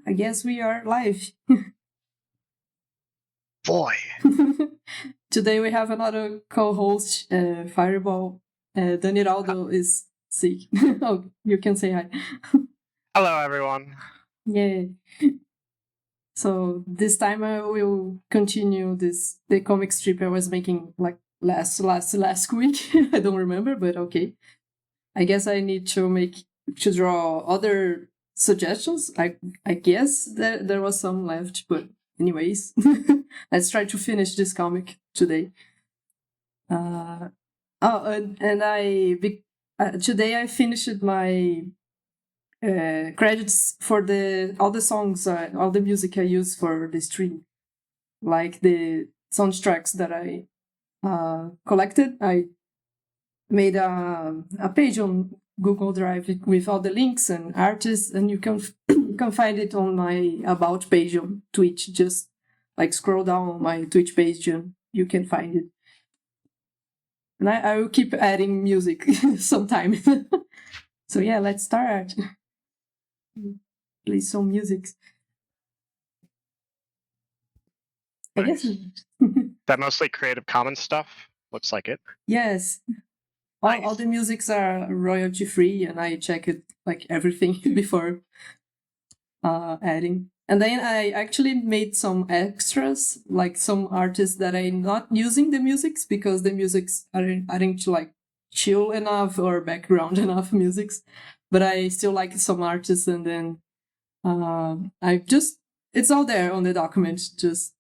I guess we are live. Boy. Today we have another co-host, Fireball. Daniraldo is sick. Oh, you can say hi. Hello, everyone. Yeah. So this time I will continue the comic strip I was making like last week. I don't remember, but okay. I guess I need to draw other suggestions. I guess there was some left, but anyways, let's try to finish this comic today. Today I finished my credits for all the songs, all the music I use for the stream, like the soundtracks that I collected. I made a page on Google Drive with all the links and artists, and you can find it on my about page on Twitch. Just like scroll down on my Twitch page and you can find it. And I will keep adding music sometime. So yeah, let's start. Play some music. I guess. That mostly Creative Commons stuff? Looks like it. Yes. Nice. All the musics are royalty free, and I check it like everything before adding. And then I actually made some extras, like some artists that I'm not using the musics because the musics aren't like chill enough or background enough musics. But I still like some artists, and then it's all there on the document. Just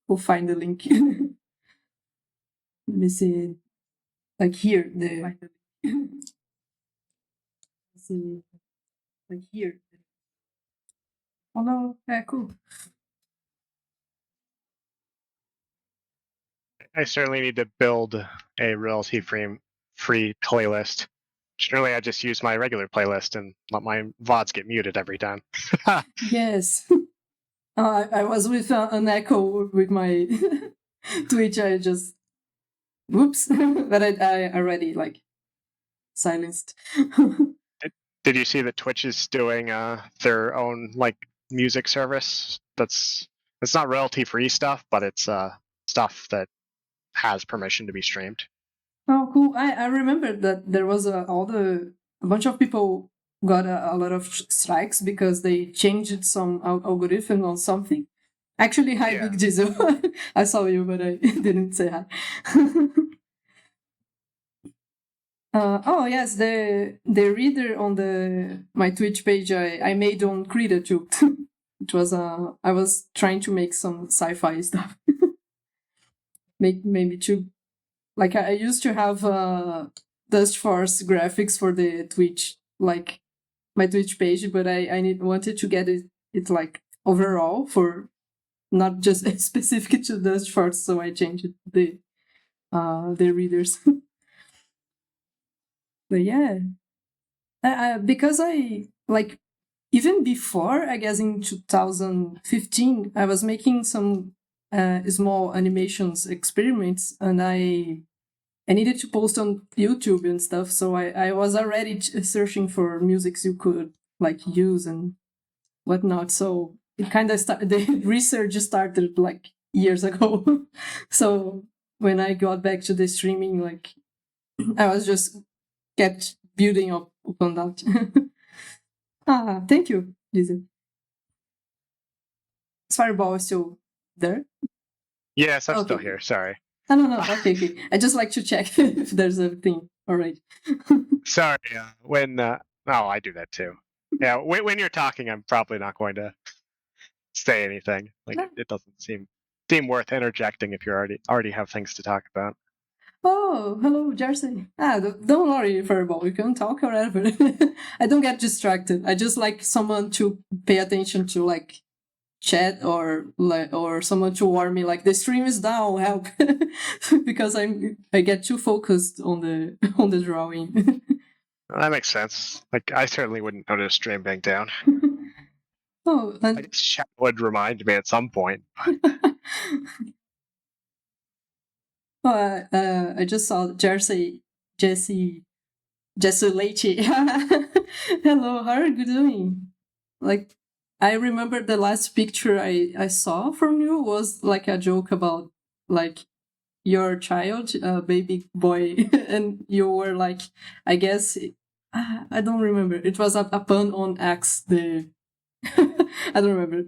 go find the link. Let me see. Like here, see, like here. Oh no, yeah, cool. I certainly need to build a royalty-free playlist. Generally, I just use my regular playlist and let my VODs get muted every time. Yes. I was with an echo with my Twitch. I just, whoops, but I already like silenced. Did you see that Twitch is doing their own like music service? It's not royalty-free stuff, but it's stuff that has permission to be streamed. Oh, cool! I remember that there was a bunch of people got a lot of strikes because they changed some algorithm or something. Actually, hi, Yeah. Big Diesel. I saw you, but I didn't say hi. Oh yes, the reader on my Twitch page I made on Krita too. It was I was trying to make some sci-fi stuff. Maybe too. Like I used to have Dustforce graphics for the Twitch, like my Twitch page, but I wanted to get it like overall for not just specific to Dustforce, so I changed the readers. But yeah, because I like even before, I guess in 2015, I was making some small animations experiments, and I needed to post on YouTube and stuff. So I was already searching for musics you could like use and whatnot. So it kind of the research started like years ago. So when I got back to the streaming, like I was just kept building up on that. Thank you, Lisa. Is Fireball still there? Yes, I'm still here. Sorry. No. Okay. I just like to check if there's a thing. All right. Sorry. I do that too. Yeah, when you're talking, I'm probably not going to say anything. Like it doesn't seem worth interjecting if you already have things to talk about. Oh, hello, Jersey. Don't worry, Fireball. You can talk whatever. I don't get distracted. I just like someone to pay attention to, like chat or someone to warn me, like the stream is down. Help, because I get too focused on the drawing. That makes sense. Like I certainly wouldn't notice stream being down. Oh, and I guess chat would remind me at some point. I just saw Jesse Leite. Hello, how are you doing? Like, I remember the last picture I saw from you was like a joke about like your child, baby boy, and you were like, I guess, I don't remember. It was a pun on X. I don't remember.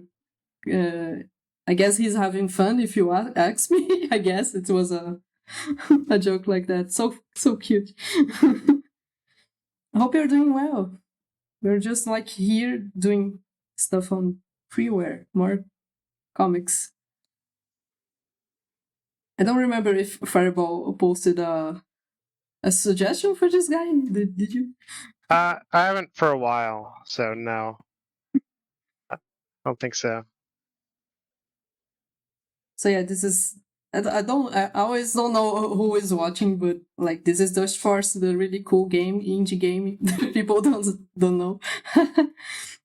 I guess he's having fun. If you ask me, I guess it was a a joke like that. So cute. I hope you're doing well. We're just like here doing stuff on freeware, more comics. I don't remember if Fireball posted a suggestion for this guy. Did you? I haven't for a while, so no. I don't think so. So yeah, this is. I always don't know who is watching, but like this is Dustforce, the really cool game, indie game that people don't know.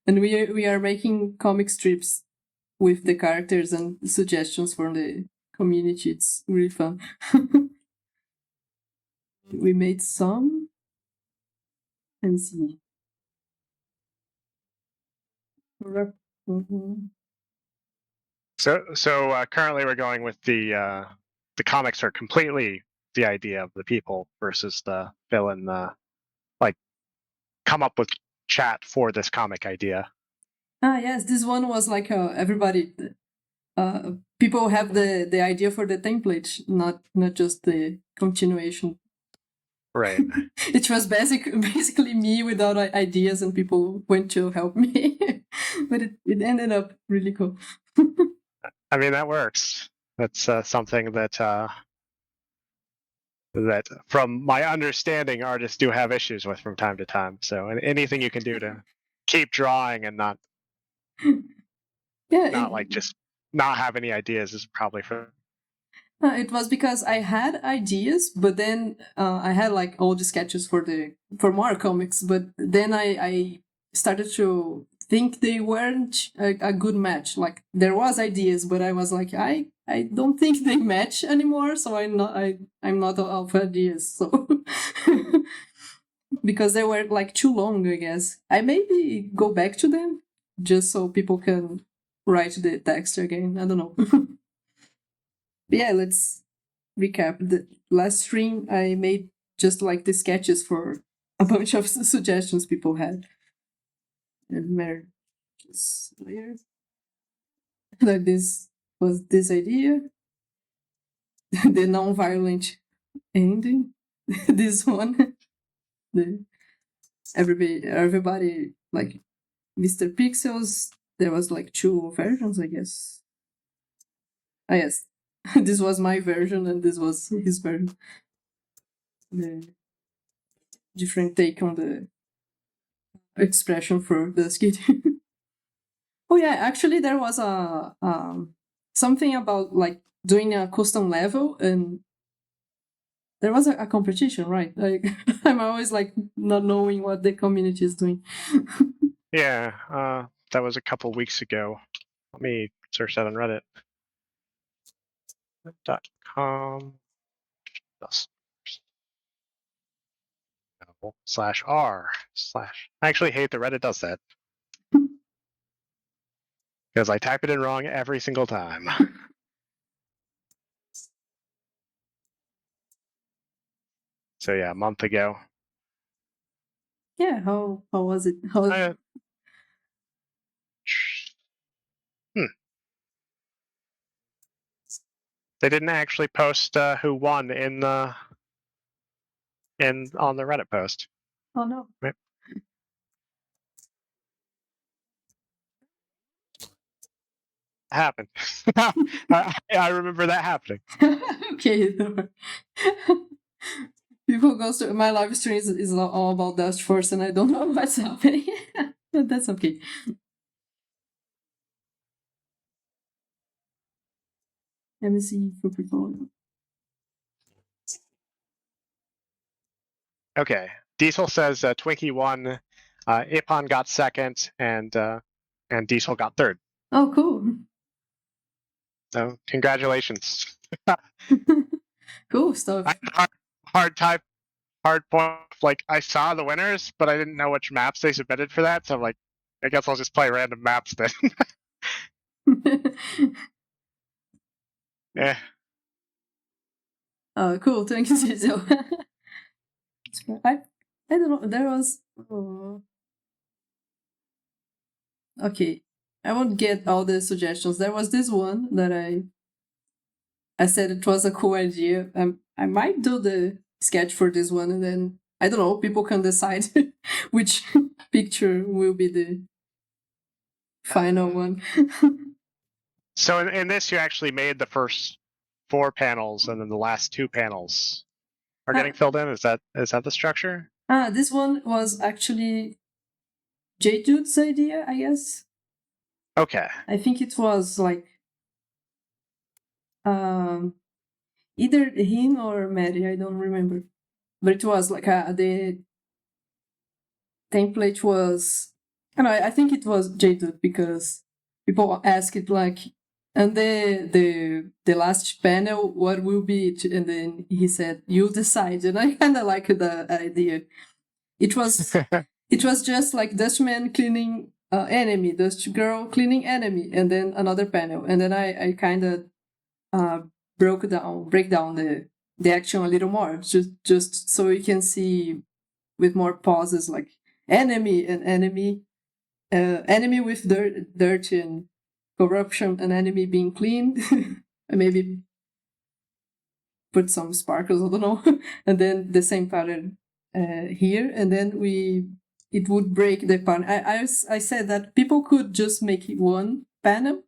And we are making comic strips with the characters and suggestions from the community. It's really fun. We made some. Let me see. So currently we're going with the comics are completely the idea of the people versus the fill in the like come up with chat for this comic idea. Yes, this one was like everybody. People have the idea for the template, not just the continuation. Right. It was basically me without ideas, and people went to help me. But it ended up really cool. I mean, that works. That's something that from my understanding, artists do have issues with from time to time. So anything you can do to keep drawing and not like just not have any ideas is probably for. It was because I had ideas, but then I had like all the sketches for more comics, but then I started to think they weren't a good match. Like there was ideas, but I was like, I don't think they match anymore, so I'm not out of ideas. So because they were like too long, I guess. I maybe go back to them just so people can write the text again. I don't know. Yeah, let's recap. The last stream I made just like the sketches for a bunch of suggestions people had. And just later. Like this was this idea. The non-violent ending. This one. The everybody like Mr. Pixels. There was like 2 versions, I guess. Yes. This was my version and this was his version. The different take on the expression for the skit. Oh yeah, actually there was a something about like doing a custom level, and there was a competition, right? Like I'm always like not knowing what the community is doing. Yeah, that was a couple weeks ago. Let me search that on Reddit. .com /r/ I actually hate that Reddit does that because I type it in wrong every single time. So yeah, a month ago. Yeah, how was it? They didn't actually post who won on the Reddit post. Oh no. Right. Happened. I remember that happening. Okay. People go to my live streams is all about Dustforce, and I don't know what's happening. But that's okay. Let me see for people. Okay. Diesel says Twinkie won, Ipon got second, and Diesel got third. Oh, cool. So congratulations. Cool stuff. Hard point. Like I saw the winners, but I didn't know which maps they submitted for that. So I'm like, I guess I'll just play random maps then. Yeah. Oh, cool. Thank you, Cecil. I don't know. There was. Oh. Okay. I won't get all the suggestions. There was this one that I said it was a cool idea. I might do the sketch for this one, and then I don't know. People can decide which picture will be the final one. So in this, you actually made the first 4 panels, and then the last 2 panels are getting filled in. Is that the structure? This one was actually J. Jude's idea, I guess. Okay. I think it was like either him or Mary, I don't remember. But it was like the template was, I think it was J. Jude because people asked it like, and the last panel, what will be it? And then he said, you decide. And I kind of like the idea. It was just like Dustman cleaning enemy, Dust Girl cleaning enemy, and then another panel. And then I kind of break down the action a little more, just so you can see with more pauses, like enemy and enemy, enemy with dirt and corruption, an enemy being cleaned, and maybe put some sparkles, I don't know, and then the same pattern here, and then it would break the pattern. I said that people could just make one panel,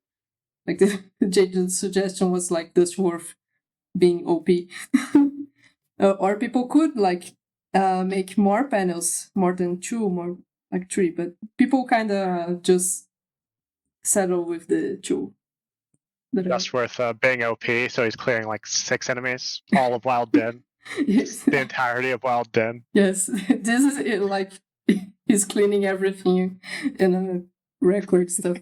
like the Jaden's suggestion was like Dustforce being OP, or people could like make more panels, more than 2, more like 3, but people kind of just settle with the 2. Dustworth being OP, so he's clearing like 6 enemies, all of Wild Den. Yes. The entirety of Wild Den. Yes, this is it, like he's cleaning everything and record stuff.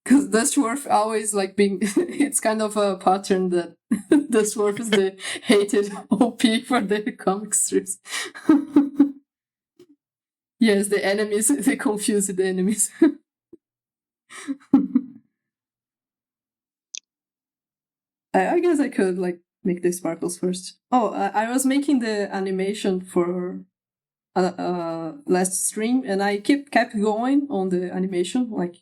Because Dustworth always like being, it's kind of a pattern that Dustworth is the hated OP for the comic strips. Yes, the enemies, they confuse the enemies. I guess I could like make the sparkles first. Oh, I was making the animation for last stream, and I kept going on the animation, like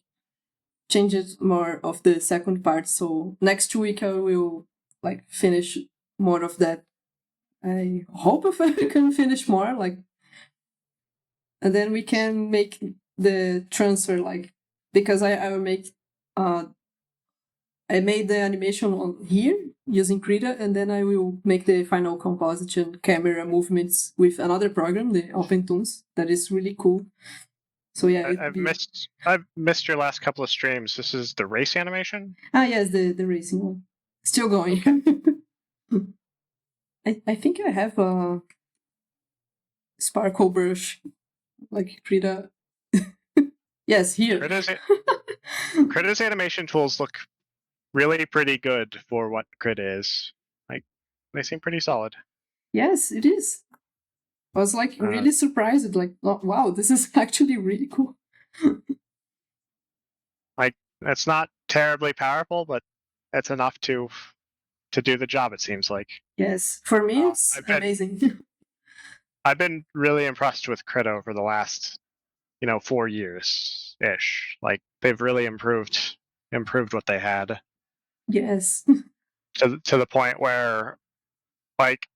changes more of the second part. So next week I will like finish more of that. I hope if I can finish more, like, and then we can make the transfer, like, because I will make I made the animation on here using Krita, and then I will make the final composition camera movements with another program, the OpenToons, that is really cool. So yeah, I've missed your last couple of streams. This is the race animation? Yes, the racing one. Still going. Okay. I think I have a sparkle brush, like Krita. Yes, here. Krita's animation tools look really pretty good for what Krita is. Like, they seem pretty solid. Yes, it is. I was like really surprised, like, oh, wow, this is actually really cool. Like, it's not terribly powerful, but it's enough to do the job, it seems like. Yes, for me it's amazing. I've been really impressed with Krita over the last 4 years ish. Like, they've really improved what they had. Yes. To the point where, like,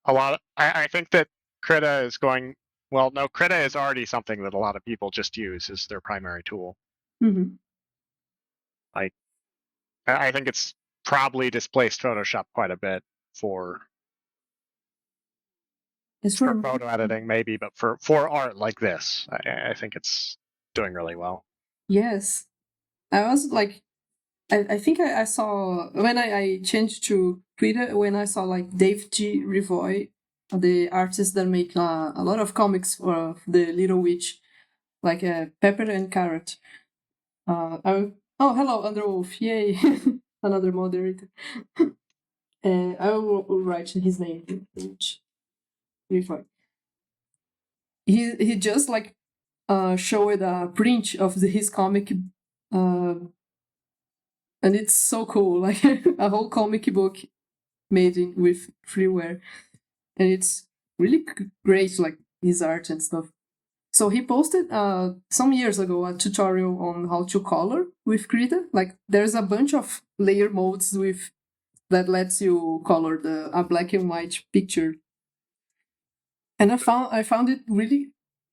I think that Krita is going. Well, no, Krita is already something that a lot of people just use as their primary tool. Mm-hmm. Like, I think it's probably displaced Photoshop quite a bit for photo editing, maybe, but for art like this, I think it's doing really well. Yes. I was like, I think I saw, when I changed to Twitter, when I saw like Dave G. Rivoy, the artist that make a lot of comics for the Little Witch, like Pepper and Carrot. Oh, hello, Underwolf. Yay. Another moderator. I will write his name. Rivoy. He just like showed a print of his comic, and it's so cool, like a whole comic book made with freeware, and it's really great, like his art and stuff. So he posted some years ago a tutorial on how to color with Krita. Like there's a bunch of layer modes with that lets you color a black and white picture. And I found it really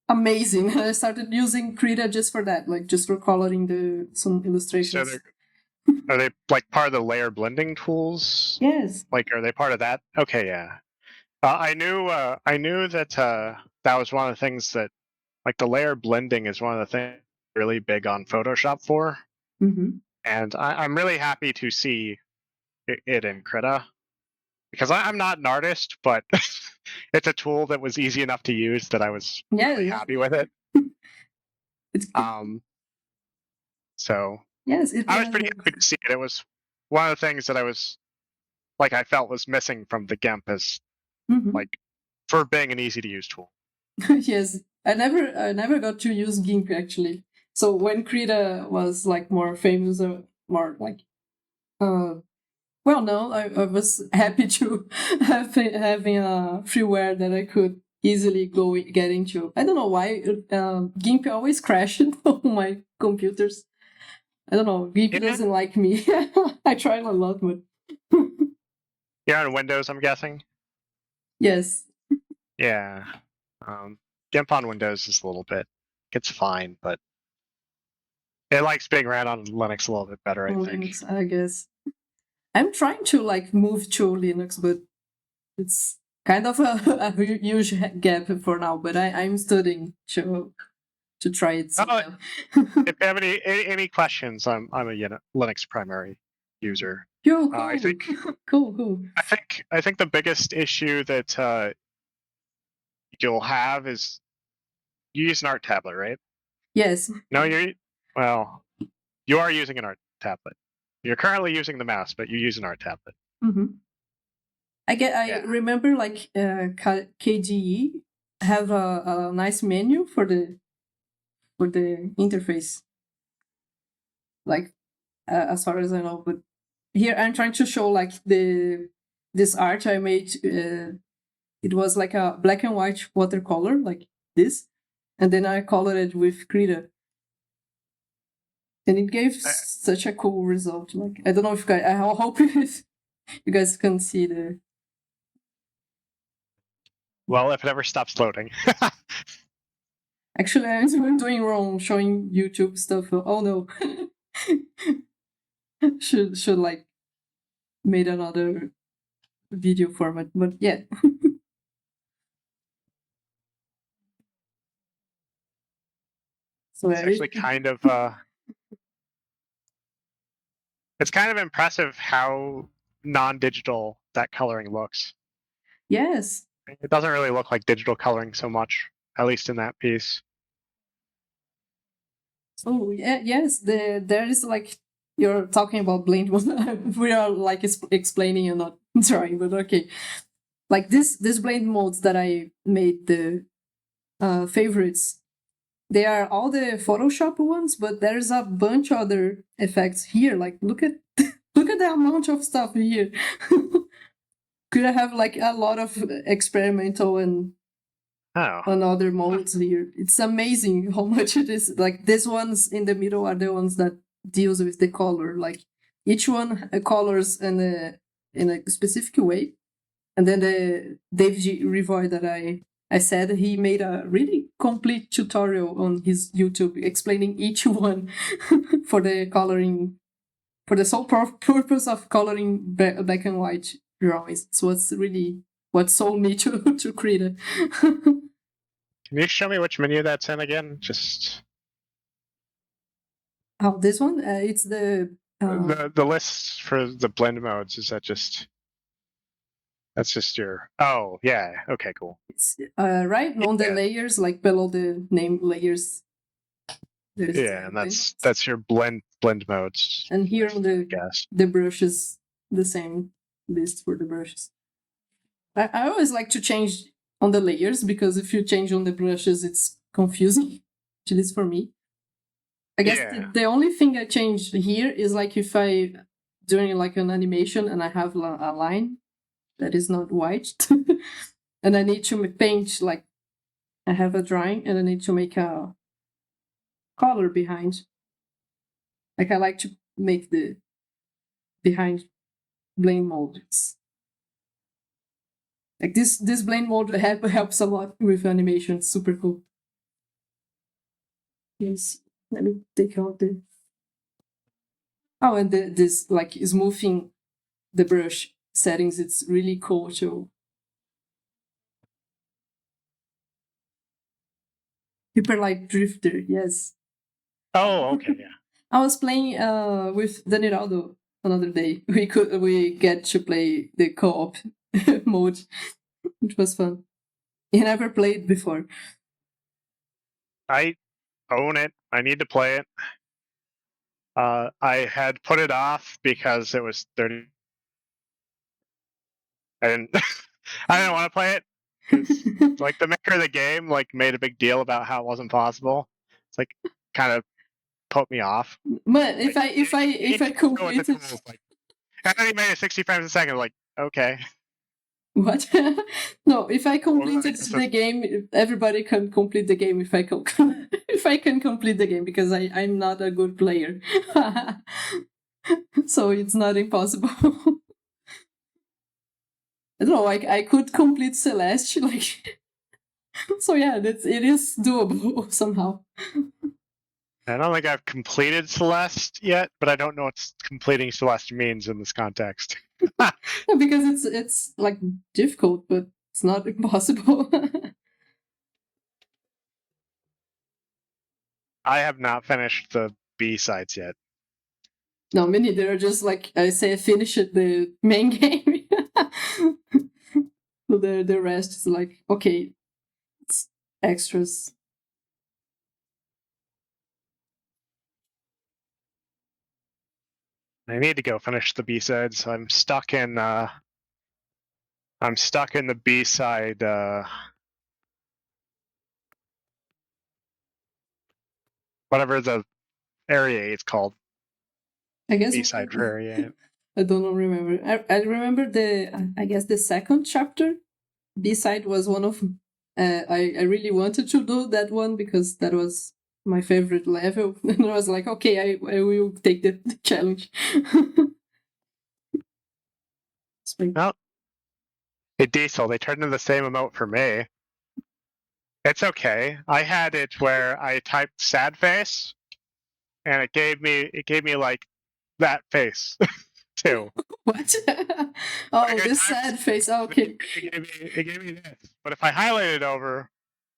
amazing. I started using Krita just for that, like just for coloring some illustrations. So are they like part of the layer blending tools? Yes. Like, are they part of that? Okay, yeah. I knew that that was one of the things that, like, the layer blending is one of the things really big on Photoshop for. Mm-hmm. And I'm really happy to see it in Krita, because I'm not an artist, but it's a tool that was easy enough to use that I was really happy with it. So yes, I was pretty happy to see it. It was one of the things that I felt was missing from the GIMP as like for being an easy to use tool. Yes, I never got to use GIMP actually. So when Krita was like more famous, or more like well, no, I was happy to having a freeware that I could easily get into. I don't know why GIMP always crashed on my computers. I don't know. GIMP doesn't like me. I tried a lot, but you're on Windows, I'm guessing. Yes. Yeah. GIMP on Windows is a little bit. It's fine, but it likes being ran on Linux a little bit better, I think. Linux, I guess. I'm trying to like move to Linux, but it's kind of a huge gap for now. But I'm studying to try it. If you have any questions, I'm a Linux primary user. Cool. I think cool. I think the biggest issue that you'll have is you use an art tablet, right? Yes. No, you are using an art tablet. You're currently using the mouse, but you use an art tablet. Mm-hmm. I remember like KDE have a nice menu for the interface. Like as far as I know, but here I'm trying to show like this art I made. It was like a black and white watercolor, like this, and then I colored it with Krita. And it gave such a cool result. Like I don't know if I hope you guys can see the. Well, if it ever stops loading. Actually, I'm doing wrong showing YouTube stuff. Oh no, should like made another video format, but yeah. So it's actually kind of it's kind of impressive how non-digital that coloring looks. Yes. It doesn't really look like digital coloring so much, at least in that piece. Oh yeah, yes. There is like you're talking about blend. We are like explaining and not drawing, but okay. Like this blend modes that I made the favorites. They are all the Photoshop ones, but there's a bunch other effects here. Like look at the amount of stuff here. Could I have like a lot of experimental and other modes here? It's amazing how much it is. Like these ones in the middle are the ones that deals with the color. Like each one colors in a specific way, and then the Dave G. Revoy that I said, he made a really complete tutorial on his YouTube explaining each one for the coloring, for the sole purpose of coloring black and white drawings. So it's really what sold me to Krita. Can you show me which menu that's in again? Just this one? It's the list for the blend modes. Is that just? That's just your. Oh yeah. Okay. Cool. It's right on the layers, like below the name layers. Yeah, and that's your blend modes. And here on the brushes, the same list for the brushes. I always like to change on the layers because if you change on the brushes, it's confusing. at least for me. I guess the only thing I changed here is like if I doing like an animation and I have a line that is not white and I need to paint, like I have a drawing and I need to make a color behind. Like I like to make the behind blend mode. Like this blend mode helps a lot with animation. It's super cool. Yes. Let me take out the. Oh, and this like smoothing the brush settings. It's really cool too. Hyperlight Drifter, yes. Oh, okay, yeah. I was playing with Daniraldo another day. We get to play the co-op mode, which was fun. He never played before. I own it. I need to play it. I had put it off because it was 30, and I didn't want to play it. Like the maker of the game, like made a big deal about how it wasn't possible. It's like kind of put me off. But if I complete it, like, and then he made it 60 frames a second. Like, okay. What? No, if I completed the game, everybody can complete the game. If I can, if I can complete the game, because I'm not a good player, so it's not impossible. I don't know. I could complete Celeste, like. So yeah, it is doable somehow. I don't think I've completed Celeste yet, but I don't know what completing Celeste means in this context. Because it's like difficult, but it's not impossible. I have not finished the B-sides yet. No, me neither. Are just like I say, finish the main game. So the rest is like, okay, it's extras. I need to go finish the B-sides. I'm stuck in the B-side whatever the area is called. I guess B-side for area. I don't remember. I remember I guess the second chapter. B-side was one of I really wanted to do that one because that was my favorite level. And I was like, okay, I will take the challenge. Well, hey Diesel, they turned in the same emote for me. It's okay. I had it where I typed sad face, and it gave me like that face too. What? Oh, the sad face. Oh, okay. It gave me this. But if I highlighted over,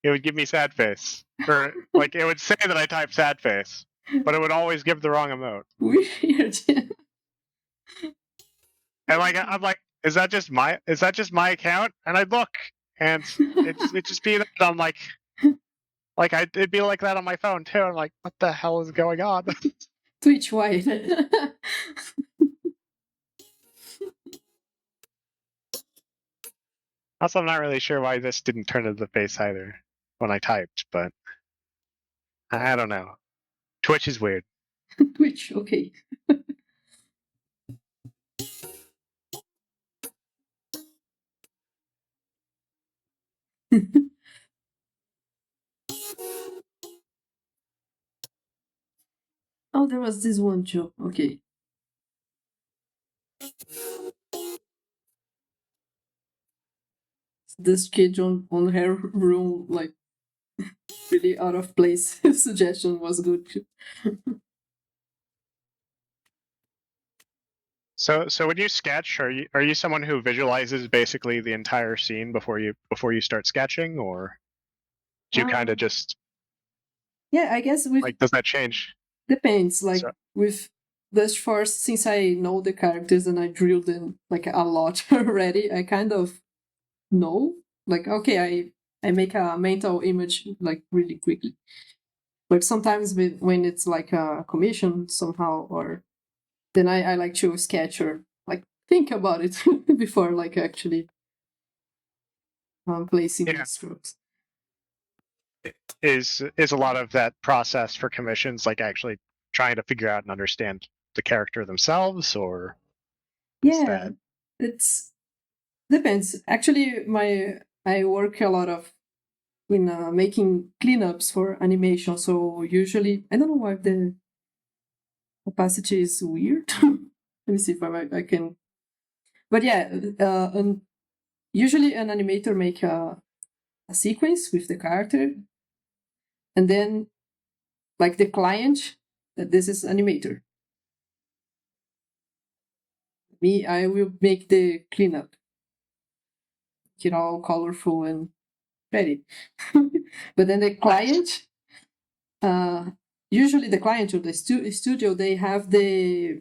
it would give me sad face. Or like it would say that I typed sad face, but it would always give the wrong emote. Weird. And like I'm like, is that just my account? And I'd look, and it just be that I'm like it'd be like that on my phone too. I'm like, what the hell is going on? Twitch white. Also, I'm not really sure why this didn't turn into the face either when I typed, but I don't know. Twitch is weird. Twitch, okay. Oh, there was this one too. Okay. This kid on her room, like really out of place suggestion was good too. So when you sketch, are you someone who visualizes basically the entire scene before you start sketching, or do you kind of just? Yeah, I guess with like, does that change? Depends. Like with Dustforce, since I know the characters and I drilled them like a lot already, I kind of know. Like, okay, I make a mental image like really quickly. But sometimes when it's like a commission somehow, or then I like to sketch or like think about it before like actually placing the strokes. is a lot of that process for commissions like actually trying to figure out and understand the character themselves, or is Yeah, that it's depends. Actually, I work a lot of in making cleanups for animation. So usually, I don't know why the opacity is weird. Let me see if I can. But yeah, usually an animator make a sequence with the character, and then like the client that this is animator. Me, I will make the cleanup, all colorful and pretty. But then the client, usually the client or the studio, they have the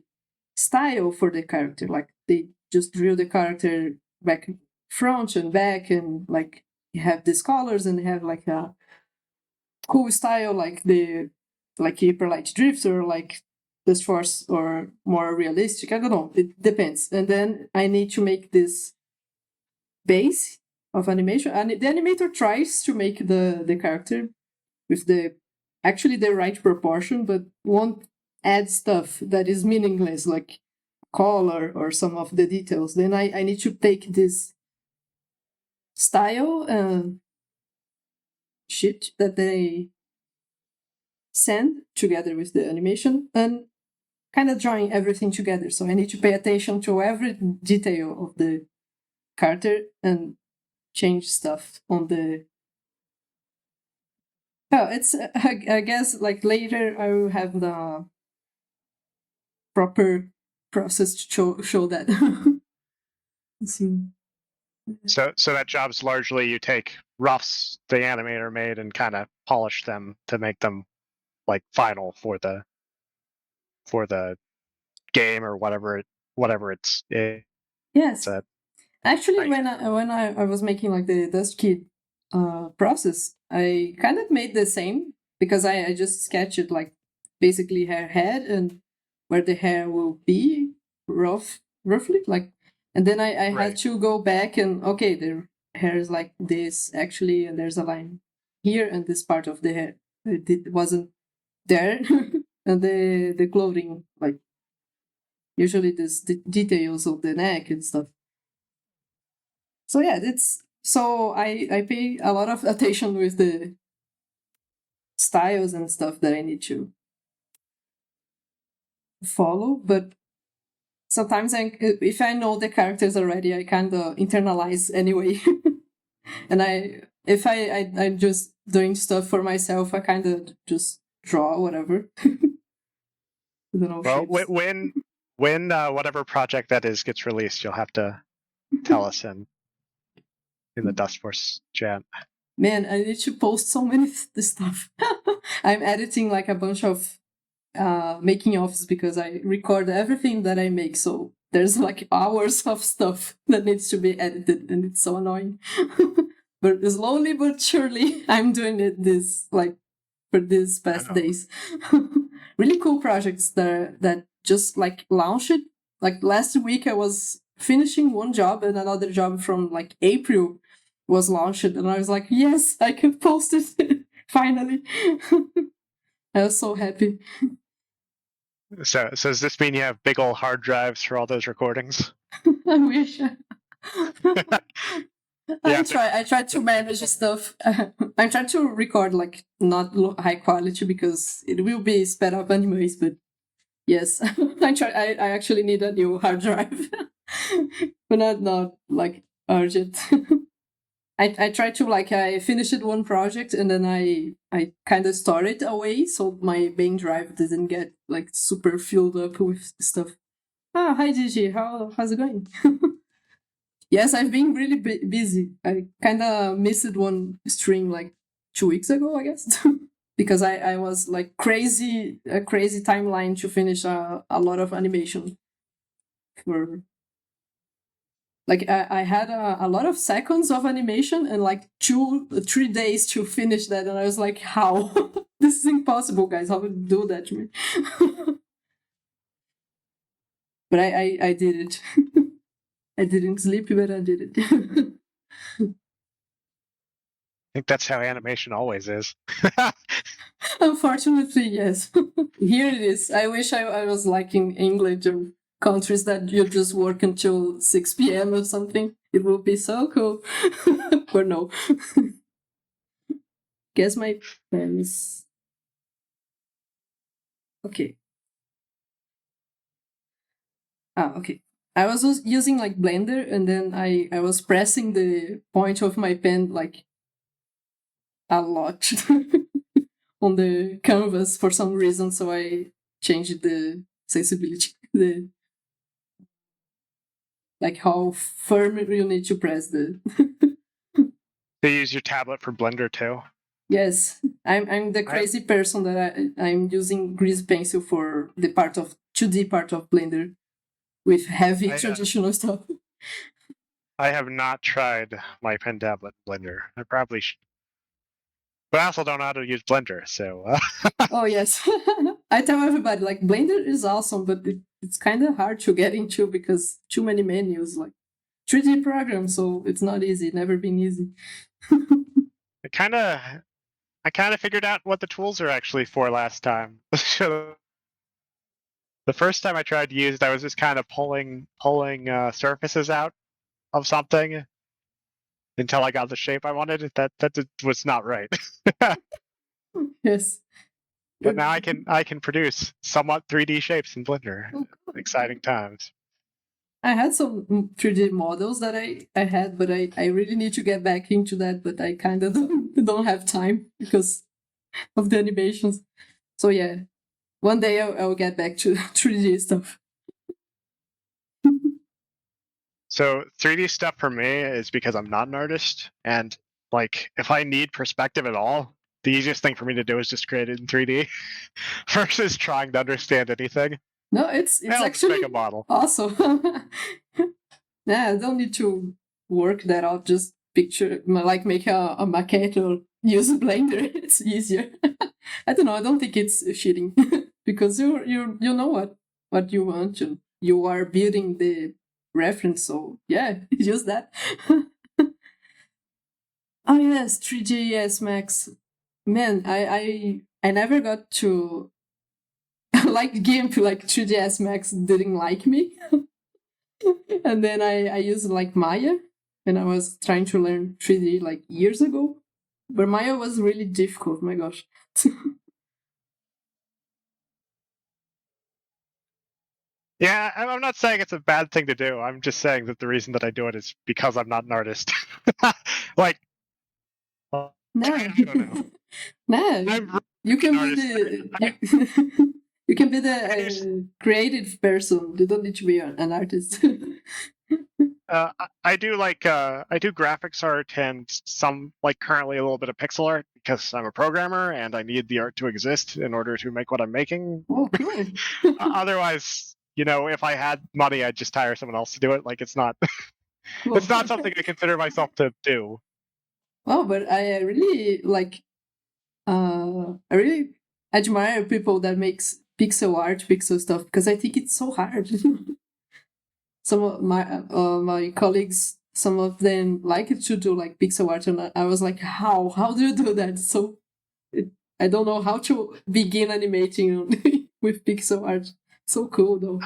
style for the character. Like they just drill the character back, front and back, and like you have these colors and they have like a cool style, like the Hyper Light Drift or like Dustforce or more realistic. I don't know. It depends. And then I need to make this base of animation, and the animator tries to make the character with the actually the right proportion, but won't add stuff that is meaningless, like color or some of the details. Then I need to take this style sheet that they send together with the animation and kind of drawing everything together. So I need to pay attention to every detail of the character and change stuff on the. Oh, it's I guess like later I will have the proper process to show that. Let's see. so that job's largely you take roughs the animator made and kind of polish them to make them like final for the game or whatever it's Yes. a, Actually, like, when I was making like the Dust Kit process, I kind of made the same because I just sketched like basically her head and where the hair will be roughly like, and then I had right. to go back and okay, the hair is like this actually, and there's a line here and this part of the hair it wasn't there, and the clothing like usually this the details of the neck and stuff. So yeah, that's so I pay a lot of attention with the styles and stuff that I need to follow, but sometimes if I know the characters already, I kind of internalize anyway. And if I'm just doing stuff for myself, I kind of just draw whatever. I don't know, Well, shapes. when whatever project that is gets released, you'll have to tell us in the Dustforce chat. Man, I need to post so many stuff. I'm editing like a bunch of making offs because I record everything that I make. So there's like hours of stuff that needs to be edited, and it's so annoying. But slowly but surely, I'm doing it this like for these past days. Really cool projects that just like launched. Like last week, I was finishing one job and another job from like April was launched, and I was like, yes, I can post it finally. I was so happy. So does this mean you have big old hard drives for all those recordings? I wish. Yeah. I try to manage stuff. I'm trying to record like not high quality because it will be sped up anyways. But yes, I actually need a new hard drive, but not like urgent. I try to like I finished one project and then I kind of stored it away so my main drive doesn't get like super filled up with stuff. Ah, hi Gigi, how's it going? Yes, I've been really busy. I kind of missed one stream like 2 weeks ago, I guess, because I was like a crazy timeline to finish a lot of animation. For like I had a lot of seconds of animation and like 3 days to finish that, and I was like, how? This is impossible, guys. How would you do that to me? But I did it. I didn't sleep, but I did it. think that's how animation always is. Unfortunately, yes. Here it is. I wish I was like in England or countries that you just work until 6 p.m. or something. It would be so cool. But no. Guess my pens. Okay. Okay. I was using like Blender, and then I was pressing the point of my pen like a lot on the canvas for some reason, so I changed the sensibility, the like how firm you need to press the. They use your tablet for Blender too. Yes, I'm the crazy person that I'm using grease pencil for the part of 2D part of Blender with heavy traditional stuff. I have not tried my pen tablet Blender. I probably should. But I also don't know how to use Blender, so. Oh yes, I tell everybody like Blender is awesome, but it's kind of hard to get into because too many menus, like 3D program, so it's not easy. Never been easy. I kind of figured out what the tools are actually for last time. The first time I tried to use it, I was just kind of pulling surfaces out of something until I got the shape I wanted. That was not right. Yes. But now I can produce somewhat 3D shapes in Blender. Oh, cool. Exciting times. I had some 3D models that I had, but I really need to get back into that, but I kind of don't have time because of the animations. So yeah, one day I'll get back to 3D stuff. So 3D stuff for me is because I'm not an artist, and like if I need perspective at all, the easiest thing for me to do is just create it in 3D versus trying to understand anything. No, it's actually make a model. Awesome. Yeah, I don't need to work that out. Just picture, like make a maquette or use Blender. It's easier. I don't know. I don't think it's cheating because you know what you want to. You are building the reference, so yeah, use that. Oh yes, 3GS Max. Man, I never got to like GIMP. Like 3GS Max didn't like me. And then I used like Maya when I was trying to learn 3D like years ago. But Maya was really difficult, my gosh. Yeah, I'm not saying it's a bad thing to do. I'm just saying that the reason that I do it is because I'm not an artist. Like, no, you can be the you can be the creative person. You don't need to be an artist. I do graphics art and some like currently a little bit of pixel art because I'm a programmer and I need the art to exist in order to make what I'm making. Oh, cool. Otherwise, if I had money, I'd just hire someone else to do it. Like it's not, cool. It's not something I consider myself to do. Oh, but I really like. I really admire people that makes pixel art, pixel stuff because I think it's so hard. Some of my colleagues, some of them like to do like pixel art, and I was like, how do you do that? So I don't know how to begin animating with pixel art. So cool though.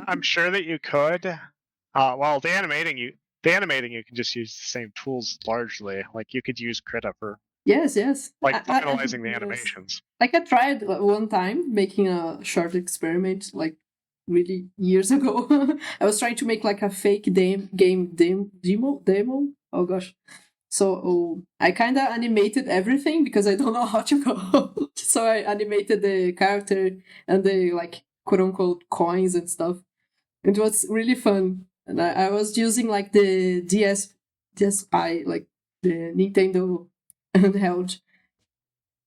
I'm sure that you could. Well, the animating you can just use the same tools largely. Like you could use Krita for yes, like finalizing the animations. Like I tried one time making a short experiment, like really years ago. I was trying to make like a fake game demo. Oh gosh. So I kind of animated everything because I don't know how to go. So I animated the character and the like quote unquote coins and stuff. It was really fun. And I was using like the DSi, like the Nintendo handheld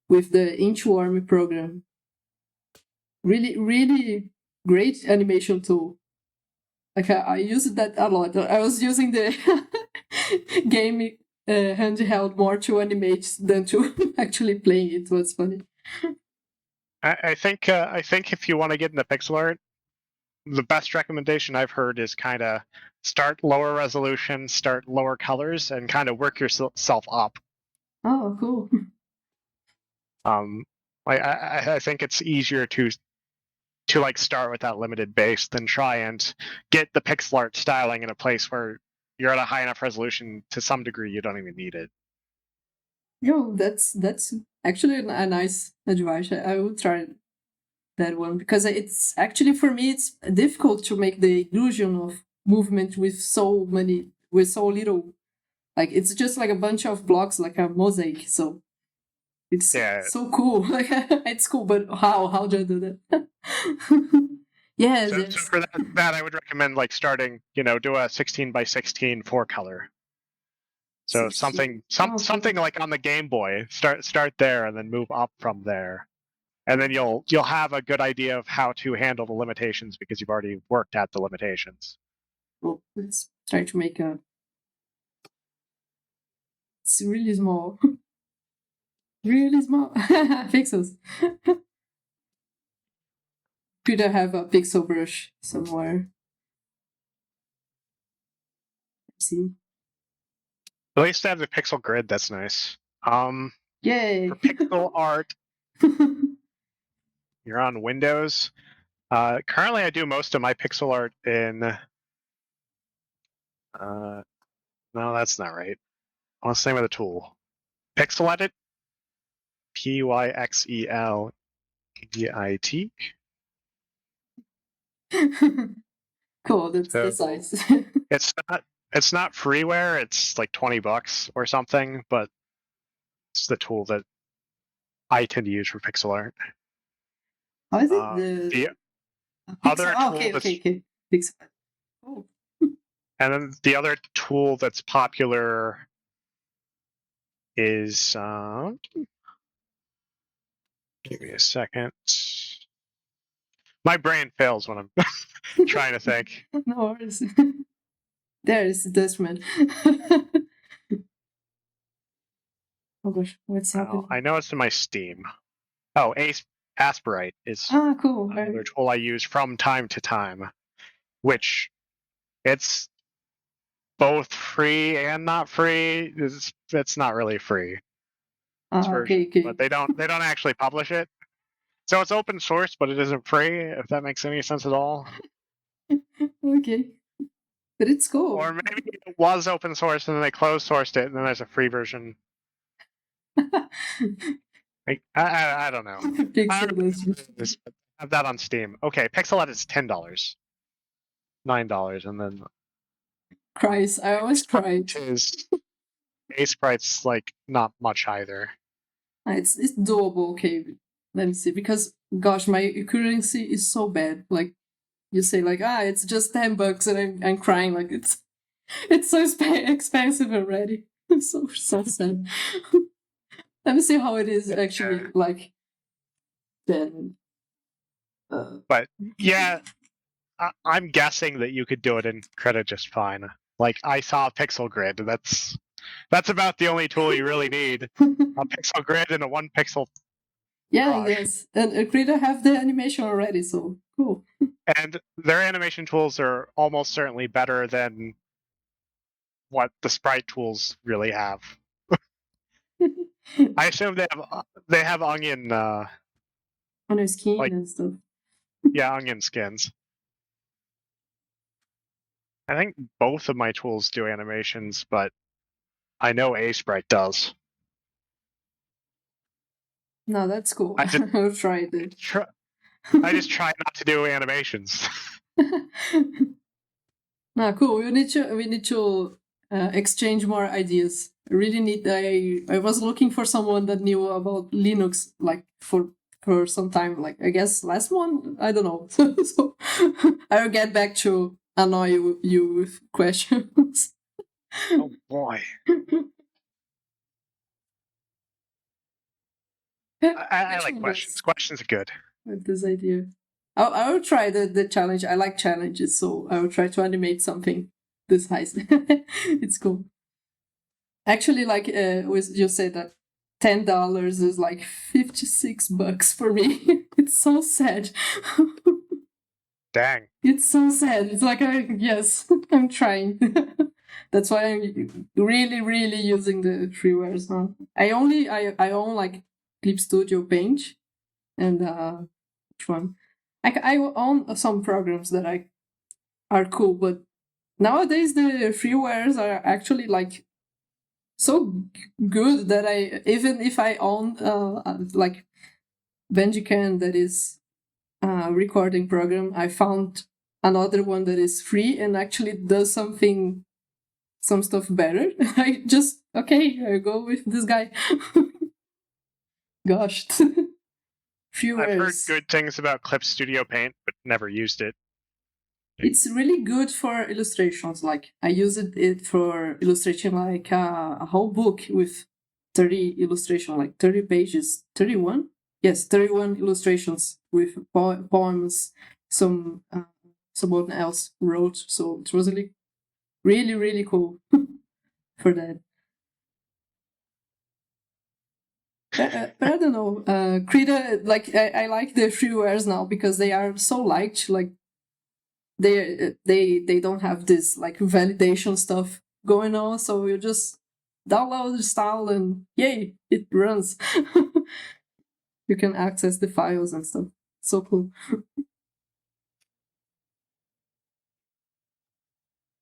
with the Inchworm program. Really, really great animation tool. Like I used that a lot. I was using the game handheld more to animate than to actually play it. It was funny. I think if you want to get into pixel art, the best recommendation I've heard is kind of start lower resolution, start lower colors, and kind of work yourself up. Oh, cool. Like I think it's easier to like start with that limited base than try and get the pixel art styling in a place where you're at a high enough resolution to some degree you don't even need it. Yo, that's actually a nice advice. I will try that one because it's actually for me it's difficult to make the illusion of movement with so little. Like it's just like a bunch of blocks, like a mosaic. So it's so cool. Like it's cool, but how do I do that? Yes, so for that, I would recommend like starting, do a 16 by 16 4-color. So 16. something like on the Game Boy. Start there and then move up from there, and then you'll have a good idea of how to handle the limitations because you've already worked at the limitations. Well, let's try to make a. It's really small. Really small pixels. Could I have a pixel brush somewhere? Let's see. At least I have the pixel grid. That's nice. Yay! For pixel art, you're on Windows. Currently, I do most of my pixel art in. No, that's not right. What's the name of the tool? Pixel Edit. Pyxeledit. Cool. That's nice. It's not freeware. It's like $20 or something, but it's the tool that I tend to use for pixel art. How is it? The other tool okay. Pixel. Oh. And then the other tool that's popular is give me a second. My brain fails when I'm trying to think. No worries. There is Dustman. Oh gosh, what's happening? I know it's in my Steam. Oh, Aspirite is cool. another tool I use from time to time, which it's both free and not free. It's not really free. Okay. But they don't actually publish it. So it's open source, but it isn't free, if that makes any sense at all. Okay. But it's cool. Or maybe it was open source and then they closed sourced it and then there's a free version. I don't know. I have that on Steam. Okay, Pixel Edit is $10. $9 and then cries. I always cry. Sprite's like not much either. It's doable. Okay, let me see. Because gosh, my currency is so bad. Like you say, like it's just $10, and I'm crying. Like it's so expensive already. I'm so sad. Let me see how it is actually like. Then. But yeah, I'm guessing that you could do it in Krita just fine. Like I saw a pixel grid. That's about the only tool you really need. A pixel grid and a 1 pixel. Yeah, brush. Yes. And Krita have the animation already, so cool. And their animation tools are almost certainly better than what the sprite tools really have. I assume they have onion on their skin and stuff. Yeah, onion skins. I think both of my tools do animations, but I know Sprite does. No, that's cool. I'll try it. I just try not to do animations. No, cool. We need to exchange more ideas. I really need. I was looking for someone that knew about Linux, like for some time. Like I guess last one. I don't know. So I'll get back to annoy you with questions. Oh boy. I like questions. Questions are good. With this idea. I will try the challenge. I like challenges, so I will try to animate something this high. It's cool. Actually, like you said that $10 is like $56 for me. It's so sad. Dang. It's so sad. It's like yes, I'm trying. That's why I'm really using the freewares now. I own like Clip Studio Paint and which one? I own some programs that are cool, but nowadays the freewares are actually like so good that even if I own like Bandicam that is a recording program, I found another one that is free and actually does some stuff better. I just I go with this guy. Gosh. I've heard Freewares. good things about Clip Studio Paint, but never used it. It's really good for illustrations. Like I used it for illustration, like a whole book with 30 illustration, like 30 pages, 31. Yes, 31 illustrations with poems. Someone else wrote, so it was really cool for that. But I don't know. Krita, like I like the freewares now because they are so light. Like they don't have this like validation stuff going on, so you just download the style and yay, it runs. You can access the files and stuff. So cool.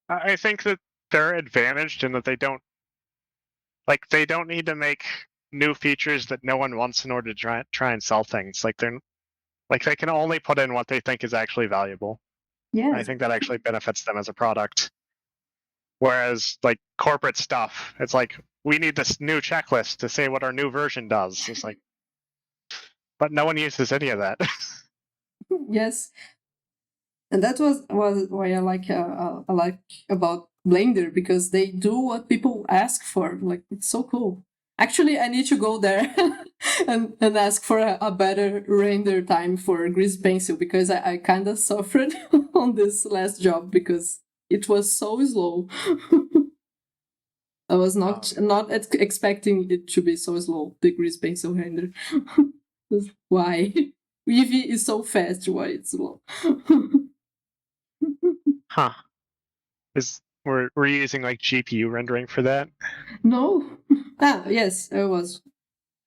I think that they're advantaged in that they don't need to make new features that no one wants in order to try and sell things. Like they can only put in what they think is actually valuable. Yeah. I think that actually benefits them as a product. Whereas like corporate stuff, it's like we need this new checklist to say what our new version does. It's like, but no one uses any of that. Yes. And that was why I like about Blender, because they do what people ask for. Like it's so cool. Actually, I need to go there and ask for a better render time for Grease Pencil, because I kind of suffered on this last job because it was so slow. I was not expecting it to be so slow, the Grease Pencil render. Why? Eevee is so fast, why it's slow? Huh. We're using like GPU rendering for that? No. Yes, I was.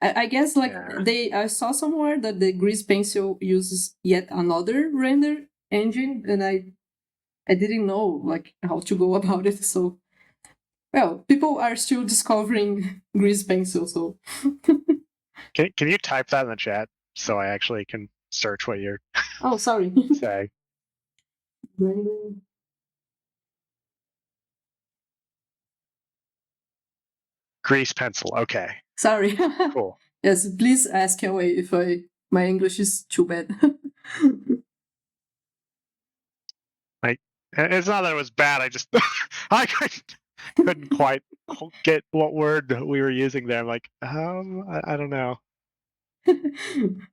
I guess like I saw somewhere that the Grease Pencil uses yet another render engine, and I didn't know like how to go about it. So, well, people are still discovering Grease Pencil. So, can you type that in the chat so I actually can search what you're sorry. saying? Grease pencil. Okay. Sorry. Cool. Yes, please ask away if my English is too bad. Like, it's not that it was bad. I just I couldn't quite get what word we were using there. I'm like, I don't know.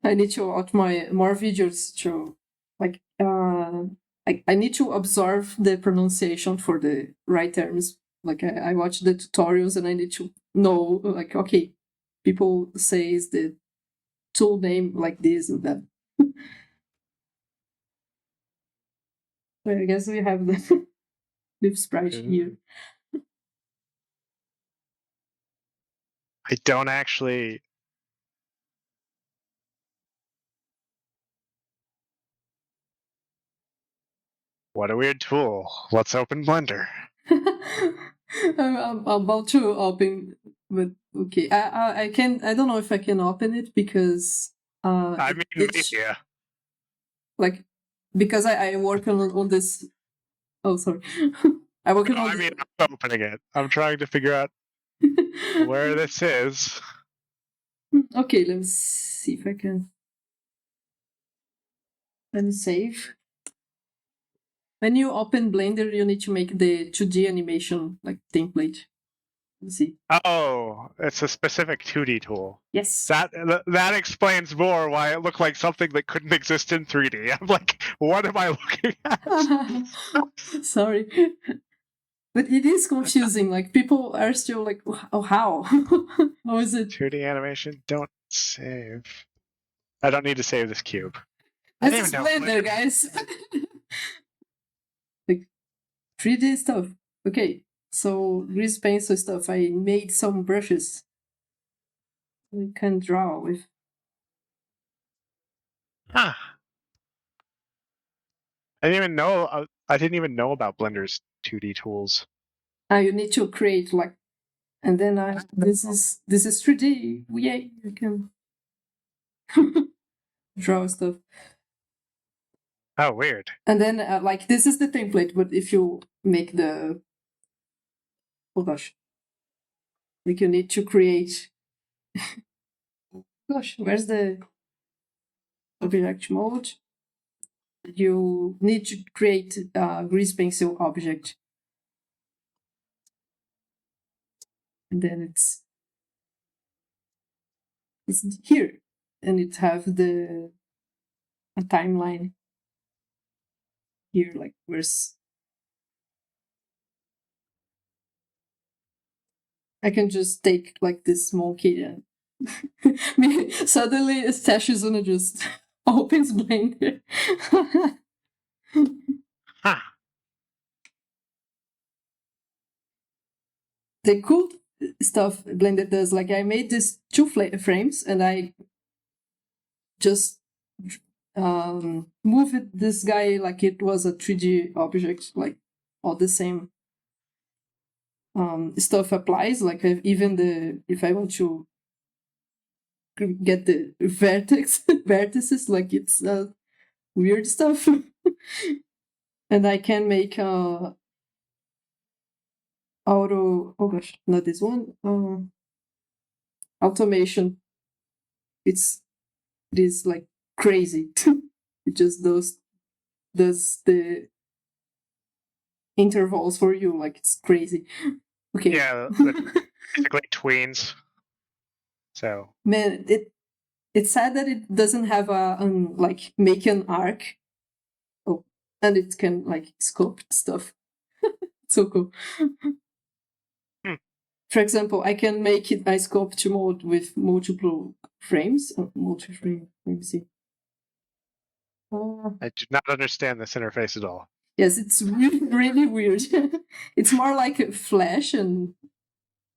I need to watch more videos to like I need to observe the pronunciation for the right terms. Like I watch the tutorials and I need to know like, okay, people says the tool name like this and that. I guess we have the live sprite here. I don't actually. What a weird tool. Let's open Blender. I'm about to open, but okay. I can. I don't know if I can open it because I mean, yeah. Like because I work on this. Oh, sorry. I work on. I mean, I'm opening it. I'm trying to figure out where this is. Okay, let me see if I can. Let me save. When you open Blender, you need to make the 2D animation like template. Let's see. Oh, it's a specific 2D tool. Yes. That explains more why it looked like something that couldn't exist in 3D. I'm like, what am I looking at? Sorry. But it is confusing. Like people are still like, oh, how? How is it? 2D animation. Don't save. I don't need to save this cube. This is Blender, guys. Like 3D stuff. Okay, So grease pencil stuff, I made some brushes we can draw with. Huh. I didn't even know about Blender's 2D tools. You need to create like, and then this is 3D. Yay, you can draw stuff. Oh, weird. And then like this is the template, but if you make the, oh gosh, like you need to create. Gosh, where's the object mode? You need to create a grease pencil object. And then it's here. And it have a timeline here, like where's I can just take like this monkey and suddenly tashizuna just opens Blender. Huh. The cool stuff Blender does, like I made these 2 frames and I just moved this guy like it was a 3D object, like all the same stuff applies. Like even if I want to get the vertices, like it's weird stuff. And I can make oh gosh, not this one, automation. It is like crazy. It just does the intervals for you, like it's crazy. Okay. Yeah, basically tweens. So Man, it's sad that it doesn't have a like make an arc. Oh, and it can like sculpt stuff. So cool. For example, I can make it a sculpt mode with multiple frames. Multi-frame. Let me see. I do not understand this interface at all. Yes, it's really, really weird. It's more like a Flash, and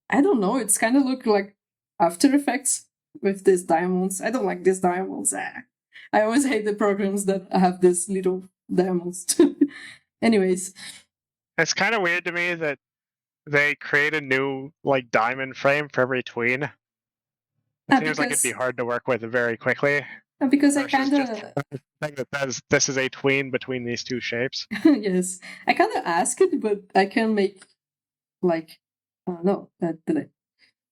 I don't know. It's kind of look like After Effects with these diamonds. I don't like these diamonds. I always hate the programs that have these little diamonds. Anyways, It's kind of weird to me that they create a new like diamond frame for every tween. It seems like it'd be hard to work with very quickly. Because I versus kind just of thing that says this is a tween between these 2 shapes. yes, I kind of asked it, but I can make like no, that did it.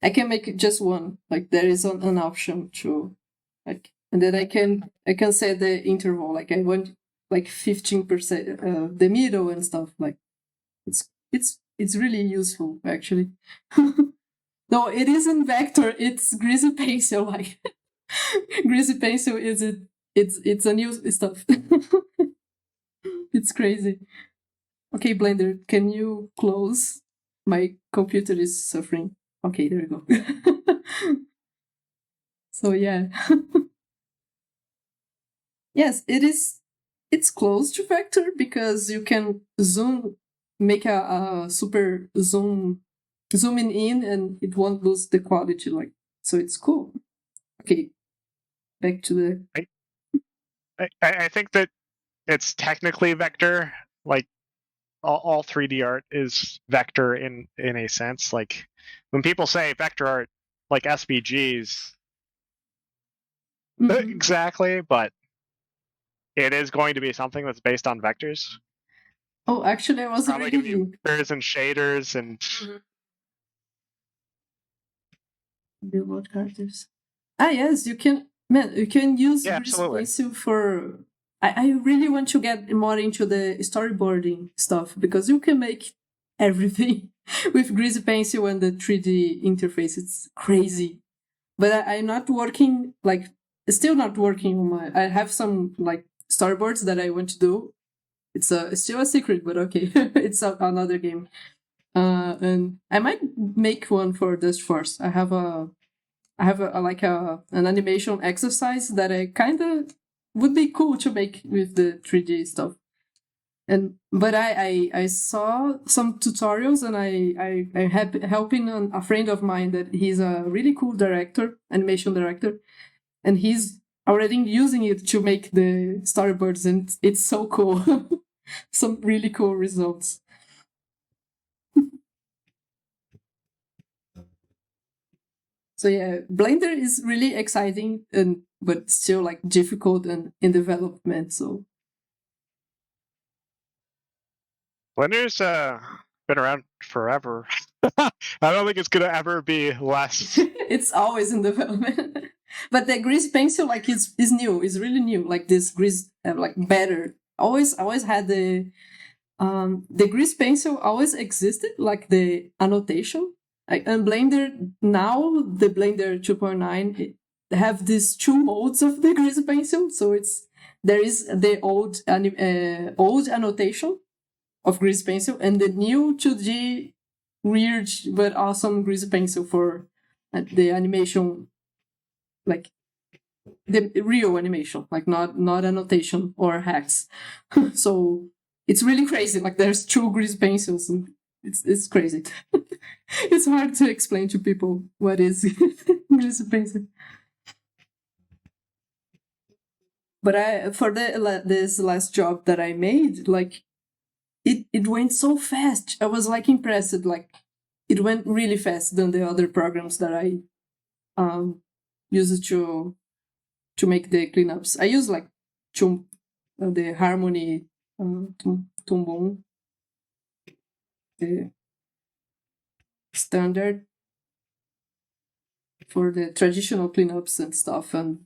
I can make just one. Like there is an option to like, and then I can set the interval. Like I want like 15% the middle and stuff. Like it's really useful actually. No, it isn't vector. It's greasy pencil. Like greasy pencil is it? It's a new stuff. It's crazy. Okay, Blender, can you close? My computer is suffering. Okay, there we go. So yeah. Yes, it is. It's close to vector because you can make a super zooming in, and it won't lose the quality. Like, so it's cool. Okay, back to the. I think that it's technically vector. Like all 3D art is vector in a sense. Like when people say vector art, like SVGs, exactly, but it is going to be something that's based on vectors. Oh, actually, I was probably going reading. to be vectors and shaders and. Billboard characters. Ah, yes, you can. Man, you can use grease pencil for. I really want to get more into the storyboarding stuff because you can make everything with grease pencil and the 3D interface. It's crazy. But I'm not working, like, still not working on my. I have some, like, storyboards that I want to do. It's still a secret, but okay. It's another game. And I might make one for Dustforce. I have an animation exercise that I kind of would be cool to make with the 3D stuff. But I saw some tutorials, and I had helping a friend of mine that he's a really cool director, animation director, and he's already using it to make the storyboards, and it's so cool. Some really cool results. So yeah, Blender is really exciting, but still like difficult and in development. So Blender's been around forever. I don't think it's gonna ever be less. it's always in development. But the grease pencil like is new. It's really new. Like this grease like better. Always had the grease pencil always existed, like the annotation. Like on Blender now, the Blender 2.9 have these two modes of the grease pencil. So there is the old annotation of grease pencil and the new 2D weird but awesome grease pencil for the animation, like the real animation, like not annotation or hacks. So it's really crazy. Like there's two grease pencils, and it's crazy. It's hard to explain to people what is grease pencil. But for this last job that I made, like it went so fast. I was like impressed. Like it went really fast than the other programs that I used to make the cleanups. I use like the Harmony Tumbum, the standard for the traditional cleanups and stuff, and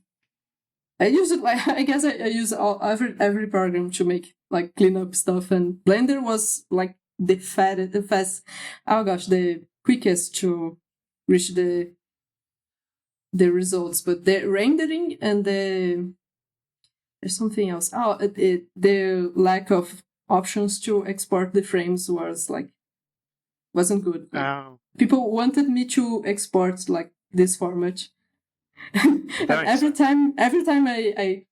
I use it like I guess I use every program to make like cleanup stuff, and Blender was like the quickest to reach the results, but the rendering and there's something else. The lack of options to export the frames wasn't good. Like, people wanted me to export like this format. every time I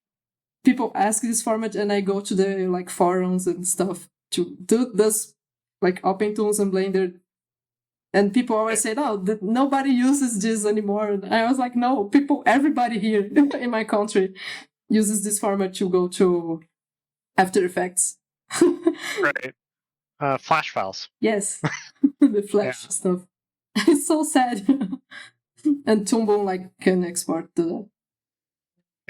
people ask this format, and I go to the like forums and stuff to do this like OpenTools and Blender, and people always say, "No, nobody uses this anymore." And I was like, "No, everybody here in my country uses this format to go to After Effects." Right. Flash files. Yes, the Flash stuff. It's so sad. And Tumbum like can export to that.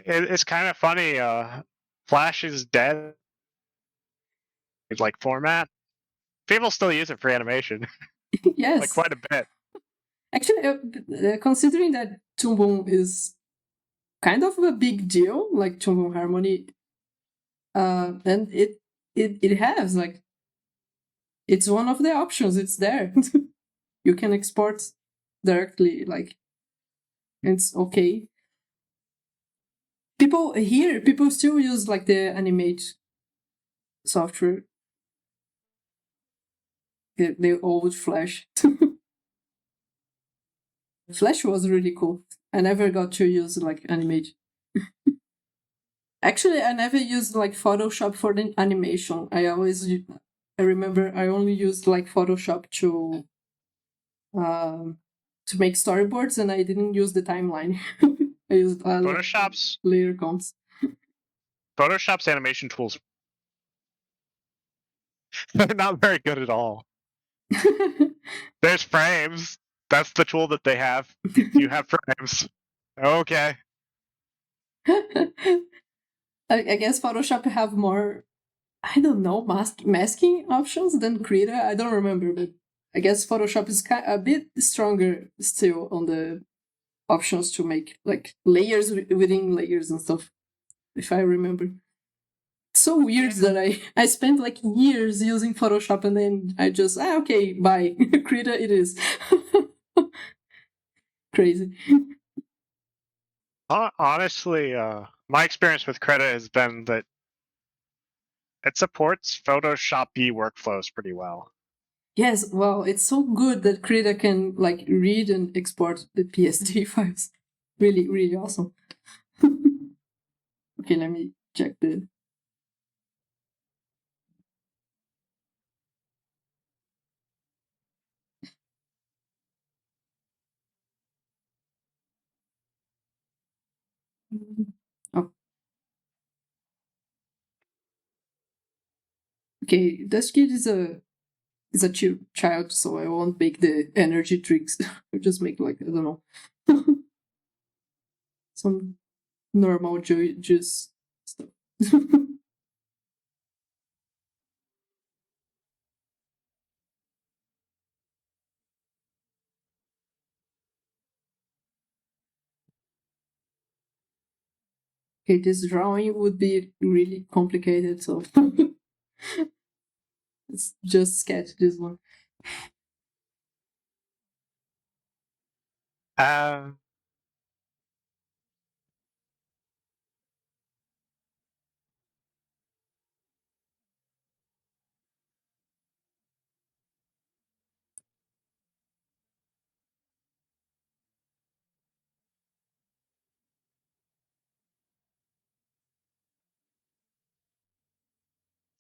It's kind of funny. Flash is dead. It's like format. People still use it for animation. Yes, like quite a bit. Actually, considering that Tumbum is kind of a big deal, like Tumbum Harmony, and it has like it's one of the options. It's there. You can export directly, like it's okay. People still use like the Animate software, the old Flash. Flash was really cool. I never got to use like Animate. Actually, I never used like Photoshop for the animation. I remember I only used like Photoshop to make storyboards, and I didn't use the timeline. I used Photoshop's layer counts. Photoshop's animation tools they're not very good at all. There's frames. That's the tool that they have. You have frames. Okay. I guess Photoshop have more, I don't know, masking options than Krita. I don't remember, but I guess Photoshop is a bit stronger still on the options to make like layers within layers and stuff, if I remember. It's so weird that I spent like years using Photoshop, and then I just okay, bye. Krita it is. Crazy. Honestly, my experience with Krita has been that it supports Photoshop B workflows pretty well. Yes, well, it's so good that Krita can like read and export the PSD files. Really, really awesome. Okay, let me check the Oh. Okay, Dust Kid is a chill child, so I won't make the energy drinks. I'll just make like, I don't know, some normal juice stuff. Okay, this drawing would be really complicated, so let's just sketch this one.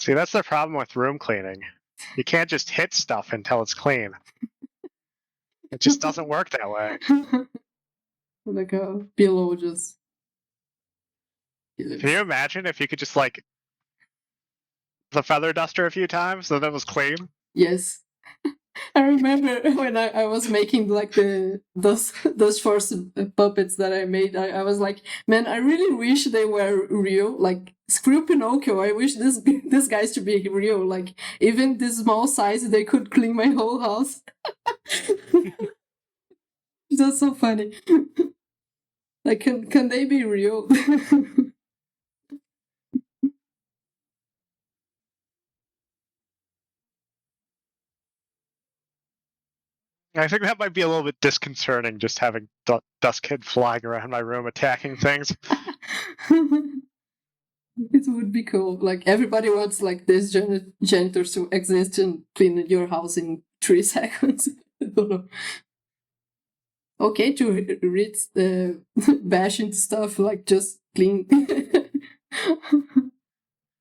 See, that's the problem with room cleaning. You can't just hit stuff until it's clean. It just doesn't work that way. Like a pillow just. Can you imagine if you could just like the feather duster a few times so that it was clean? Yes. I remember when I was making like those first puppets that I made. I was like, man, I really wish they were real. Like screw Pinocchio. I wish this guys to be real. Like even this small size, they could clean my whole house. That's so funny. Like, can they be real? I think that might be a little bit disconcerting, just having Dust Kid flying around my room attacking things. It would be cool. Like everybody wants like this janitors to exist and clean your house in 3 seconds. I don't know. Okay, to read bash into stuff like just clean.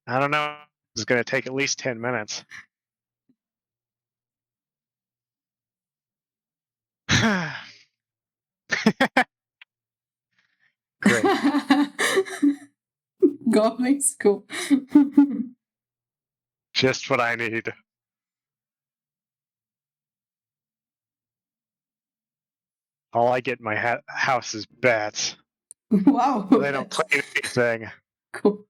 I don't know. It's going to take at least 10 minutes. Great. Goblins, cool. Just what I need. All I get in my house is bats. Wow. They don't clean anything. Cool.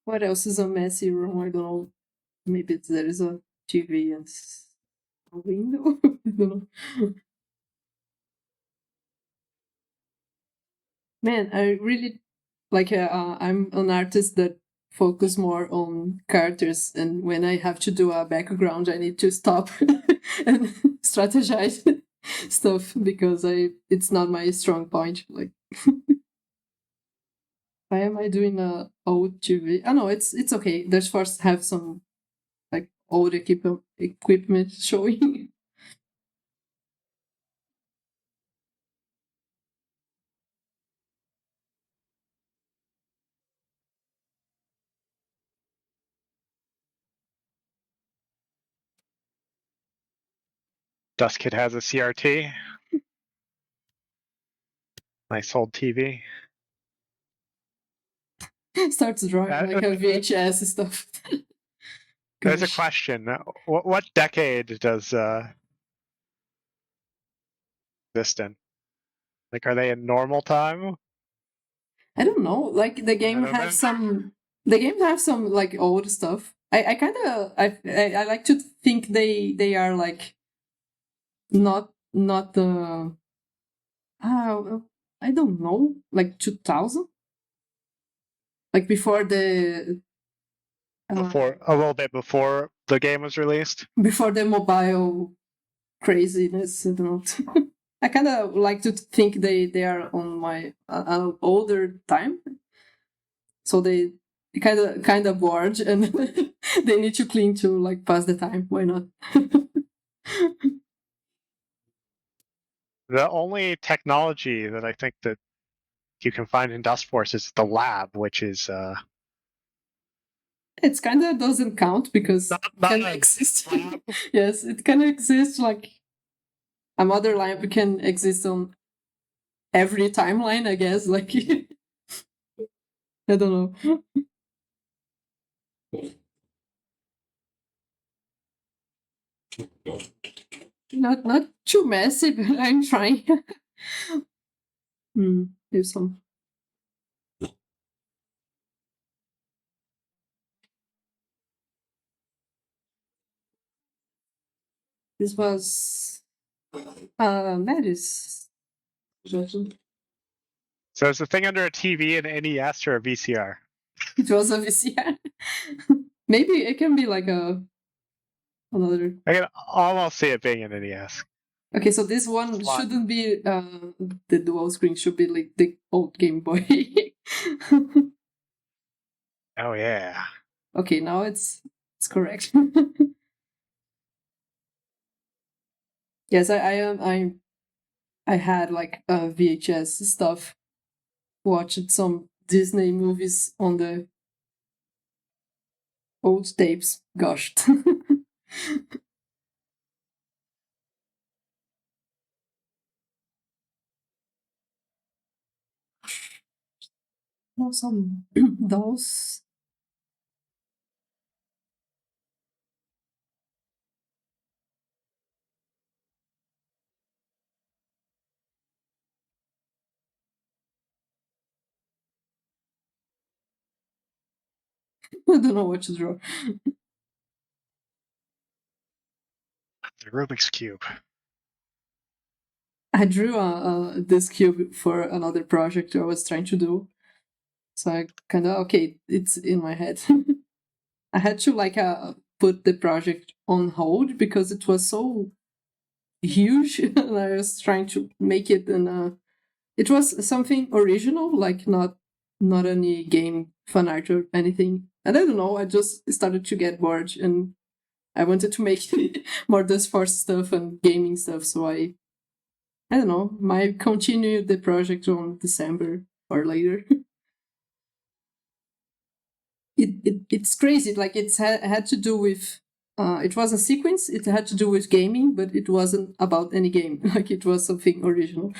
What else is a messy room? I don't know. Maybe there is a TV and a window. I don't know. Man, I really like. I'm an artist that focus more on characters, and when I have to do a background, I need to stop and strategize stuff because it's not my strong point. Like, why am I doing a old TV? Oh no, it's okay. There's first have some like old equipment showing. Dust Kid has a CRT. Nice old TV. Starts drawing like a VHS stuff. There's a question. What decade does exist in? Like, are they in normal time? I don't know. Like the game has some. The game have some like old stuff. I kind of I like to think they are like not the. I don't know, like 2000, like before the Before a little bit before the game was released. before the mobile craziness. I don't know. I kind of like to think they are on my older time, so they kind of bored and they need to clean to like pass the time. Why not? The only technology that I think that you can find in Dustforce is the lab, which is It's kind of doesn't count because not it can a exist. lab. Yes, it can exist like a mother lab can exist on every timeline, I guess. Like I don't know. Not too messy, but I'm trying. Here's some. This was Maddie's suggestion. So is the thing under a TV an NES or a VCR? It was a VCR. Maybe it can be like another. I can almost see it being an NES. Okay, so this one Slot. shouldn't be the dual screen. Should be like the old Game Boy. Oh yeah. Okay, now it's correct. Yes, I had like VHS stuff. Watched some Disney movies on the old tapes. Gosh. Oh, some dolls. I don't know what to draw. The Rubik's Cube. I drew this cube for another project I was trying to do. So I kind of, okay, it's in my head. I had to like put the project on hold because it was so huge and I was trying to make it and it was something original, like not any game fan art or anything. And I don't know, I just started to get bored and I wanted to make more Dustforce stuff and gaming stuff, so I don't know, might continue the project on December or later. It's crazy, like it's had to do with it was a sequence, it had to do with gaming, but it wasn't about any game. Like it was something original.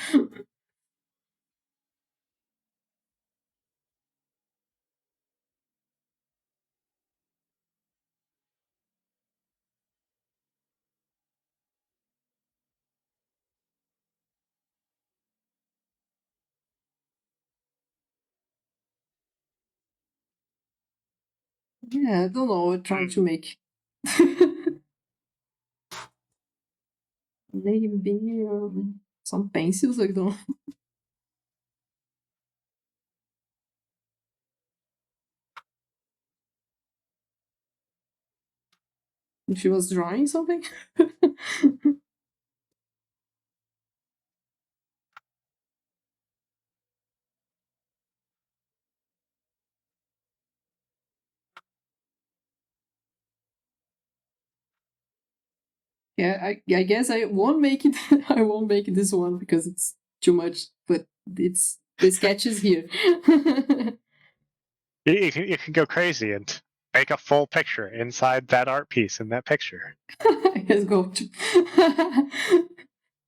Yeah, I don't know, trying to make maybe some pencils, I don't know. If she was drawing something. Yeah, I guess I won't make it. I won't make this one because it's too much. But it's the sketch is here. You can go crazy and make a full picture inside that art piece in that picture. I guess go to.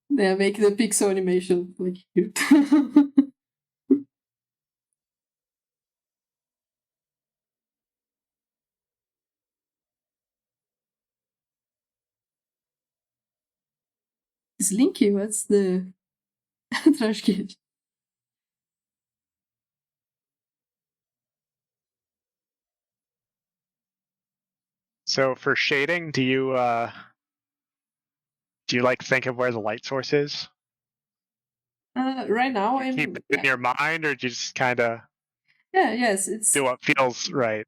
Yeah, make the pixel animation like here. Slinky, what's the trash can? So for shading, do you like think of where the light source is? Right now, You keep it in your mind, or do you just kind of yes, it's do what feels right?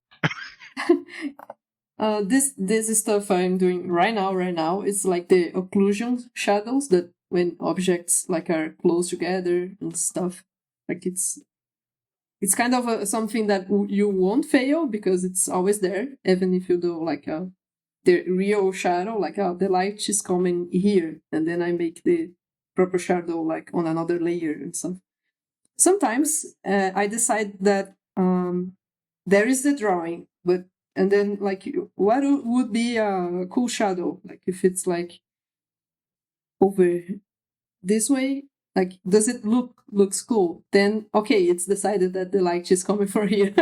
this stuff I'm doing right now is like the occlusion shadows that when objects like are close together and stuff. Like it's kind of something that you won't fail because it's always there, even if you do like the real shadow, like the light is coming here, and then I make the proper shadow like on another layer and stuff. sometimes I decide that there is the drawing, and then like what would be a cool shadow, like if it's like over this way, like does it looks cool, then okay, it's decided that the light is coming from here.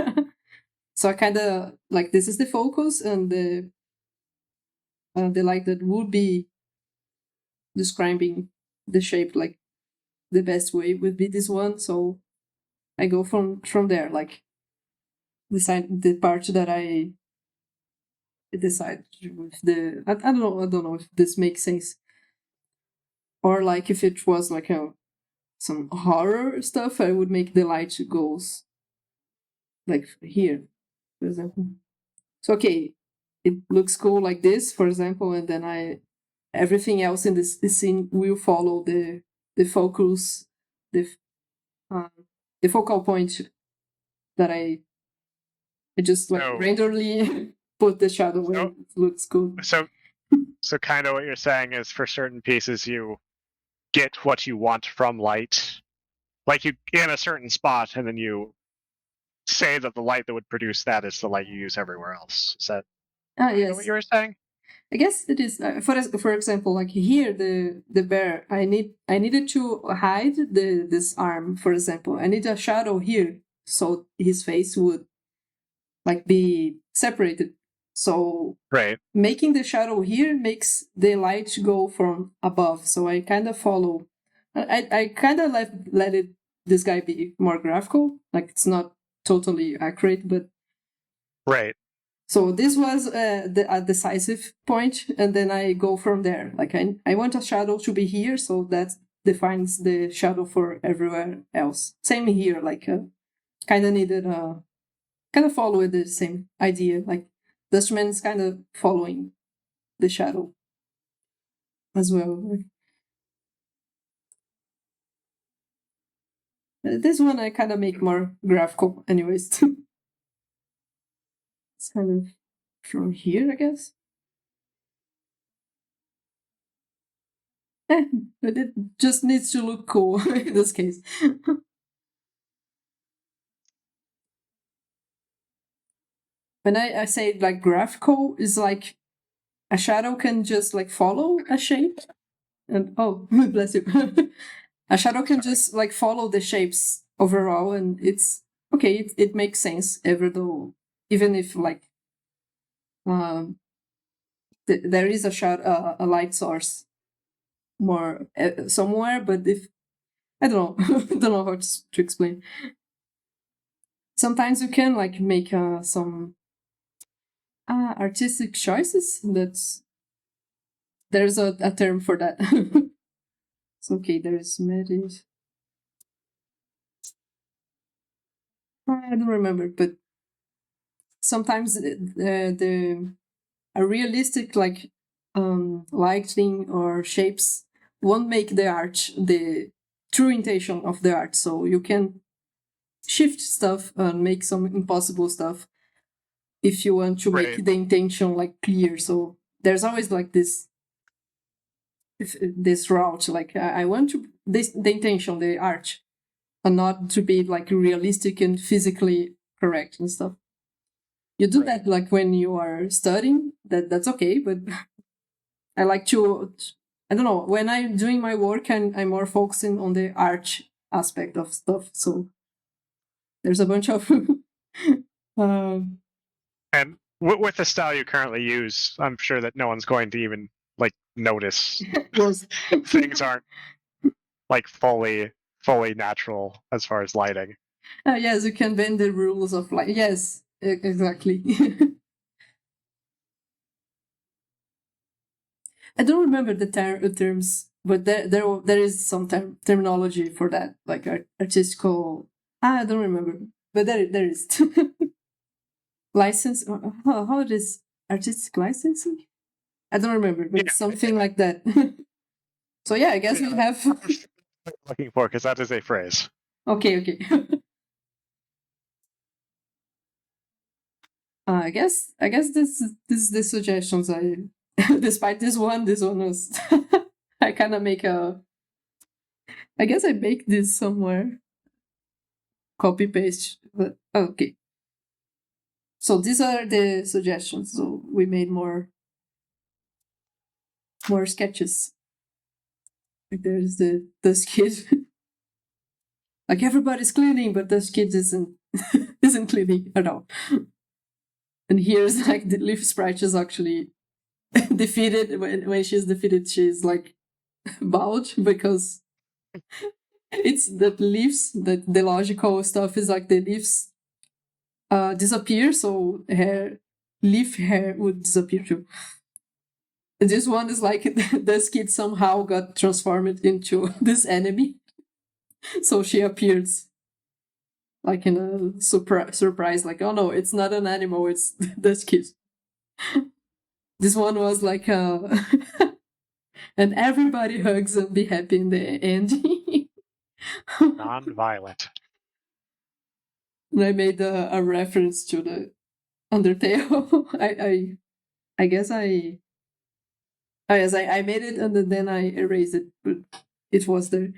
So I kind of like, this is the focus, and the light that would be describing the shape like the best way would be this one. So I go from there, like decide the part that I decide with the I don't know if this makes sense, or like if it was like some horror stuff, I would make the light goes like here, for example. So okay, it looks cool like this, for example, and then everything else in this scene will follow the focus, the focal point that I just like randomly put the shadow where it looks cool. So kind of what you're saying is, for certain pieces, you get what you want from light, like you in a certain spot, and then you say that the light that would produce that is the light you use everywhere else. Is that yes, what you were saying? I guess it is. For example, like here, the bear, I needed to hide this arm. For example, I need a shadow here, so his face would like be separated. So making the shadow here makes the light go from above. So I kind of follow. I kind of let this guy be more graphical. Like it's not totally accurate, but so this was a decisive point, and then I go from there. Like I want a shadow to be here, so that defines the shadow for everywhere else. Same here, like kind of needed kind of follow the same idea. Like Dustman is kind of following the shadow as well. This one I kind of make more graphical, anyways. It's kind of from here, I guess. But it just needs to look cool in this case. When I say like graphical, is like a shadow can just like follow a shape, and oh, bless you. A shadow can just like follow the shapes overall, and it's okay. It makes sense, even if like there is a light source more somewhere, but if I don't know, I don't know how to explain. Sometimes you can like make some artistic choices. There's a term for that. It's okay. There's medit. I don't remember, but sometimes a realistic like lighting or shapes won't make the art the true intention of the art. So you can shift stuff and make some impossible stuff if you want to make the intention like clear. So there's always like this route. Like I want to the intention, the art, and not to be like realistic and physically correct and stuff. You do that like when you are studying. That's okay, but I like to. I don't know, when I'm doing my work, I'm more focusing on the art aspect of stuff. So there's a bunch of. And with the style you currently use, I'm sure that no one's going to even like notice things aren't like fully natural as far as lighting. Yes, you can bend the rules of light. Yes, exactly. I don't remember the terms, but there is some terminology for that, like artistical. I don't remember, but there is. License. How it is artistic licensing? I don't remember, but it's something like that. So yeah, I guess we have. Looking for, because that is a phrase. Okay. I guess this is the suggestions I. Despite this one was. I kind of make a. I guess I baked this somewhere. copy paste. But okay. So these are the suggestions. So we made more sketches. Like there's the kid. Like everybody's cleaning, but this kid isn't cleaning at all. And here's like the leaf sprite is actually defeated. When she's defeated, she's like bowed because it's the leaves, that the logical stuff is like the leaves disappear, so leaf hair would disappear too. And this one is like this kid somehow got transformed into this enemy, so she appears like in a surprise, like, oh no, it's not an animal, it's this kid. This one was like and everybody hugs and be happy in the ending. Non-violent. And I made a reference to the Undertale. I guess I made it and then I erased it, but it was there.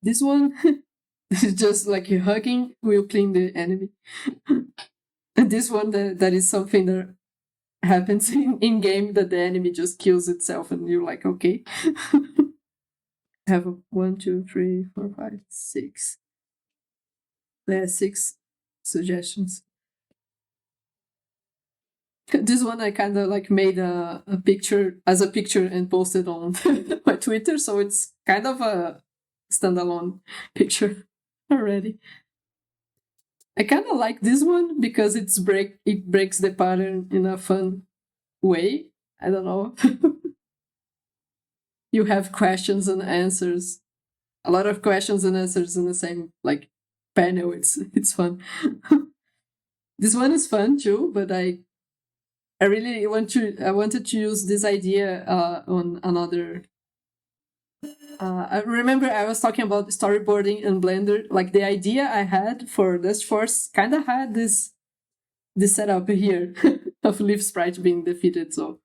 This one is just like hugging will clean the enemy. And this one that is something that happens in game, that the enemy just kills itself and you're like, okay. I have 1, 2, 3, 4, 5, 6. There are 6 suggestions. This one I kind of like made a picture and posted on my Twitter, so it's kind of a standalone picture already. I kind of like this one because it breaks the pattern in a fun way. I don't know. You have questions and answers, a lot of questions and answers in the same like panel. It's fun. This one is fun too, but I really wanted to use this idea on another. I remember I was talking about storyboarding in Blender. Like the idea I had for Dustforce kind of had this setup here of leaf sprite being defeated. So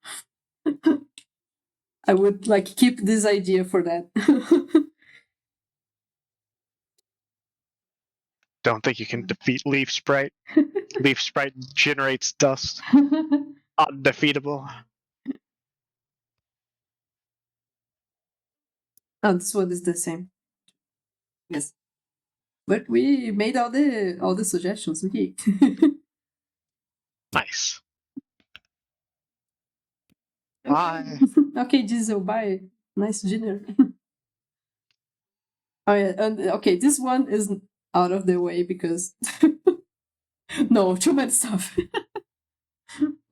I would like keep this idea for that. Don't think you can defeat Leaf Sprite. Leaf Sprite generates dust. Undefeatable. Oh, this one is the same. Yes. But we made all the suggestions. Okay. Nice. Bye. Okay, Diesel, bye. Nice dinner. Oh yeah, and okay, this one is out of the way because no, too much stuff.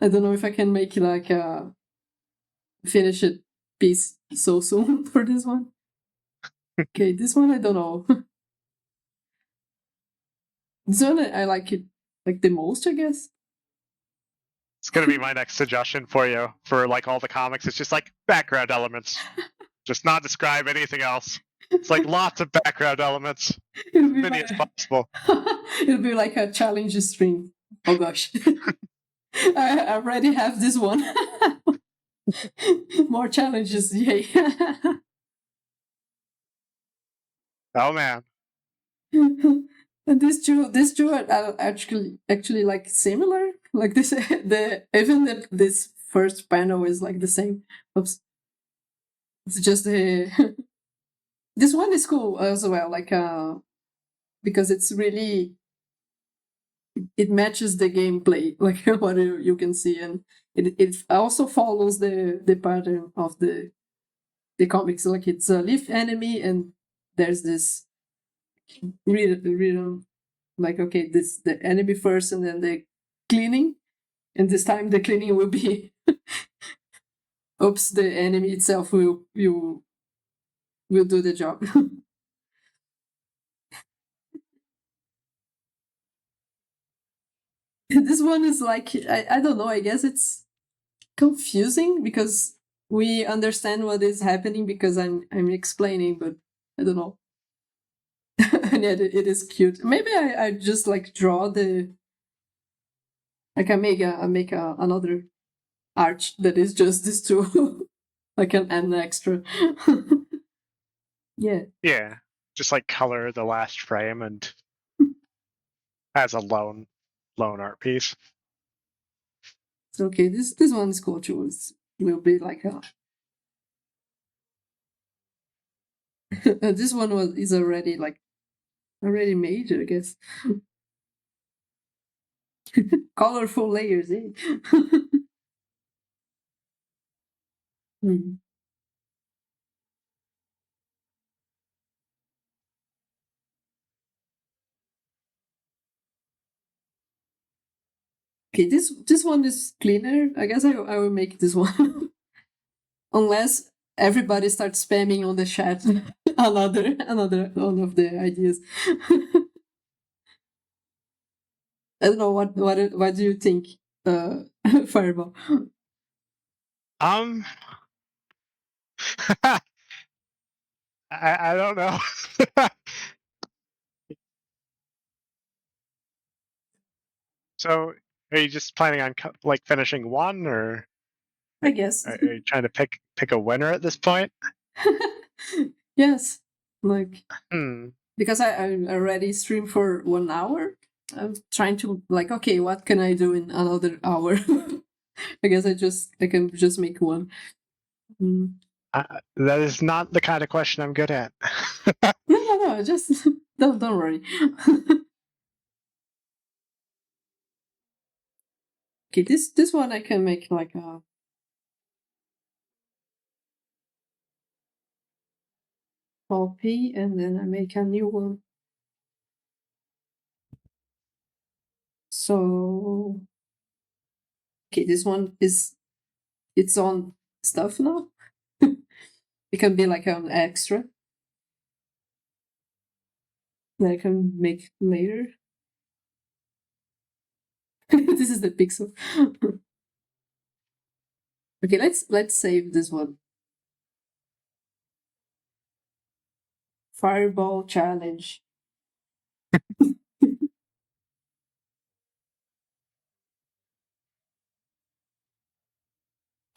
I don't know if I can make like a finish it piece so soon for this one. Okay, this one I don't know. This one I like it like the most, I guess. It's gonna be my next suggestion for you for like all the comics. It's just like background elements. Just not describe anything else. It's like lots of background elements. As many as possible. It'll be like a challenge string. Oh gosh. I already have this one. More challenges, yay. Oh man. And these two are actually like similar. Like this, this first panel is like the same. Oops. It's just the this one is cool as well. Like because it's really it matches the gameplay, like what you can see, and it also follows the pattern of the comics. Like it's a leaf enemy, and there's this rhythm. Like okay, this the enemy first, and then the cleaning, and this time the cleaning will be oops, the enemy itself will do the job. This one is like I don't know, I guess it's confusing because we understand what is happening because I'm explaining, but I don't know. And yet it is cute. Maybe I just like draw the like I make another art that is just this two. Like an extra. Yeah. Yeah. Just like color the last frame and as a lone art piece. So, okay, this one is cool too. It will be like a. This one is already made, I guess. Colorful layers, eh? Hmm. Okay, this one is cleaner. I guess I will make this one. Unless everybody starts spamming on the chat another one of the ideas. I don't know what do you think, Fireball? I don't know. So, are you just planning on like finishing one, or I guess. are you trying to pick a winner at this point? Yes, like Hmm. because I already streamed for 1 hour. I'm trying to like, okay, what can I do in another hour? I guess I can just make one. Mm. That is not the kind of question I'm good at. No, just don't worry. Okay, this one I can make like a copy, and then I make a new one. So, okay, this one is its own stuff now. It can be like an extra that I can make later. This is the pixel. Okay, let's save this one. Fireball challenge.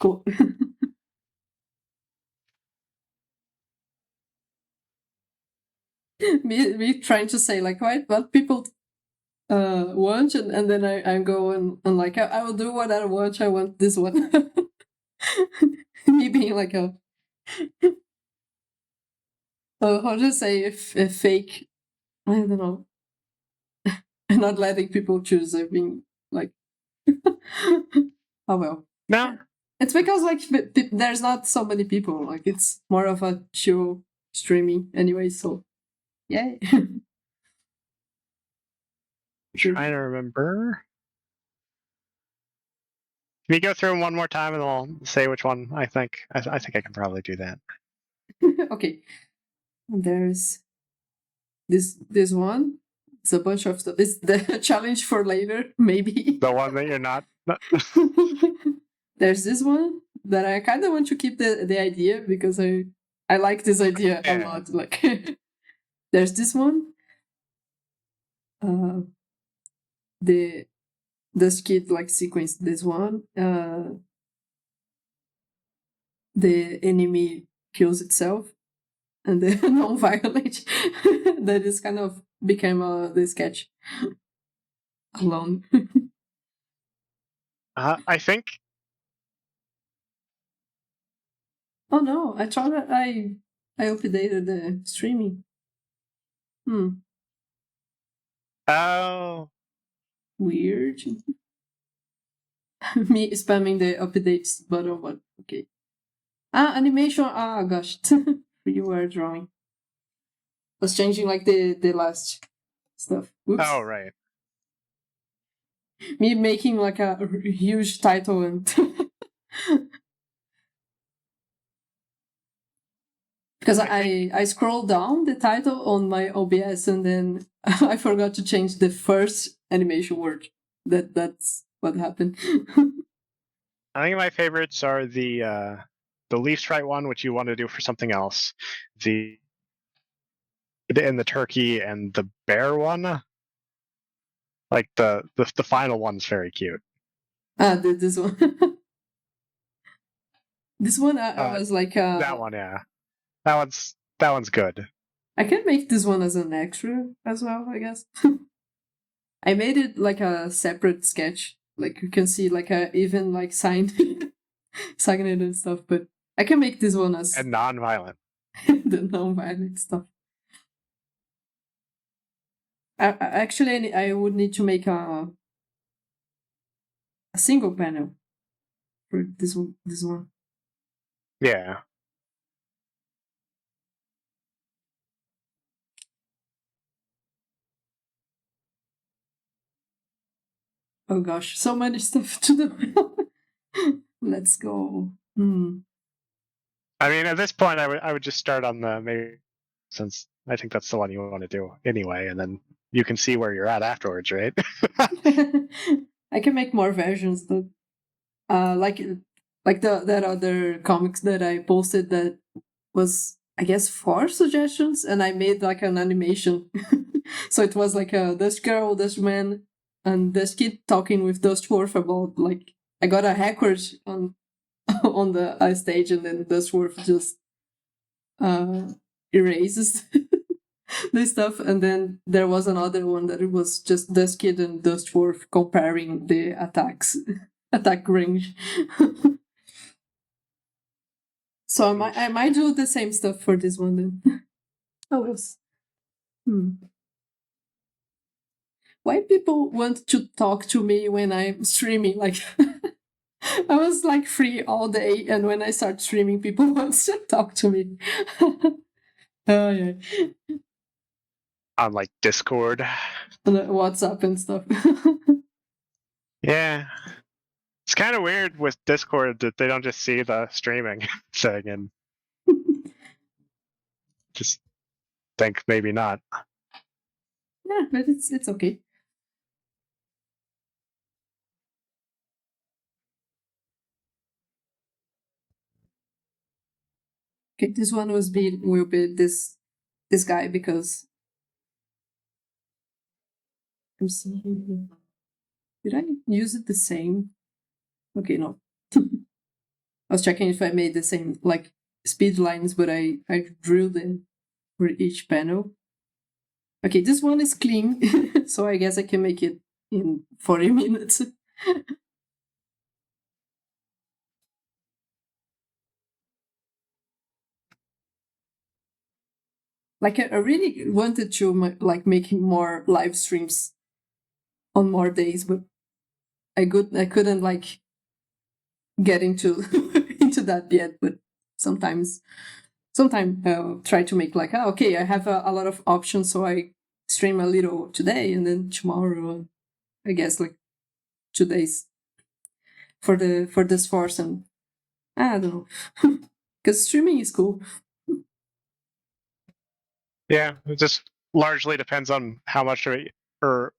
Cool. me trying to say like what people want, and then I go and like I will do what I want. I want this one. Me being like a how to say a fake. I don't know. Not letting people choose. I've been like, oh well. No. It's because like there's not so many people. Like it's more of a chill streaming anyway. So yeah. Trying to remember. Can you go through them one more time, and I'll say which one I think? I think I can probably do that. Okay. There's this one. It's a bunch of stuff. It's the challenge for later, maybe. The one that you're not. There's this one that I kind of want to keep the idea because I like this idea a lot. Like, there's this one. The skit like sequence. This one. The enemy kills itself, and the non-violent that is kind of became the sketch alone. I think. Oh no! I thought that I updated the streaming. Oh. Weird. Me spamming the updates button, but okay. Animation. Gosh. You were drawing. Was changing like the last stuff. Oops. Oh right. Me making like a huge title and because I scrolled down the title on my OBS and then I forgot to change the first animation word. That's what happened. I think my favorites are the leaf strike one, which you want to do for something else. And the turkey and the bear one. Like the final one's very cute. This one. This one I was like that one, yeah. That one's good. I can make this one as an extra as well, I guess. I made it like a separate sketch. Like you can see, like I even like signed signed it and stuff. But I can make this one as And non-violent. the non-violent stuff. Actually, I would need to make a single panel for this one. This one. Yeah. Oh gosh, so many stuff to do. Let's go. I mean, at this point, I would just start on the maybe, since I think that's the one you want to do anyway, and then you can see where you're at afterwards, right? I can make more versions, but like that other comics that I posted that was, I guess, 4 suggestions, and I made like an animation. So it was like a Dust Girl, Dust Man, and Dust Kid talking with Dustforce about like I got a hacker on on the stage, and then Dustforce just erases this stuff, and then there was another one that it was just Dust Kid and Dustforce comparing the attack range. So I might do the same stuff for this one then. Oh, yes. Why people want to talk to me when I'm streaming? Like, I was like free all day, and when I start streaming, people want to talk to me. Oh yeah, On like Discord. on WhatsApp and stuff. Yeah. It's kind of weird with Discord that they don't just see the streaming thing and just think maybe not. Yeah, but it's okay. Okay, this one will be this guy because I'm seeing. Did I use it the same? Okay, no. I was checking if I made the same like speed lines, but I drew them for each panel. Okay, this one is clean, so I guess I can make it in 40 minutes. Like I really wanted to like making more live streams on more days, but I couldn't like get into into that yet. But sometimes I'll try to make like, okay, I have a lot of options, so I stream a little today and then tomorrow, I guess like 2 days for this force, and I don't know, because streaming is cool. Yeah, it just largely depends on how much of it or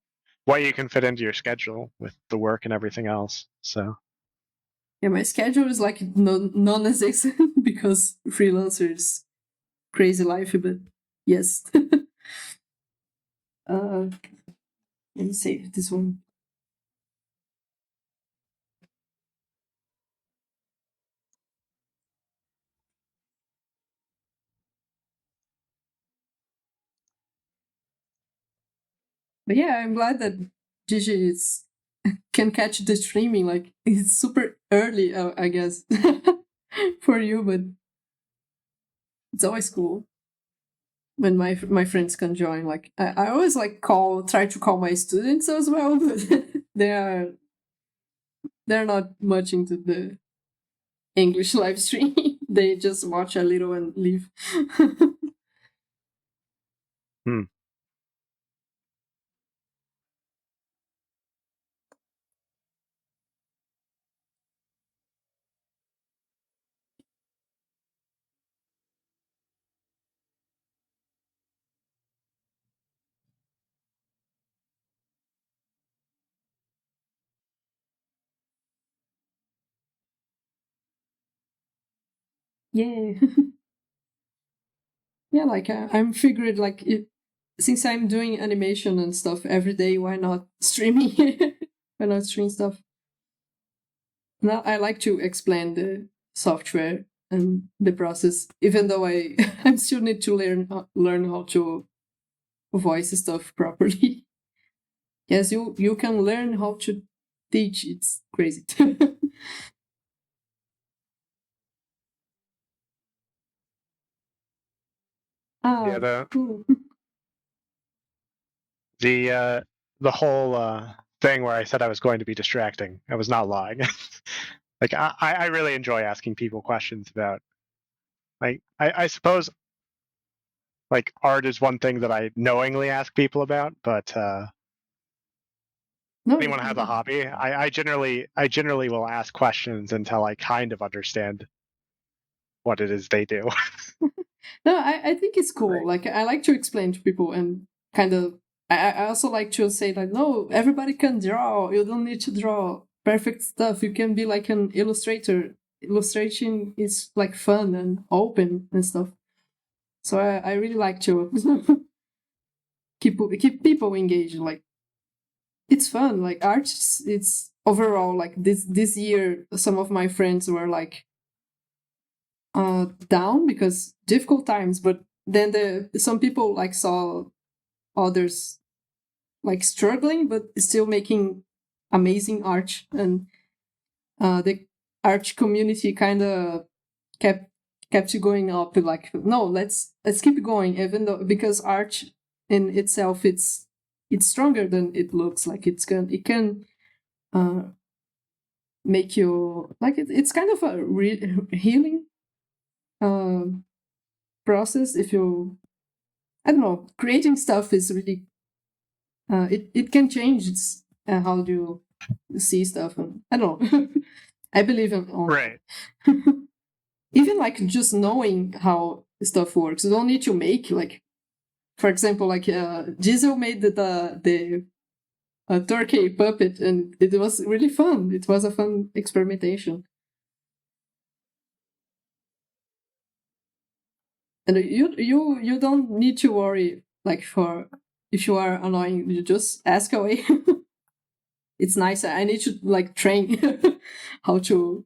what you can fit into your schedule with the work and everything else. So Yeah, my schedule is like non-existent because freelancers crazy life, but yes. Let me save this one. But yeah, I'm glad that Gigi can catch the streaming. Like it's super early, I guess, for you, but it's always cool when my friends can join. Like I always like try to call my students as well, but they're not much into the English live stream. They just watch a little and leave. Yeah. Yeah, like I'm figured like since I'm doing animation and stuff every day, why not streaming? Why not stream stuff? Now I like to explain the software and the process, even though I I still need to learn how to voice stuff properly. yes, you can learn how to teach. It's crazy. Yeah, Cool. the whole thing where I said I was going to be distracting, I was not lying. Like I really enjoy asking people questions about, like, I suppose, like, art is one thing that I knowingly ask people about, but No, anyone has a hobby, I generally will ask questions until I kind of understand what it is they do. no, I think it's cool. Like, I like to explain to people and kind of. I also like to say like, no, everybody can draw. You don't need to draw perfect stuff. You can be like an illustrator. Illustration is like fun and open and stuff. So I really like to keep people engaged. Like, it's fun. Like, art, it's overall like this year. Some of my friends were like down because difficult times, but then some people like saw others like struggling but still making amazing art, and the art community kind of kept going up. Like, no, let's keep going, even though, because art in itself, it's stronger than it looks. Like, it can make you like it's kind of a healing process. If you, I don't know, creating stuff is really it can change how do you see stuff, and I don't know. I believe in on Right. even like just knowing how stuff works. You don't need to make, like, for example, like Diesel made the turkey puppet, and it was really fun. It was a fun experimentation. And you don't need to worry, like, for if you are annoying, you just ask away. It's nice. I need to like train how to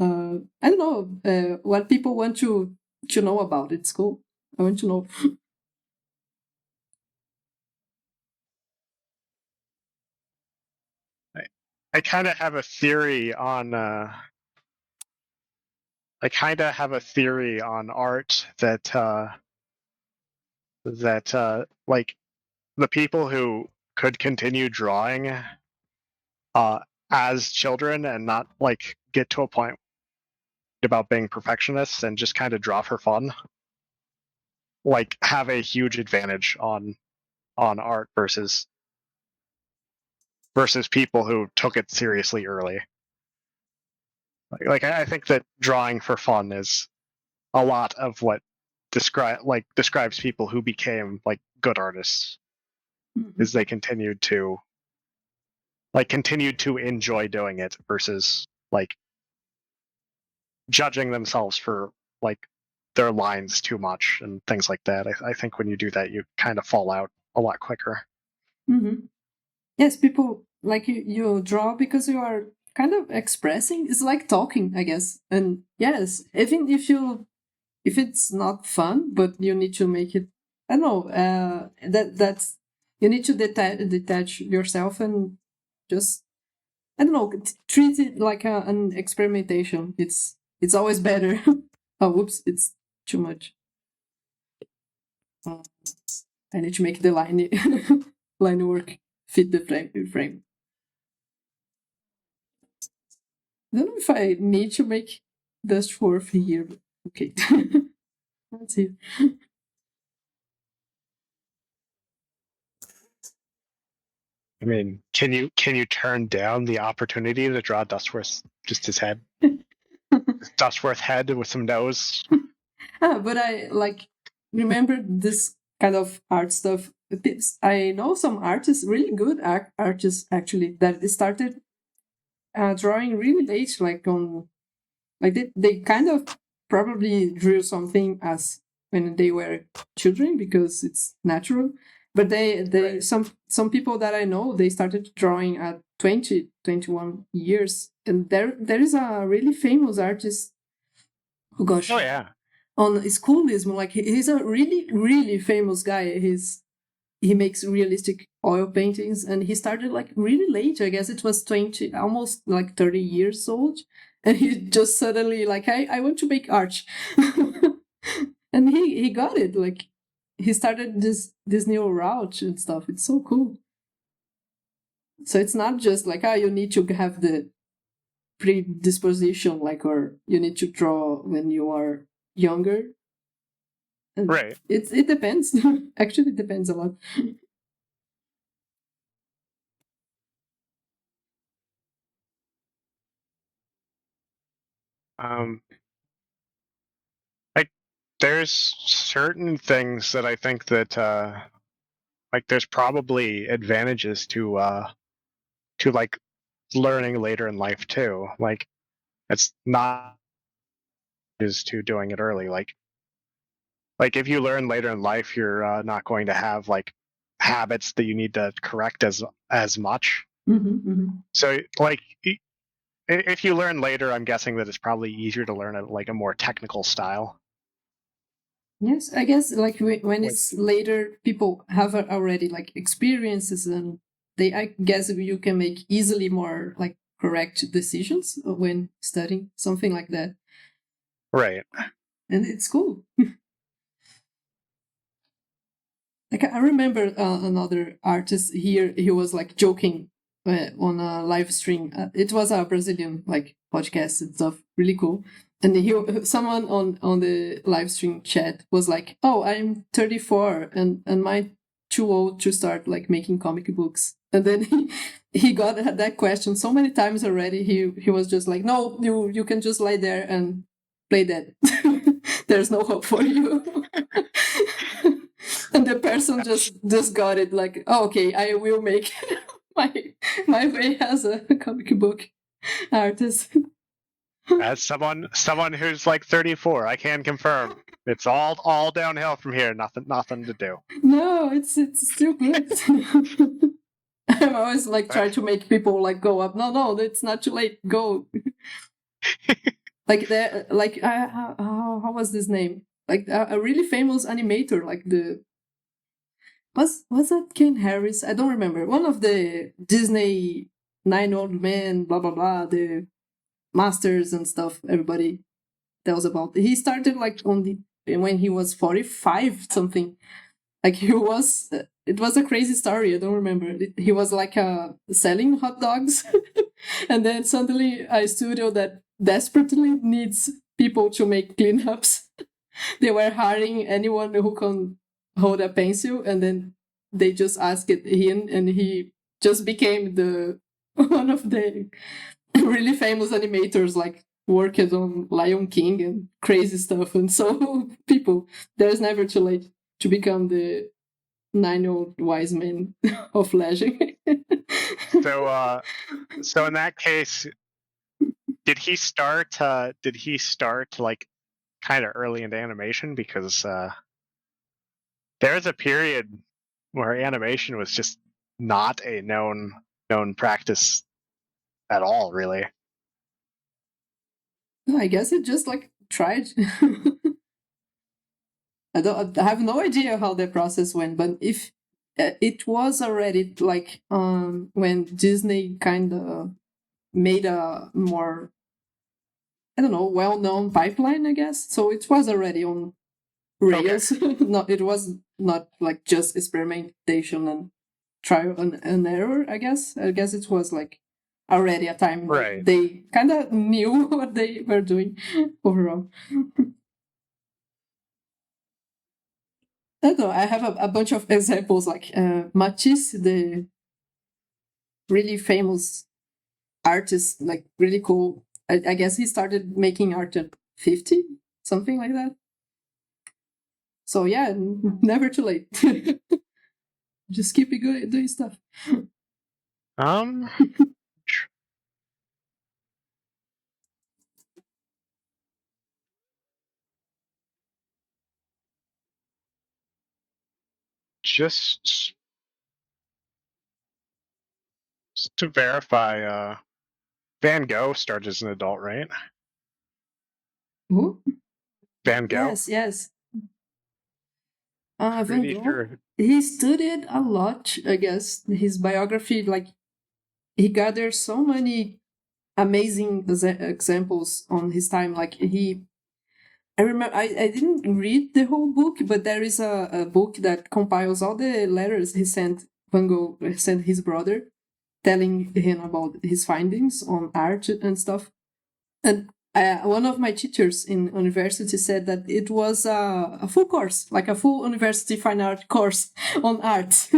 I don't know what people want to know about. It's cool. I want to know. I kind of have a theory on art that like the people who could continue drawing uh as children and not like get to a point about being perfectionists and just kind of draw for fun, like, have a huge advantage on art versus people who took it seriously early. Like I think that drawing for fun is a lot of what describes people who became like good artists, is they continued to enjoy doing it versus like judging themselves for like their lines too much and things like that. I think when you do that, you kind of fall out a lot quicker. Mm-hmm. Yes, people like you draw because you are kind of expressing. It's like talking, I guess. And yes, even if it's not fun, but you need to make it. I don't know. That's you need to detach yourself and just, I don't know, treat it like an experimentation. It's always better. Oh, whoops! It's too much. Uh, I need to make the line line work fit the frame. I don't know if I need to make Dustforce here. But okay, let's see. I mean, can you turn down the opportunity to draw Dustworth, just his head, Dustworth head with some nose? But I like remember this kind of art stuff. I know some artists, really good artists actually, that they started drawing really late, like on like they kind of probably drew something as when they were children because it's natural. But they Right. some people that I know, they started drawing at 20, 21 years, and there is a really famous artist. Oh gosh, Oh yeah. on schoolism, like he's a really famous guy. he makes realistic oil paintings, and he started like really late. I guess it was 20, almost like 30 years old, and he just suddenly like, I want to make art. And he got it. Like, he started this new route and stuff. It's so cool. So it's not just like, you need to have the predisposition, like, or you need to draw when you are younger. And Right. it depends. Actually, it depends a lot. Like, there's certain things that I think that like there's probably advantages to like learning later in life too. Like, it's not is to doing it early. Like if you learn later in life, you're not going to have like habits that you need to correct as much. So like if you learn later, I'm guessing that it's probably easier to learn like a more technical style. Yes, I guess like when it's later, people have already like experiences, and I guess you can make easily more like correct decisions when studying something like that. Right. And it's cool. Like, I remember another artist here. He was like joking on a live stream. It was a Brazilian like podcast and stuff, really cool. And someone on the live stream chat was like, "Oh, I'm 34 and my too old to start like making comic books." And then he got that question so many times already. He was just like, "No, you can just lie there and play that. There's no hope for you." And the person just got it like, oh, okay, I will make my way as a comic book artist. As someone who's like 34, I can confirm it's all downhill from here. Nothing to do. No, it's still good. I'm always like trying to make people like go up. No, it's not too late. Go. Like that. Like how was this name? Like a really famous animator, like the was that Ken Harris? I don't remember. One of the Disney Nine Old Men, blah blah blah, the masters and stuff. Everybody tells about. He started like when he was 45 something. Like he was. It was a crazy story. I don't remember. He was like selling hot dogs, and then suddenly a studio that desperately needs people to make cleanups. They were hiring anyone who can hold a pencil, and then they just asked him, and he just became the one of the really famous animators, like worked on Lion King and crazy stuff. And so people, there's never too late to become the 9 old wise men of legend. So in that case, did he start like kind of early into animation? Because there's a period where animation was just not a known practice at all, really. I guess it just like tried. I have no idea how the process went, but if it was already like when Disney kind of made a more, I don't know, well-known pipeline, I guess. So it was already on rails. Okay. No, it was not like just experimentation and trial and error. I guess it was like already a time right. They kind of knew what they were doing overall. I don't know. I have a bunch of examples, like Matisse, the really famous artist, like really cool. I guess he started making art at 50, something like that. So yeah, never too late. Just keep it doing stuff. Just to verify, Van Gogh started as an adult, right? Who? Van Gogh. Yes. Van Gogh. Sure. he studied a lot, I guess. His biography, like, he gathered so many amazing examples on his time. Like, I remember, I didn't read the whole book, but there is a book that compiles all the letters he sent, Van Gogh sent his brother, telling him about his findings on art and stuff. And one of my teachers in university said that it was a full course, like a full university fine art course on art,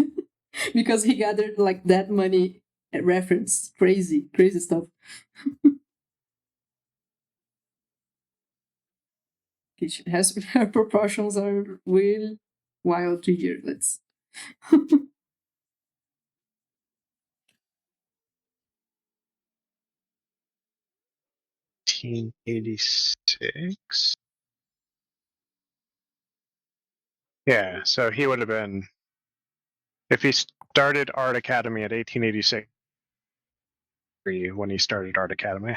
because he gathered like that many reference. Crazy stuff. It has her proportions are really wild to hear. Let's. 1886. Yeah, so he would have been, if he started Art Academy at 1886, when he started Art Academy.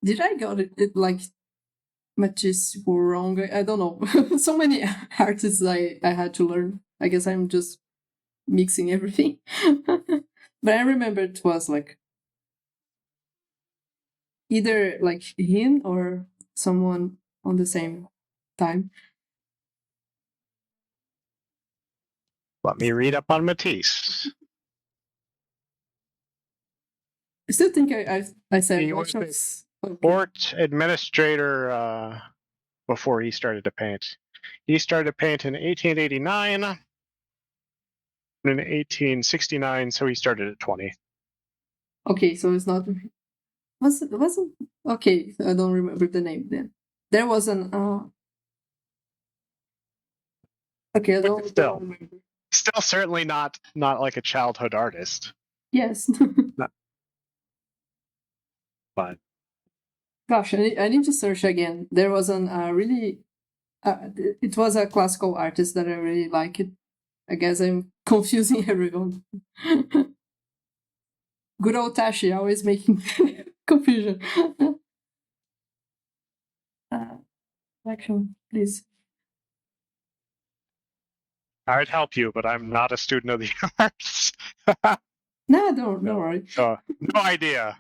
Did I got it like matches were wrong? I don't know. So many artists I had to learn. I guess I'm just mixing everything. But I remember it was like either like him or someone on the same time. Let me read up on Matisse. I still think I said He was a court administrator before he started to paint. He started to paint in 1889 and in 1869, so he started at 20. Okay, so it's not. Wasn't okay. I don't remember the name then. There was an. Okay, I don't remember. Still certainly not like a childhood artist. Yes. But gosh, I need to search again. There was an really. It was a classical artist that I really liked. I guess I'm confusing everyone. Good old Tashi, always making confusion. Action, please. I'd help you, but I'm not a student of the arts. No, don't worry. No idea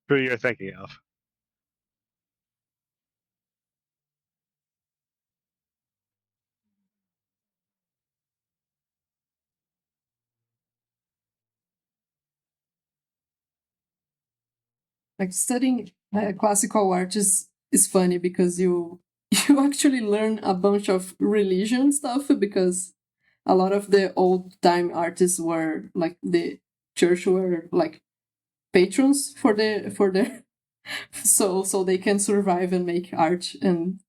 who you're thinking of. Like studying classical art is funny because you actually learn a bunch of religion stuff, because a lot of the old time artists were like the church were like patrons for their so they can survive and make art, and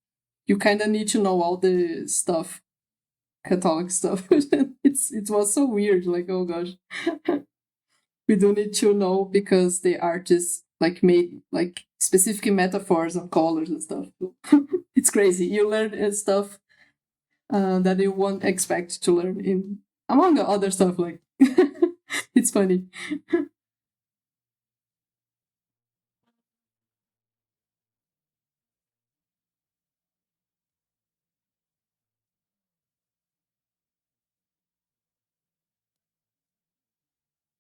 you kind of need to know all the stuff, Catholic stuff. It was so weird, like, oh gosh. We do need to know because the artists like made like specific metaphors and colors and stuff. It's crazy. You learn stuff that you won't expect to learn in, among other stuff. Like, it's funny.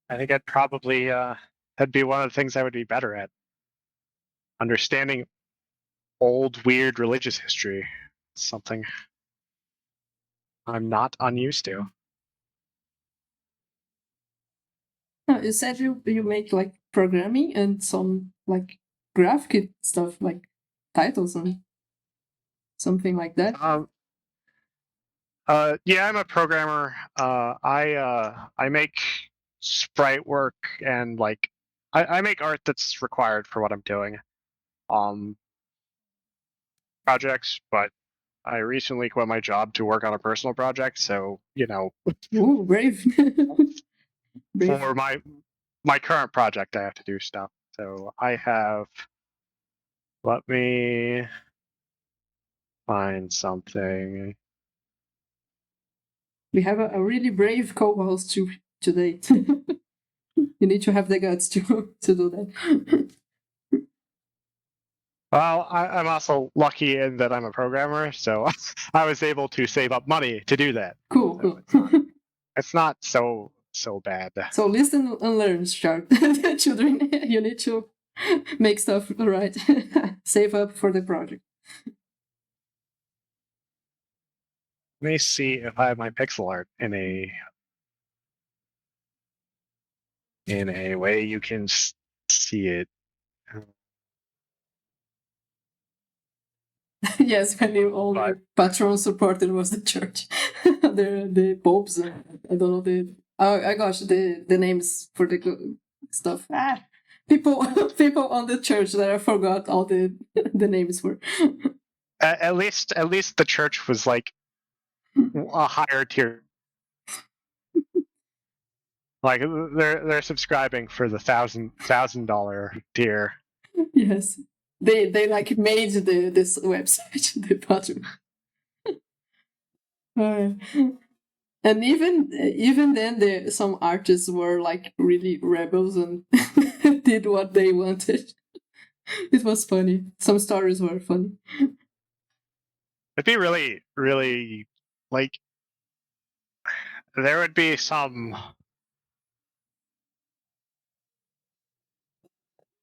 I think I'd probably that'd be one of the things I would be better at. Understanding old, weird religious history. Something I'm not unused to. You said you make like programming and some like graphic stuff, like titles and something like that. Yeah, I'm a programmer. I make sprite work and like I make art that's required for what I'm doing. Projects, but I recently quit my job to work on a personal project, so Ooh, brave. Brave. for my current project, I have to do stuff. So I have. Let me find something. We have a really brave co-host today. You need to have the guts to do that. Well, I'm also lucky in that I'm a programmer, so I was able to save up money to do that. Cool. It's not so bad. So listen and learn, Shark. Children, you need to make stuff right. Save up for the project. Let me see if I have my pixel art in a way you can see it. Yes, when you only patron supported was the church. the popes, I don't know the names for the stuff. People on the church that I forgot all the names for. At least the church was like a higher tier. Like they're subscribing for the $1,000 tier. Yes, they like made this website the patron. And even then, some artists were like really rebels and did what they wanted. It was funny. Some stories were funny. It'd be really like there would be some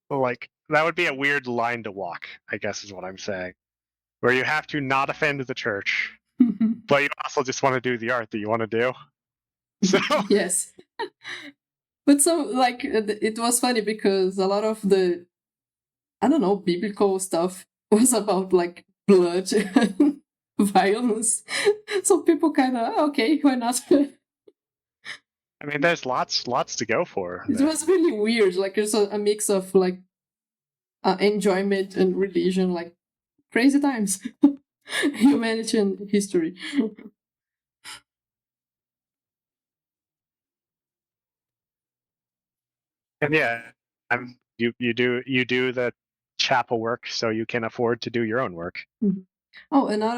like that would be a weird line to walk, I guess is what I'm saying. Where you have to not offend the church, but you also just want to do the art that you want to do. So yes. But so like it was funny because a lot of the I don't know biblical stuff was about like blood and violence. So people kind of okay, why not? I mean, there's lots to go for. It was really weird. Like there's a mix of like enjoyment and religion, like crazy times. Humanity and history. And yeah, you do the chapel work so you can afford to do your own work. Mm-hmm. Oh, and not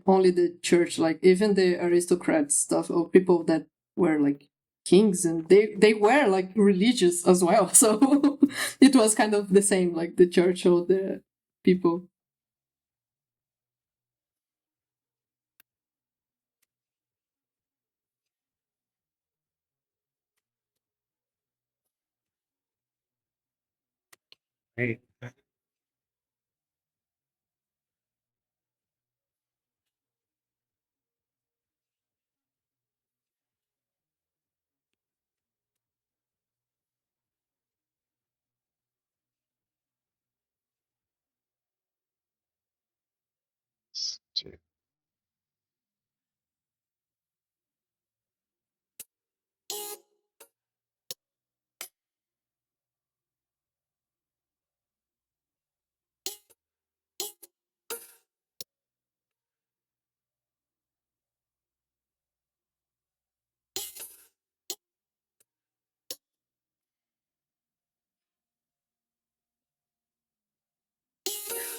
only the church, like even the aristocrats stuff, or people that were like kings, and they were like religious as well. So it was kind of the same, like the church or the people. Right.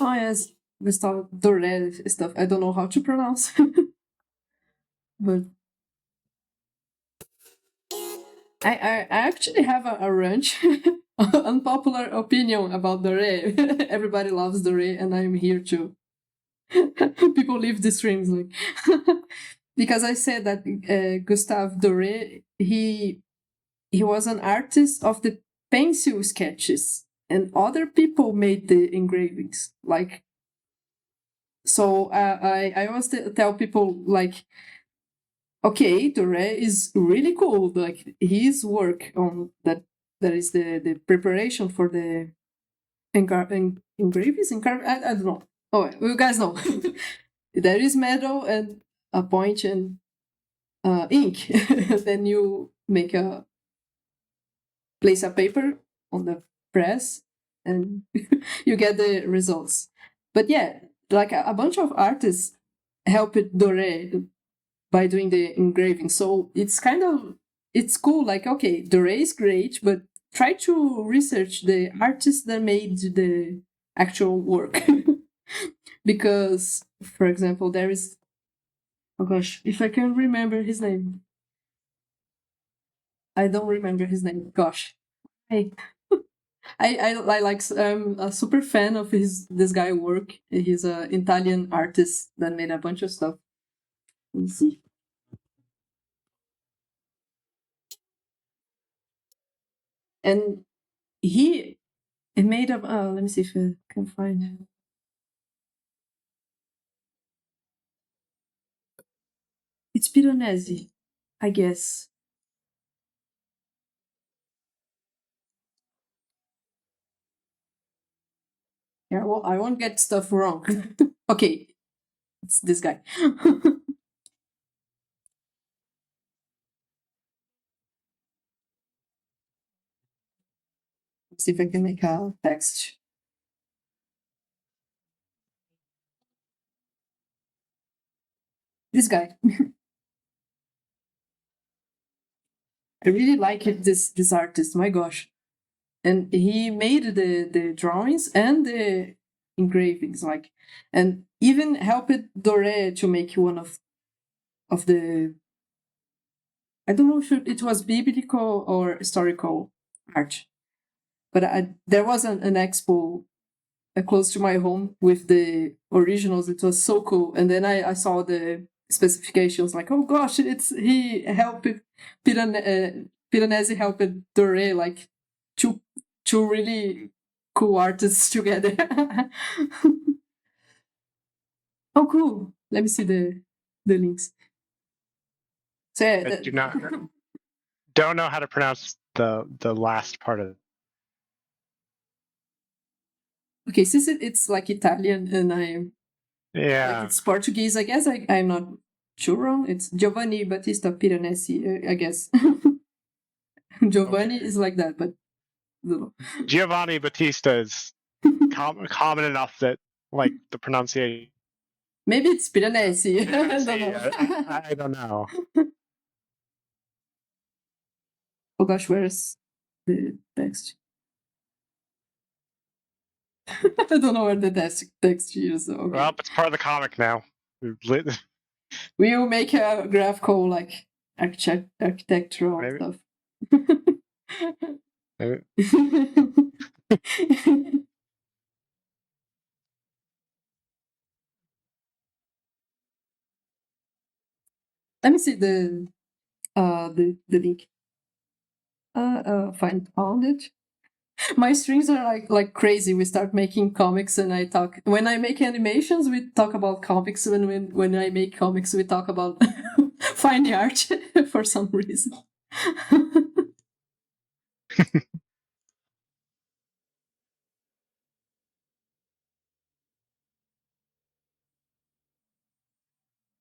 Oh yes, Gustav Doré stuff. I don't know how to pronounce, but I actually have a ranch, unpopular opinion about Doré. Everybody loves Doré, and I'm here to. People leave the streams like because I said that Gustave Doré he was an artist of the pencil sketches, and other people made the engravings. Like so, I always tell people like, okay, Doré is really cool. Like his work on that is the preparation for the engravings. I don't know. Oh, you guys know. There is metal and a point and ink. Then you make place a paper on the press and you get the results. But yeah, like a bunch of artists helped Doré by doing the engraving. So it's kind of it's cool. Like okay, Doré is great, but try to research the artists that made the actual work. because, for example, there is, oh gosh, if I can remember his name. I don't remember his name. Gosh. I like, I'm a super fan of this guy work. He's an Italian artist that made a bunch of stuff. Let's see. And he made a, let me see if I can find it. It's Piranesi, I guess. Yeah, well, I won't get stuff wrong. Okay, it's this guy. Let's see if I can make a text. This guy. I really like it, this artist. My gosh. And he made the drawings and the engravings, like, and even helped Dore to make one of the, I don't know if it was biblical or historical art, but there was an expo close to my home with the originals. It was so cool. And then I saw the specifications, like, oh gosh, he helped Piranesi helped Dore, like two really cool artists together. Oh, cool. Let me see the links. So yeah, don't know how to pronounce the last part of it. Okay, since it's like Italian and like it's Portuguese, I guess I'm not sure wrong. It's Giovanni Battista Piranesi, I guess. Giovanni is like that, but no. Giovanni Battista is common enough that, like, the pronunciation. Maybe it's Piranesi. I don't know. Oh gosh, where's the text? I don't know where the text is. Okay. Well, it's part of the comic now. We'll make a graphical, like, architectural Maybe. stuff. Maybe. Let me see the link. Found it. My streams are like crazy. We start making comics, and I talk. When I make animations, we talk about comics. When I make comics, we talk about fine art for some reason.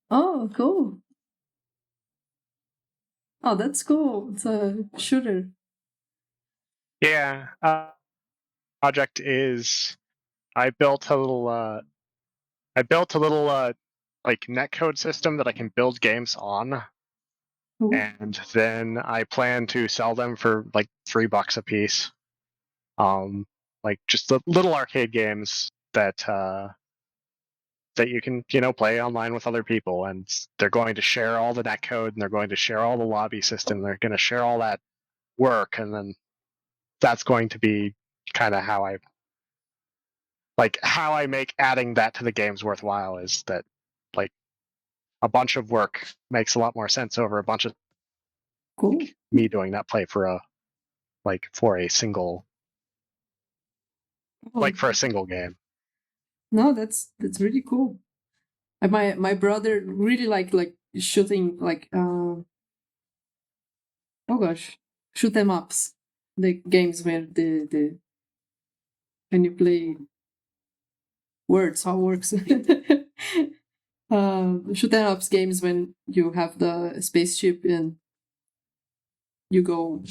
Oh, cool. Oh, that's cool. It's a shooter. Yeah. Project is, I built a little like netcode system that I can build games on. Cool. And then I plan to sell them for like $3 a piece. Like just the little arcade games that you can, play online with other people, and they're going to share all the netcode, and they're going to share all the lobby system. They're going to share all that work, and then that's going to be kind of how I make adding that to the games worthwhile. Is that, like, a bunch of work makes a lot more sense over a bunch of Cool. me doing that play for a single for a single game. No, that's really cool. And my brother really like shooting, like oh gosh, shoot 'em ups, the games where the when you play words, how it works. Shoot 'em ups games when you have the spaceship and you go.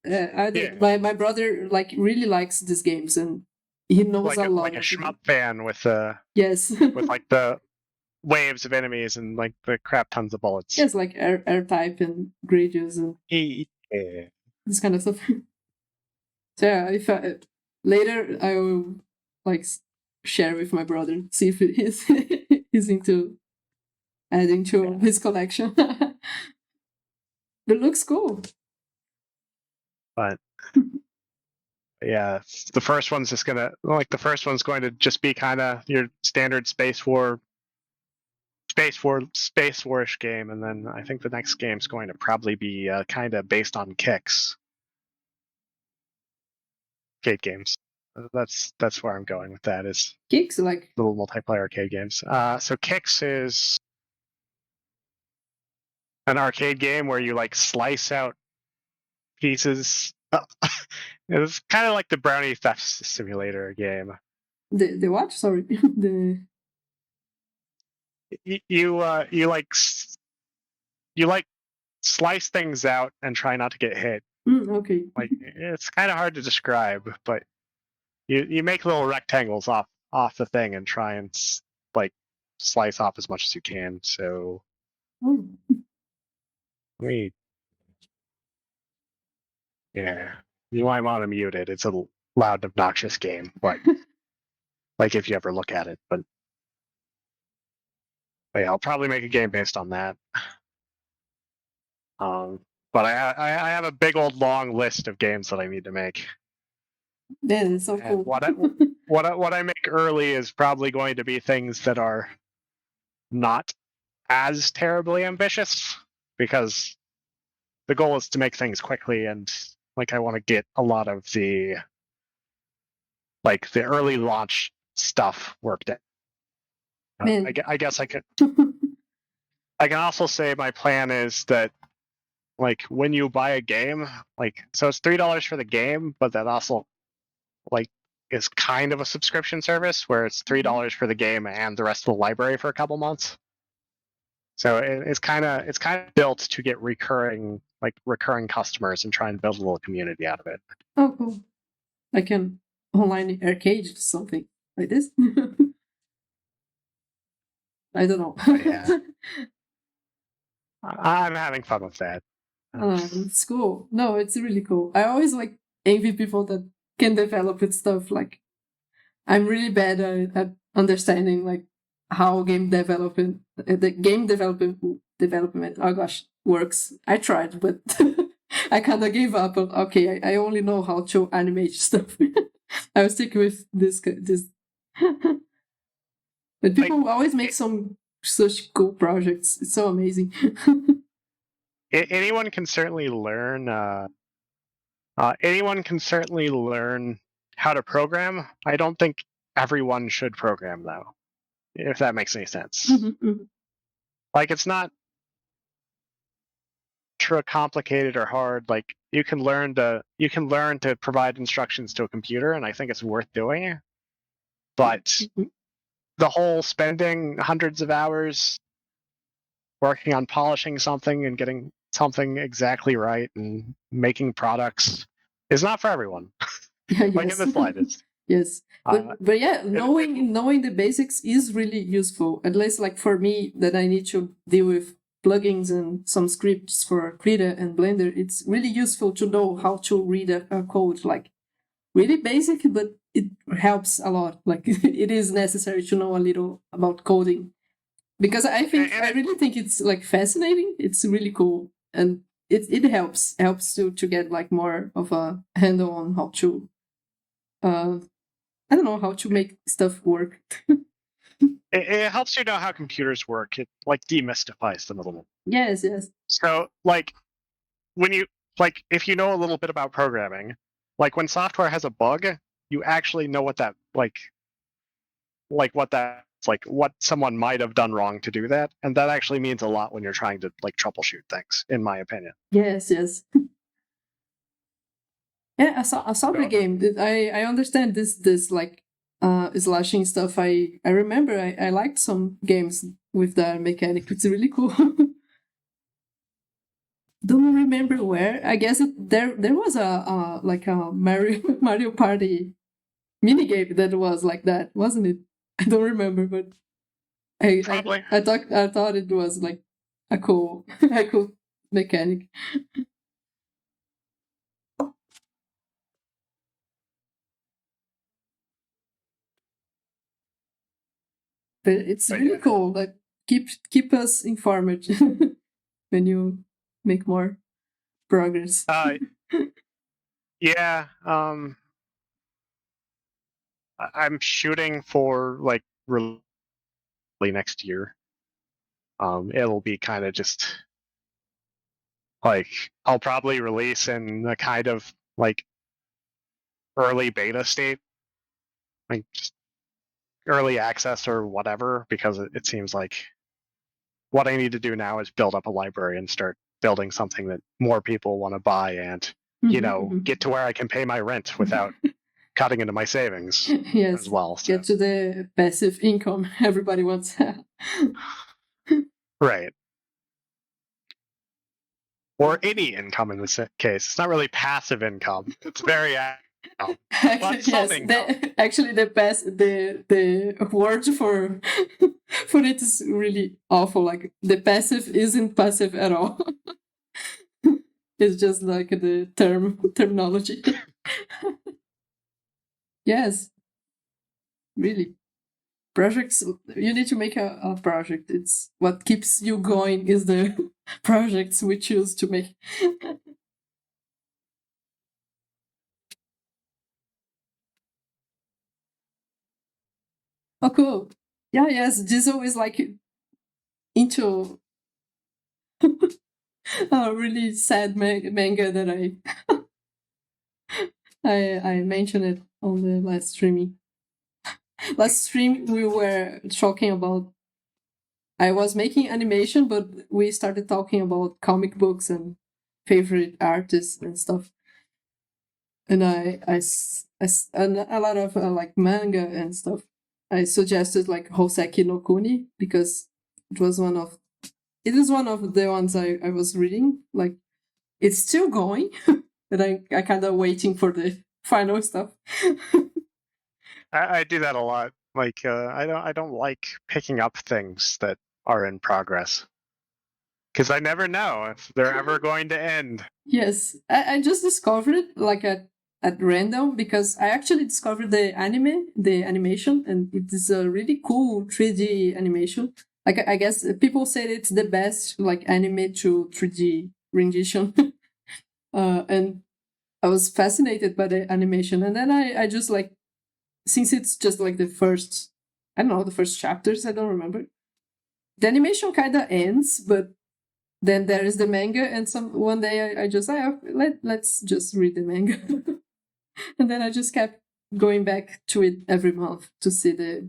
My brother really likes these games, and he knows a lot. Like a shmup fan with yes, with like the waves of enemies and like the crap tons of bullets. Yes, like air type and gradius and this kind of stuff. So yeah, if later I will share with my brother, see if he's into adding to his collection. It looks cool. But yeah, the first one's just gonna the first one's going to just be kind of your standard space warish game, and then I think the next game's going to probably be kind of based on Kicks arcade games. That's where I'm going with that, is Kicks, like little multiplayer arcade games. So Kicks is an arcade game where you like slice out pieces. It's kind of like the Brownie Theft Simulator game. the what? Sorry, the you like slice things out and try not to get hit. Okay. Like, it's kind of hard to describe, but you make little rectangles off the thing and try and like slice off as much as you can. So Oh. Yeah, you might want to mute it. It's a loud, obnoxious game, but like if you ever look at it, but yeah, I'll probably make a game based on that. But I have a big old long list of games that I need to make. Yeah, it's so cool. What I make early is probably going to be things that are not as terribly ambitious, because the goal is to make things quickly, and like I want to get a lot of the early launch stuff worked out. I guess I could. I can also say my plan is that, like, when you buy a game, so it's $3 for the game, but that also is kind of a subscription service where it's $3 for the game and the rest of the library for a couple months. So it's kind of built to get recurring customers and try and build a little community out of it. Oh, cool. Like an online arcade, something like this. I don't know. Yeah. I'm having fun with that. It's cool. No, it's really cool. I always envy people that can develop with stuff. Like, I'm really bad at understanding how the game development. Oh gosh, works. I tried, but I kind of gave up. Okay, I only know how to animate stuff. I'll stick with this. But people always make such cool projects. It's so amazing. Anyone can certainly learn. Anyone can certainly learn how to program. I don't think everyone should program, though, if that makes any sense. It's not ultra complicated or hard. Like, you can learn to provide instructions to a computer, and I think it's worth doing. But the whole spending hundreds of hours working on polishing something and getting something exactly right and making products is not for everyone. Like in the slides. Yes, but yeah, knowing the basics is really useful. At least for me, that I need to deal with plugins and some scripts for Krita and Blender. It's really useful to know how to read a code. Really basic, but it helps a lot. It is necessary to know a little about coding, because I really think it's fascinating. It's really cool, and it helps to get like more of a handle on how to I don't know how to make stuff work. It helps you know how computers work. It demystifies them a little. Yes. So when you if you know a little bit about programming, when software has a bug, you actually know what that what someone might have done wrong to do that, and that actually means a lot when you're trying to troubleshoot things, in my opinion. Yes. Yeah, I saw the game. I understand this slashing stuff. I remember I liked some games with that mechanic. It's really cool. Don't remember where. I guess there was a Mario Party minigame that was like that, wasn't it? I don't remember, but I thought it was a cool mechanic. But it's really cool. Like keep us informed when you make more progress. Yeah. I'm shooting for like really next year. It'll be kind of just like I'll probably release in a kind of like early beta state, like just early access or whatever, because it seems like what I need to do now is build up a library and start building something that more people want to buy and get to where I can pay my rent without cutting into my savings yes, as well. So. Get to the passive income everybody wants. Right. Or any income in this case. It's not really passive income. It's very actually, yes, the word for it is really awful. Like the passive isn't passive at all. It's just like the terminology. Yes, really. Projects, you need to make a project. It's what keeps you going is the projects we choose to make. Oh, cool. Yeah, yes, Jizo is like into a really sad manga that I mentioned it on the last streaming. Last stream we were talking about. I was making animation, but we started talking about comic books and favorite artists and stuff. And and a lot of like manga and stuff. I suggested like Hoseki no Kuni because it is one of the ones I was reading. Like it's still going, but I kind of waiting for the final stuff. I do that a lot. Like I don't like picking up things that are in progress because I never know if they're ever going to end. Yes, I just discovered it like at random because I actually discovered the animation, and it is a really cool 3D animation. Like I guess people say it's the best like anime to 3D rendition, and I was fascinated by the animation, and then I just like, since it's just like the first, I don't know, the first chapters, I don't remember. The animation kind of ends, but then there is the manga, and one day I just let's just read the manga, and then I just kept going back to it every month to see the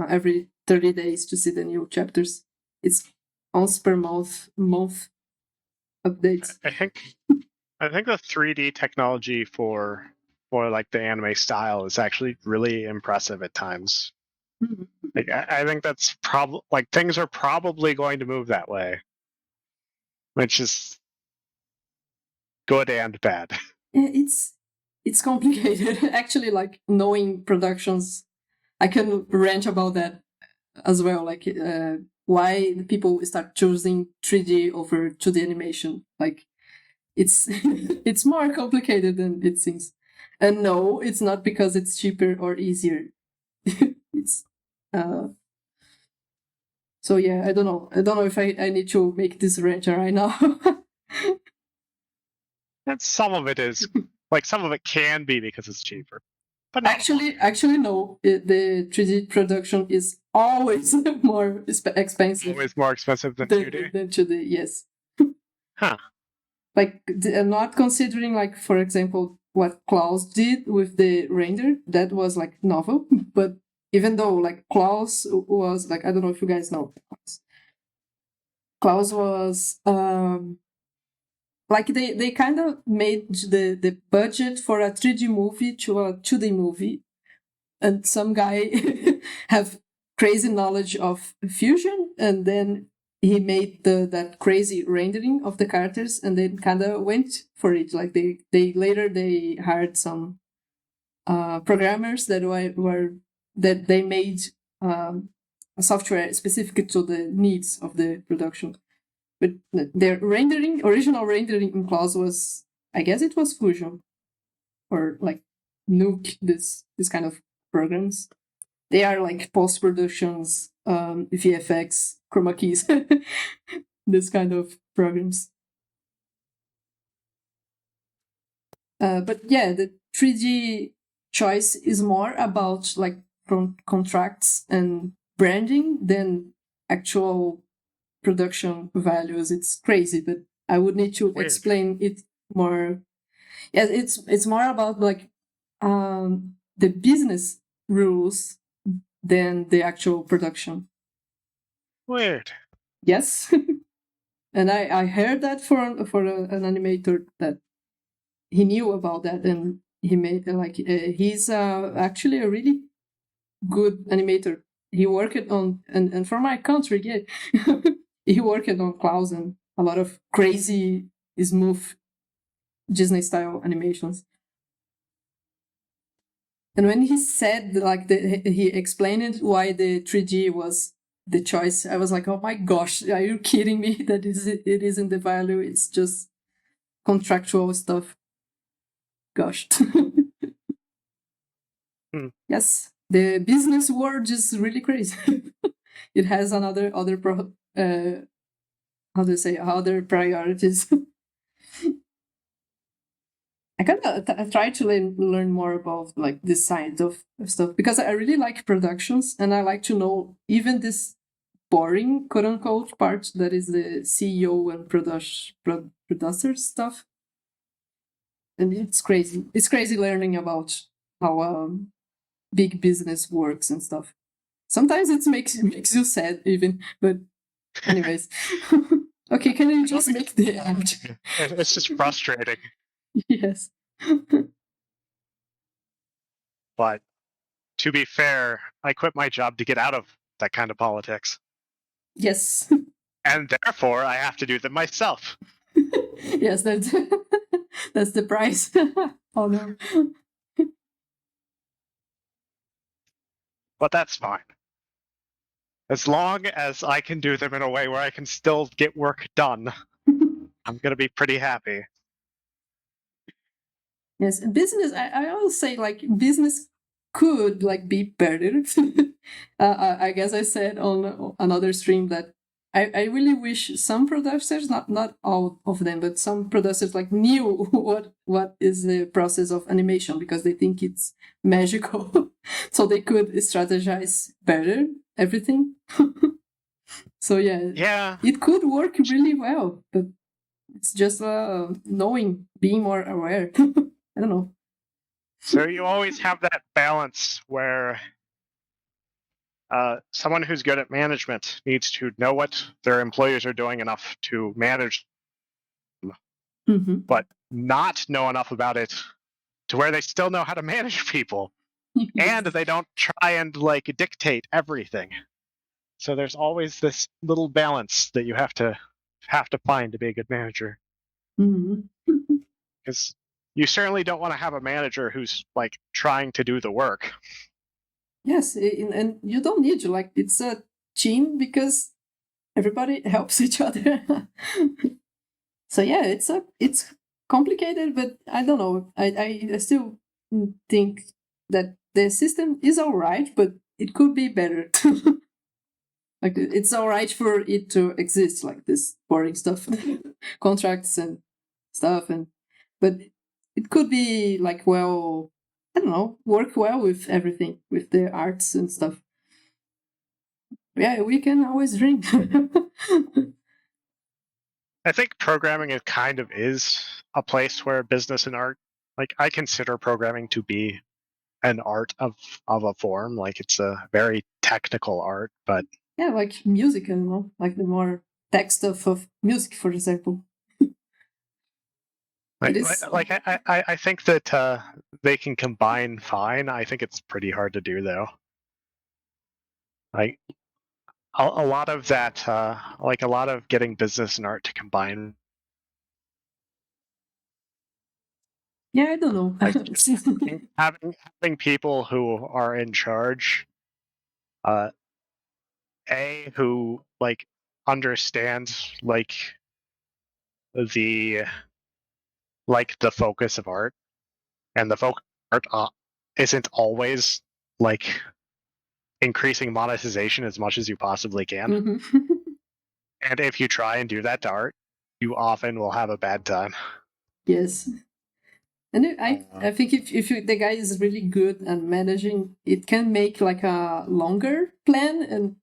every 30 days to see the new chapters. It's once per month updates. I think the 3D technology for like the anime style is actually really impressive at times. Mm-hmm. Like I think that's probably like things are probably going to move that way, which is good and bad. It's complicated. Actually, like knowing productions, I can rant about that as well. Like why people start choosing 3D over 2D animation. Like it's it's more complicated than it seems. And no, it's not because it's cheaper or easier. It's so yeah, I don't know if I need to make this rant right now. And some of it is like some of it can be because it's cheaper. But actually no, the 3D production is always more expensive. Always more expensive than 2D? Than 2D, yes. Huh. Like, not considering, like, for example, what Klaus did with the render, that was, like, novel. But even though, like, Klaus was, like, I don't know if you guys know Klaus was, like, they kind of made the budget for a 3D movie to a 2D movie. And some guy have crazy knowledge of fusion, and then he made that crazy rendering of the characters, and then kind of went for it. Like they later hired some programmers that they made a software specific to the needs of the production. But their original rendering in Klaus was, I guess it was Fusion, or like Nuke, this kind of programs. they are like post productions, VFX, chroma keys, this kind of programs. But yeah, the 3D choice is more about like contracts and branding than actual production values. It's crazy, but I would need to explain it more. Yeah, it's more about like the business rules than the actual production. Weird. Yes. And I heard that for an animator that he knew about that, and he made like he's actually a really good animator. He worked on and for my country, yeah, he worked on clouds and a lot of crazy smooth Disney style animations. And when he said like he explained why the 3D was the choice, I was like, oh my gosh, are you kidding me? That it isn't the value, it's just contractual stuff. Gosh. Yes, the business world is really crazy. It has how to say, other priorities. I try to learn more about like this side of stuff because I really like productions and I like to know even this boring quote unquote part that is the CEO and producer stuff. And it's crazy. It's crazy learning about how big business works and stuff. Sometimes it makes you sad even, but anyways. Okay, can you just make the end? It's just frustrating. Yes. But to be fair, I quit my job to get out of that kind of politics. Yes. And therefore, I have to do them myself. Yes, that's that's the price. Oh no. But that's fine. As long as I can do them in a way where I can still get work done, I'm going to be pretty happy. Yes, business. I always say like business could like be better. I guess I said on another stream that I really wish some producers, not all of them, but some producers like knew what is the process of animation because they think it's magical, so they could strategize better everything. So yeah, it could work really well, but it's just knowing, being more aware. I don't know. So you always have that balance where someone who's good at management needs to know what their employees are doing enough to manage them, but not know enough about it to where they still know how to manage people. And they don't try and like dictate everything. So there's always this little balance that you have to find to be a good manager. Because you certainly don't want to have a manager who's like trying to do the work. Yes, and you don't need to like it's a team because everybody helps each other. So yeah, it's complicated, but I don't know. I still think that the system is all right, but it could be better. Like it's all right for it to exist, like this boring stuff, contracts and stuff, but it could be like well, I don't know, work well with everything, with the arts and stuff. Yeah, we can always drink. I think programming is a place where business and art, like I consider programming to be an art of a form. Like it's a very technical art, but yeah, like music, I don't know, like the more tech stuff of music, for example. I think that they can combine fine. I think it's pretty hard to do though. Like a lot of that, like a lot of getting business and art to combine. Yeah, I don't know. Like having people who are in charge, uh, who like understand the the focus of art, and the focus of art isn't always like increasing monetization as much as you possibly can. Mm-hmm. And if you try and do that to art, you often will have a bad time. Yes. And I think if the guy is really good at managing, it can make like a longer plan and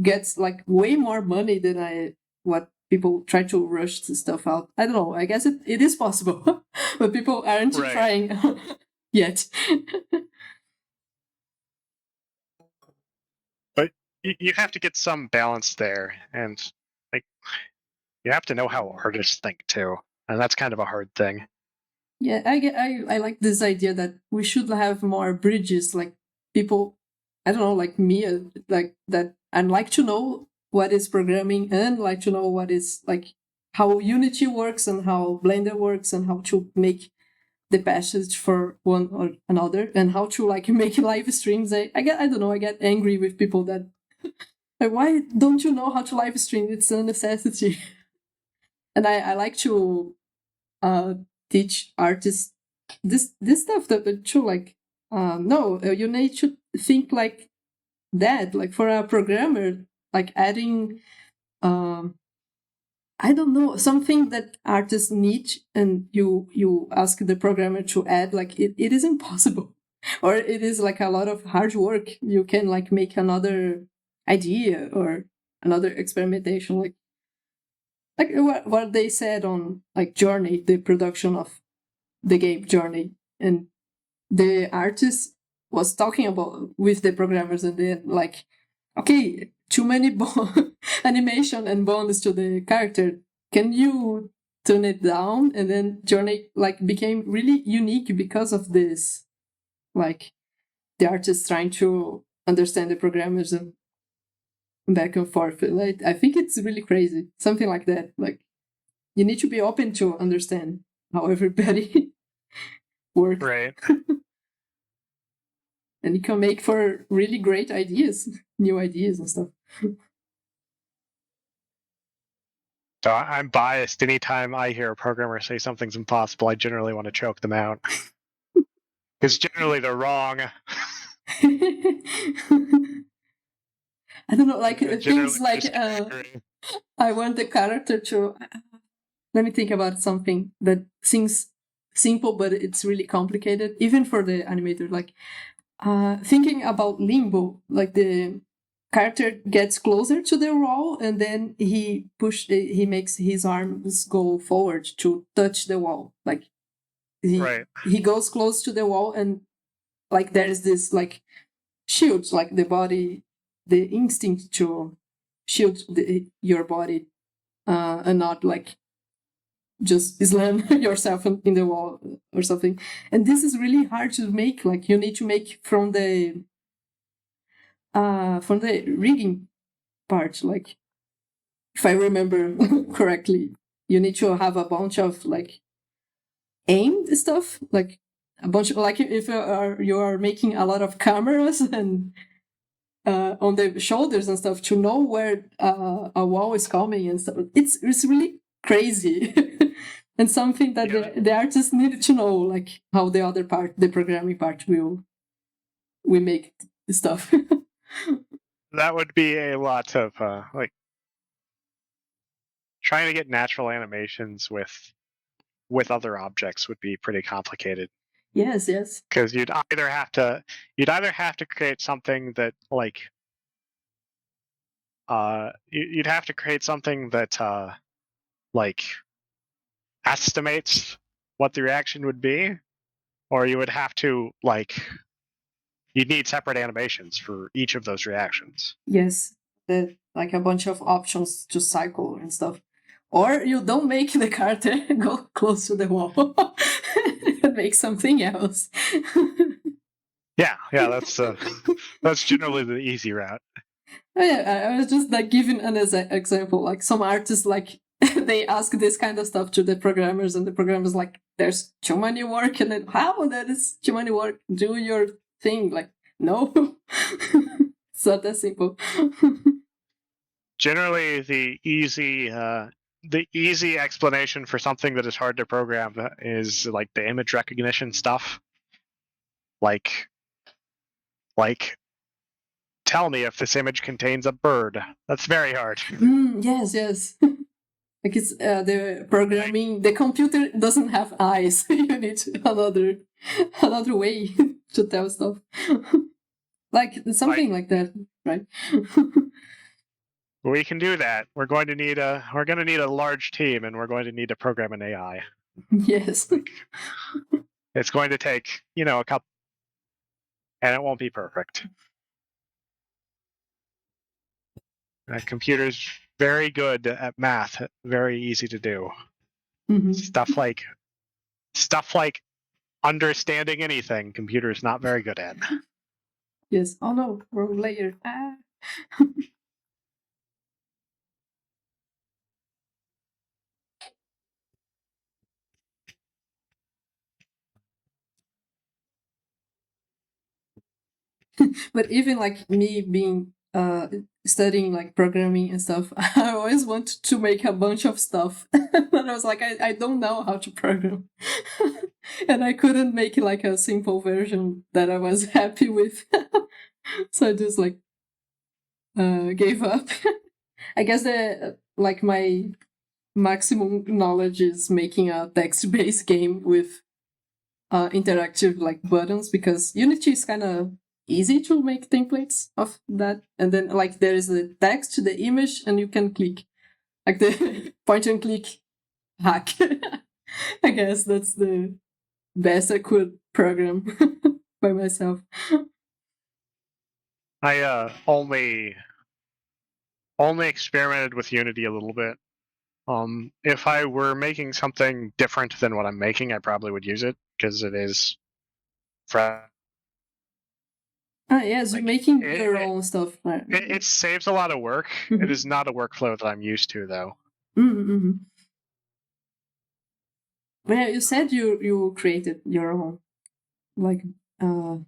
gets like way more money than what people try to rush the stuff out. I don't know. I guess it is possible, but people aren't Right. trying yet. But you have to get some balance there, and like you have to know how artists think too, and that's kind of a hard thing. Yeah, I like this idea that we should have more bridges, like people, I don't know, like me, like that. I'd like to know what is programming and like to know what is like how Unity works and how Blender works and how to make the passage for one or another and how to like make live streams. I don't know, I get angry with people that like, why don't you know how to live stream? It's a necessity. And I like to teach artists this stuff that true, like no, you need to think like that, like for a programmer, like adding I don't know, something that artists need and you ask the programmer to add, like it is impossible or it is like a lot of hard work. You can like make another idea or another experimentation, like what they said on like Journey, the production of the game Journey, and the artist was talking about with the programmers, and then like, okay, too many animation and bonus to the character. Can you tone it down? And then Journey like became really unique because of this. Like the artist trying to understand the programmers and back and forth. Like I think it's really crazy. Something like that. Like you need to be open to understand how everybody works. Right. And it can make for really great ideas, new ideas and stuff. So I'm biased. Anytime I hear a programmer say something's impossible, I generally want to choke them out. Because generally they're wrong. I don't know, like Generally things like I want the character to. Let me think about something that seems simple, but it's really complicated, even for the animator. Like thinking about limbo, like the character gets closer to the wall and then he makes his arms go forward to touch the wall, like Right. he goes close to the wall and like there is this like shield, like the body, the instinct to shield your body and not like just slam yourself in the wall or something. And this is really hard to make. Like you need to make from the rigging part. Like if I remember correctly, you need to have a bunch of like aimed stuff, like a bunch of, like if you are making a lot of cameras and on the shoulders and stuff to know where a wall is coming and stuff. It's really crazy. And something that the artist needed to know, like how the other part, the programming part, will make stuff. That would be a lot of like trying to get natural animations with other objects would be pretty complicated. Yes. Because you'd either have to create something that like you'd have to create something that like estimates what the reaction would be, or you would have to like you'd need separate animations for each of those reactions. Yes, like a bunch of options to cycle and stuff. Or you don't make the character go close to the wall and make something else. Yeah, that's generally the easy route. Oh, yeah, I was just like giving an example. Like some artists, like they ask this kind of stuff to the programmers, and the programmers like, "There's too many work," and then how that is too many work? Do your thing. Like no, it's not that simple. Generally, the easy explanation for something that is hard to program is like the image recognition stuff. Like tell me if this image contains a bird. That's very hard. Yes. Like it's the programming. The computer doesn't have eyes. You need another way to tell stuff. Like something like that, right? We can do that. We're going to need a large team, and we're going to need to program an AI. Yes. It's going to take, a couple, and it won't be perfect. Computer's very good at math, very easy to do. Mm-hmm. Stuff like understanding anything, computer's not very good at. Yes. Oh no, wrong layer. Ah. But even like me being studying like programming and stuff, I always wanted to make a bunch of stuff. And I was like, I don't know how to program. And I couldn't make like a simple version that I was happy with. So I just like gave up. I guess like my maximum knowledge is making a text-based game with interactive like buttons, because Unity is kind of easy to make templates of that, and then like there is the text, the image, and you can click like the point and click hack. I guess that's the best I could program by myself. I only experimented with Unity a little bit. If I were making something different than what I'm making, I probably would use it because it is Yes, you're making your own stuff. Right? It saves a lot of work. Mm-hmm. It is not a workflow that I'm used to, though. Mm-hmm. Well, you said you created your own, like not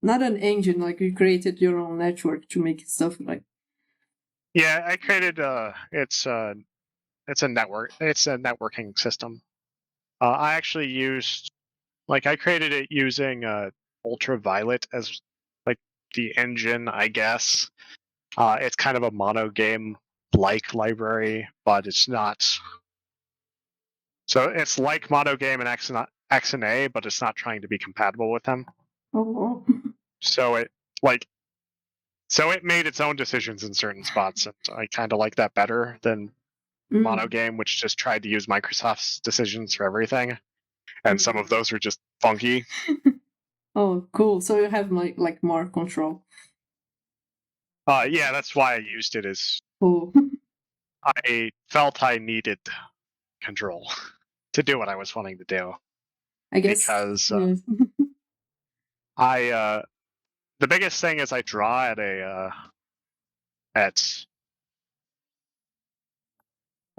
an engine, like you created your own network to make stuff like. Yeah, I created it's a network. It's a networking system. I actually used I created it using Ultraviolet as like the engine, I guess. It's kind of a mono game like library, but it's not. So it's like mono game and X and A, but it's not trying to be compatible with them. Oh. So it made its own decisions in certain spots, and I kind of like that better than mono game, which just tried to use Microsoft's decisions for everything, and some of those were just funky. Oh, cool! So you have like more control. Yeah, that's why I used it. Is cool. I felt I needed control to do what I was wanting to do. I guess because yes. the biggest thing is I draw at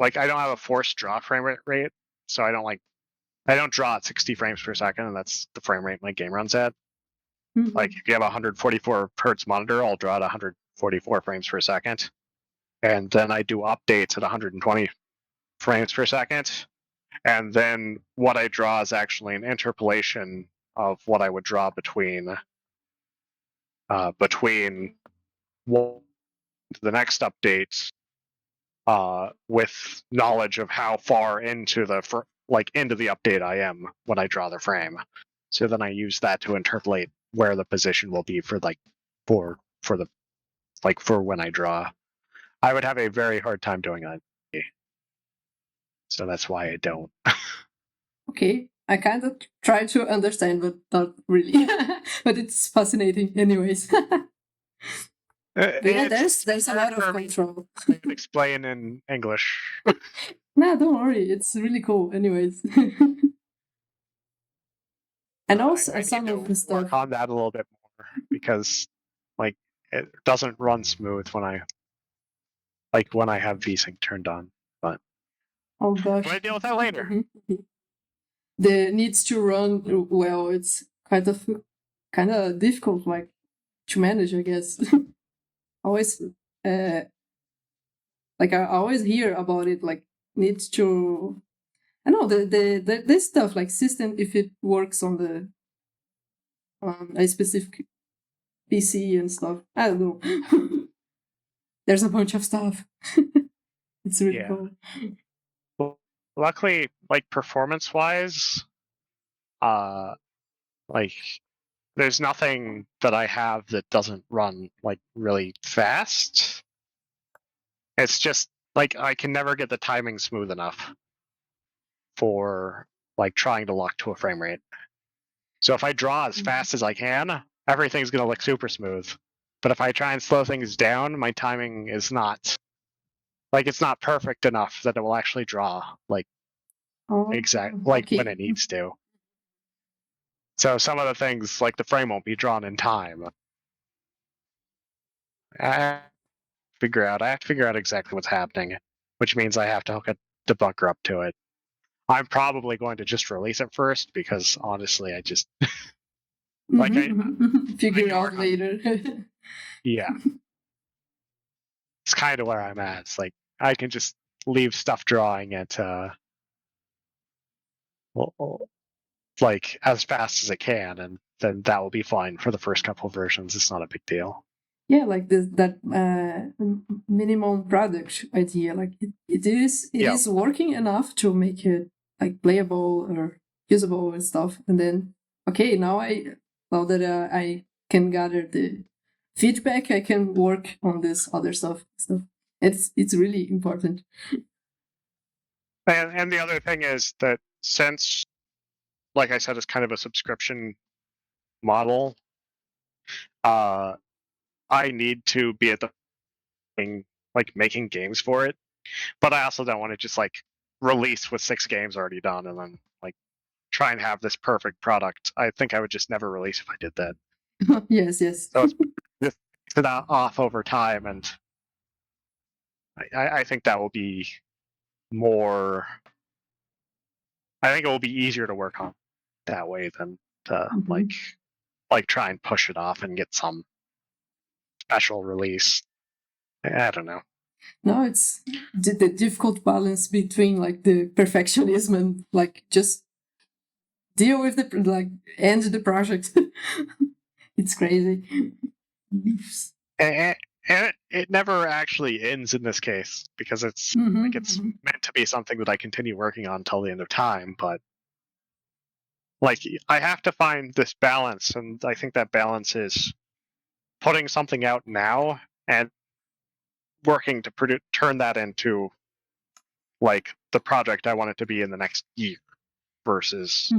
I don't have a forced draw frame rate, so I don't draw at 60 frames per second, and that's the frame rate my game runs at. Mm-hmm. Like if you have a 144 hertz monitor, I'll draw at 144 frames per second, and then I do updates at 120 frames per second, and then what I draw is actually an interpolation of what I would draw between the next update with knowledge of how far into the update I am when I draw the frame. So then I use that to interpolate where the position will be for when I draw. I would have a very hard time doing that. So that's why I don't. Okay, I kind of try to understand, but not really. But it's fascinating, anyways. Yeah, there's a lot of control. I can explain in English. No, don't worry. It's really cool, anyways. And also some of the stuff. Work on that a little bit more because, it doesn't run smooth when I have VSync turned on. But oh gosh, I'm gonna deal with that later. Mm-hmm. The needs to run well. It's kind of difficult, like to manage, I guess. Always, I always hear about it. Like needs to. I know this stuff like system, if it works on a specific PC and stuff. I don't know. There's a bunch of stuff. It's really cool. Well, luckily, like performance-wise, like there's nothing that I have that doesn't run like really fast. It's just like I can never get the timing smooth enough for like trying to lock to a frame rate. So if I draw as fast as I can, everything's going to look super smooth. But if I try and slow things down, my timing is not like it's not perfect enough that it will actually draw like like when it needs to. So some of the things like the frame won't be drawn in time. I have to figure out exactly what's happening, which means I have to hook a debugger up to it. I'm probably going to just release it first because honestly, I just like figure it out later. Yeah, it's kind of where I'm at. It's like I can just leave stuff drawing at like as fast as it can, and then that will be fine for the first couple of versions. It's not a big deal. Yeah, like that minimum product idea. Like it is working enough to make it like playable or usable and stuff. And then okay, now that I can gather the feedback, I can work on this other stuff. It's really important. And the other thing is that since, like I said, it's kind of a subscription model, I need to be at the like making games for it, but I also don't want to just like release with 6 games already done and then like try and have this perfect product. I think I would just never release if I did that. Yes. So it's just that off over time, and I think that will be more. I think it will be easier to work on that way than to like try and push it off and get some special release. I don't know. No, it's the difficult balance between like the perfectionism and like just deal with the like end the project. It's crazy. And it never actually ends in this case because it's like it's meant to be something that I continue working on until the end of time. But like I have to find this balance, and I think that balance is putting something out now and working to turn that into like the project I want it to be in the next year versus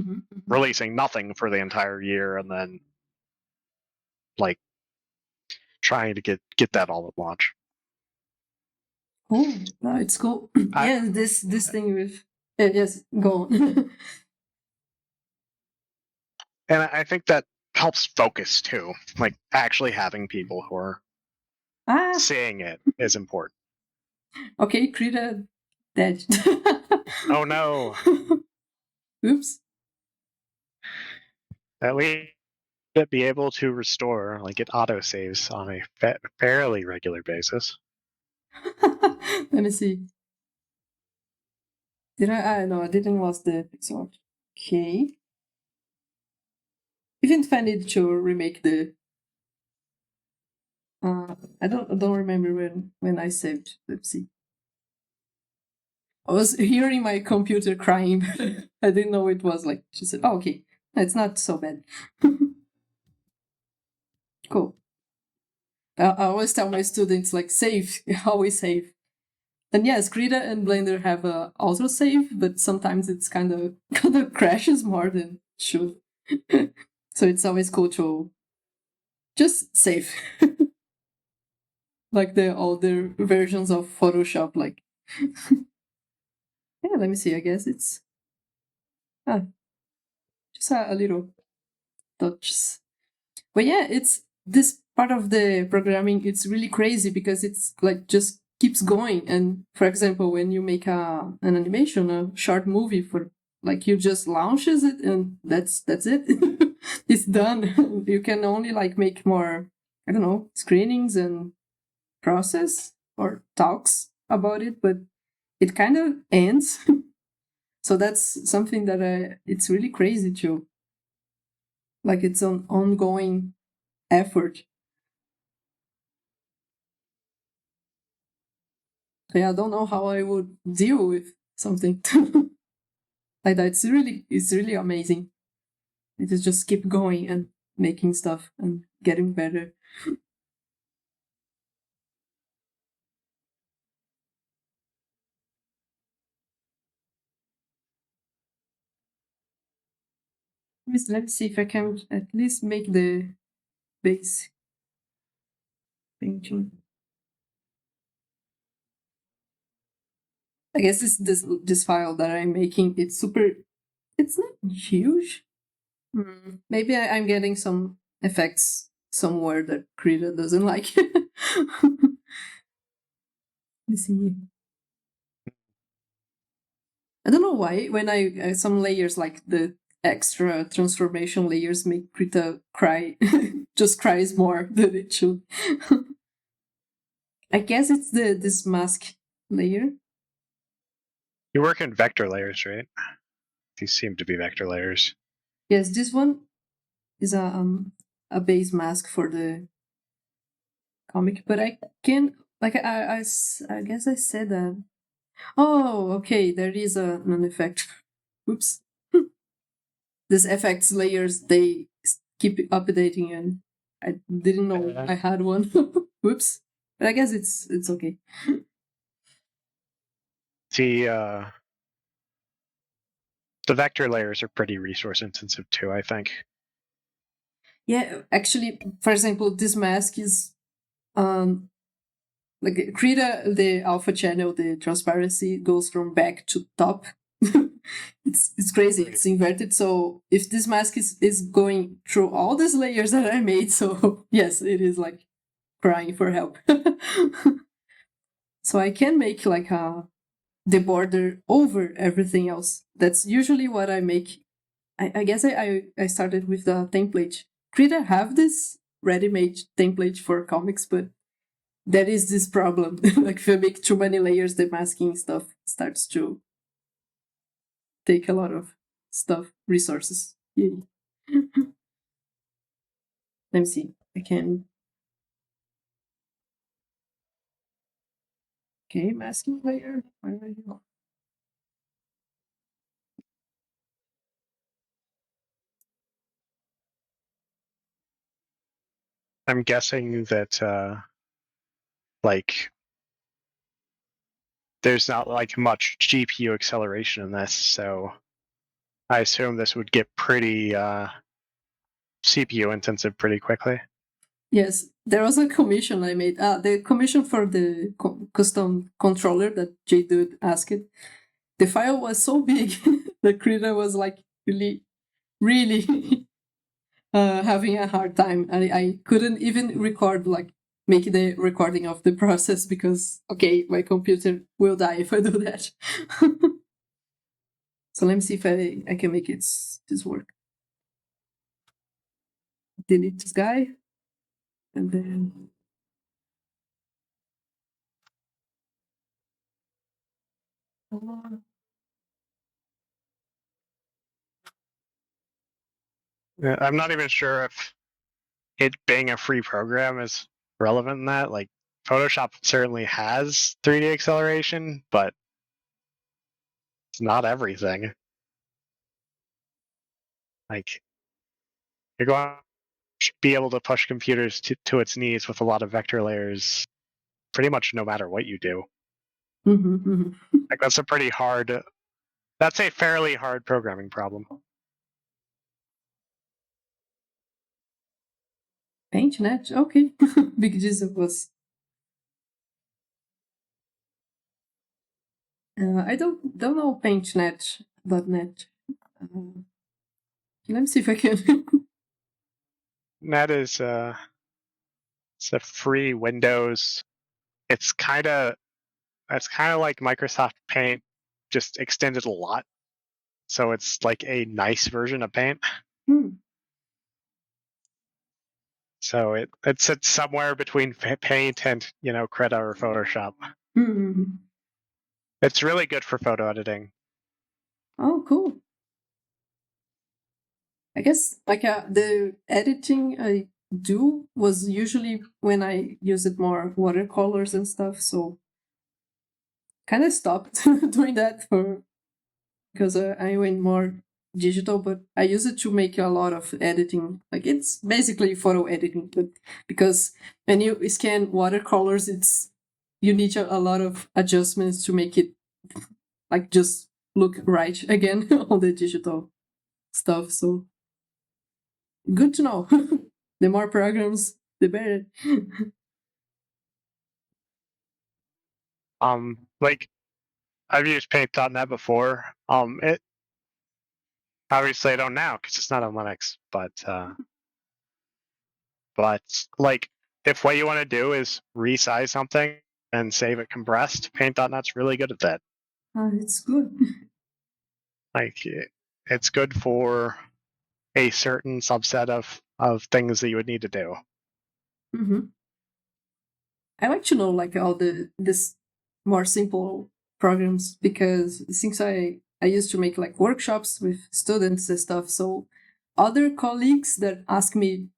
releasing nothing for the entire year and then like trying to get that all at launch. Cool. No, it's cool. Yeah, this thing with yes, go on. And I think that helps focus too. Like actually having people who are seeing it is important. Okay, Krita dead. Oh no. Oops. At least be able to restore, like it auto saves on a fairly regular basis. Let me see. Did I? No, I didn't lose the pixel. Okay. Even if I need to remake the. I don't remember when I saved. Let's see. I was hearing my computer crying. I didn't know it was like. She said, "Oh, okay, it's not so bad." Cool. I always tell my students like save, always save. And yes, Krita and Blender have a auto save, but sometimes it's kind of crashes more than it should. So it's always cool to just save. Like the older versions of Photoshop, like yeah, let me see, I guess it's just a little touches. But yeah, it's this part of the programming, it's really crazy because it's like just keeps going. And for example, when you make an animation, a short movie for like you just launches it and that's it. It's done. You can only like make more, I don't know, screenings and process or talks about it, but it kind of ends. So that's something that it's really crazy too. Like it's an ongoing effort. yeah, I don't know how I would deal with something like that. It's really amazing. It is just keep going and making stuff and getting better. Let's see if I can at least make the base painting. I guess this file that I'm making, it's not huge. Maybe I'm getting some effects somewhere that Krita doesn't like. Let's see. I don't know why when I some layers like the extra transformation layers make Krita cry, just cries more than it should. I guess it's this mask layer. You work in vector layers, right? These seem to be vector layers. Yes, this one is a base mask for the comic, but I can like I guess I said that. Oh, okay, there is an effect. Oops. These effects layers they keep updating, and I didn't know I had one. Whoops. But I guess it's okay. The vector layers are pretty resource intensive too, I think. Yeah, actually, for example, this mask is like Krita, the alpha channel, the transparency goes from back to top. It's crazy. It's inverted. So if this mask is going through all these layers that I made, so yes, it is like crying for help. So I can make like the border over everything else. That's usually what I make. I guess I started with the template. Krita have this ready-made template for comics, but there is this problem. Like if you make too many layers, the masking stuff starts to take a lot of stuff, resources. Yay. Let me see. I can. Okay, masking layer. Where are you? I'm guessing that like there's not like much GPU acceleration in this, so I assume this would get pretty CPU intensive pretty quickly. Yes, there was a commission I made. The commission for the custom controller that JDude asked. The file was so big that Krita was like really having a hard time. I couldn't even record, like, make the recording of the process because, okay, my computer will die if I do that. So let me see if I can make this work. Delete this guy. And then... I'm not even sure if it being a free program is relevant in that. Like Photoshop certainly has 3D acceleration, but it's not everything. Like you're going to be able to push computers to its knees with a lot of vector layers pretty much no matter what you do. Like that's a fairly hard programming problem. PaintNet, okay. Big Jesus was. I don't know PaintNet.net. Let me see if I can. Net is it's a free Windows. It's kind of like Microsoft Paint, just extended a lot. So it's like a nice version of Paint. So it sits somewhere between Paint and Krita or Photoshop. It's really good for photo editing. Oh, cool. I guess like the editing I do was usually when I used more watercolors and stuff. So kind of stopped doing that because I went more digital, but I use it to make a lot of editing. Like it's basically photo editing, but because when you scan watercolors, you need a lot of adjustments to make it like just look right again on the digital stuff. So good to know. The more programs, the better. Like I've used Paint.net before. It obviously I don't now because it's not on Linux, but like if what you want to do is resize something and save it compressed, Paint.net's really good at that. It's good. Like it's good for a certain subset of things that you would need to do. Mm-hmm. I like to know like all this more simple programs because since I used to make like workshops with students and stuff, so other colleagues that asking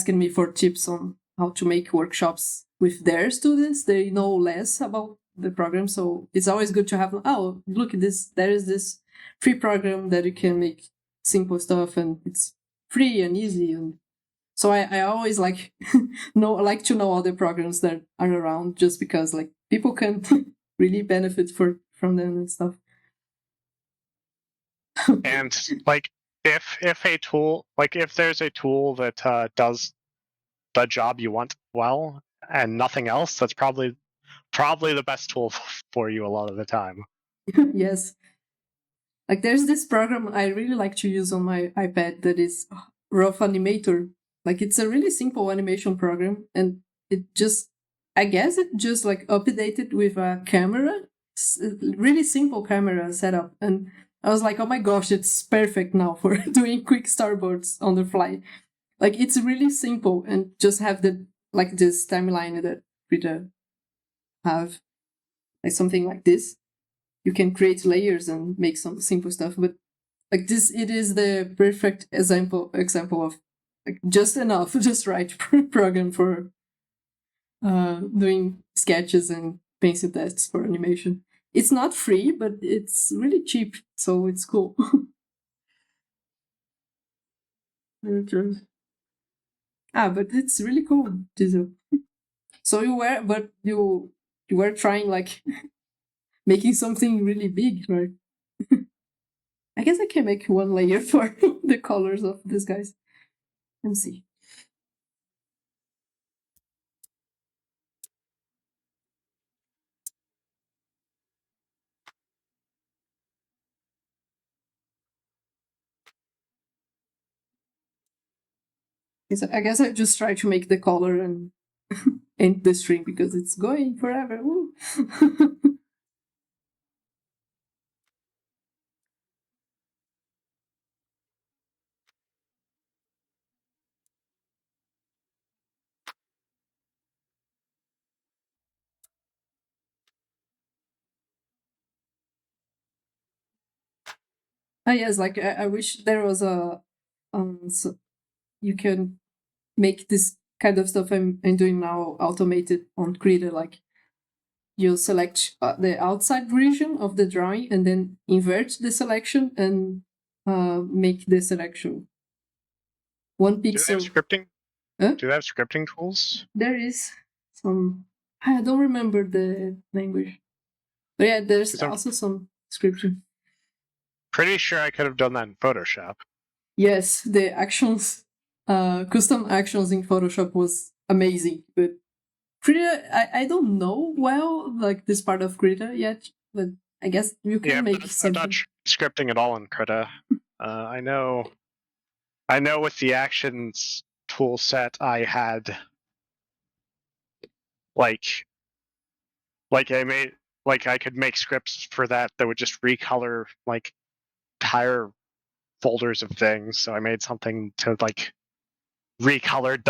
me for tips on how to make workshops with their students, they know less about the program, so it's always good to have, oh, look at this, there is this free program that you can make simple stuff and it's free and easy. And so I always like like to know all the programs that are around just because like people can really benefit from them and stuff. And like if a tool, like if there's a tool that does the job you want well and nothing else, that's probably the best tool for you a lot of the time. Yes. Like there's this program I really like to use on my iPad that is Rough Animator. Like it's a really simple animation program and it just, I guess it just like updated with a camera, really simple camera setup. And I was like, oh my gosh, it's perfect now for doing quick storyboards on the fly. Like it's really simple and just have this timeline that Krita have, like something like this. You can create layers and make some simple stuff, but like this, it is the perfect example of like just enough, just right program for doing sketches and pencil tests for animation. It's not free, but it's really cheap, so it's cool. But it's really cool. So you were trying like making something really big, right? I guess I can make one layer for the colors of these guys. Let's see. I guess I just try to make the color and end the stream because it's going forever. Woo. Yes, like I wish there was so you can make this kind of stuff I'm doing now automated on Krita. Like you select the outside region of the drawing and then invert the selection and make the selection one Do they have pixel. scripting? Huh? Do they have scripting tools? There is some. I don't remember the language, but yeah, there's also some scripting. Pretty sure I could have done that in Photoshop. Yes, the actions, custom actions in Photoshop was amazing, but Krita, I don't know well like this part of Krita yet, but I guess you can make I'm not something. scripting at all in Krita. I know with the actions tool set I had like I made I could make scripts for that would just recolor like entire folders of things. So I made something to like recolor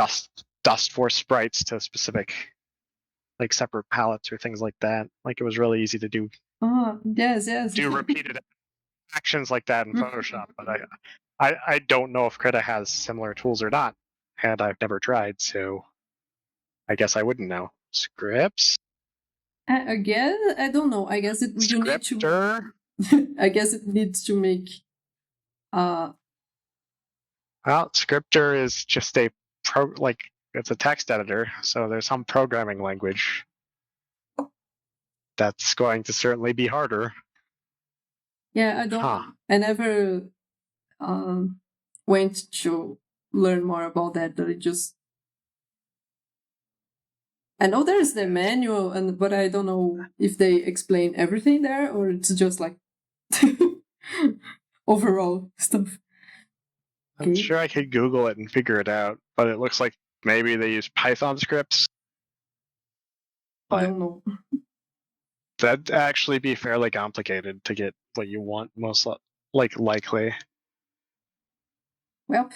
Dustforce sprites to specific like separate palettes or things like that. Like it was really easy to do Yes. do repeated actions like that in Photoshop. But I don't know if Krita has similar tools or not, and I've never tried, so I guess I wouldn't know. Scripts? I guess, I don't know. I guess you need to. Scripter? I guess it needs to make. Well, Scripter is just it's a text editor, so there's some programming language that's going to certainly be harder. Yeah, I don't. I never went to learn more about that. But it just. I know there's the manual, but I don't know if they explain everything there or it's just like overall stuff. I'm sure I could Google it and figure it out, but it looks like maybe they use Python scripts. I don't know. That'd actually be fairly complicated to get what you want, most likely. Well,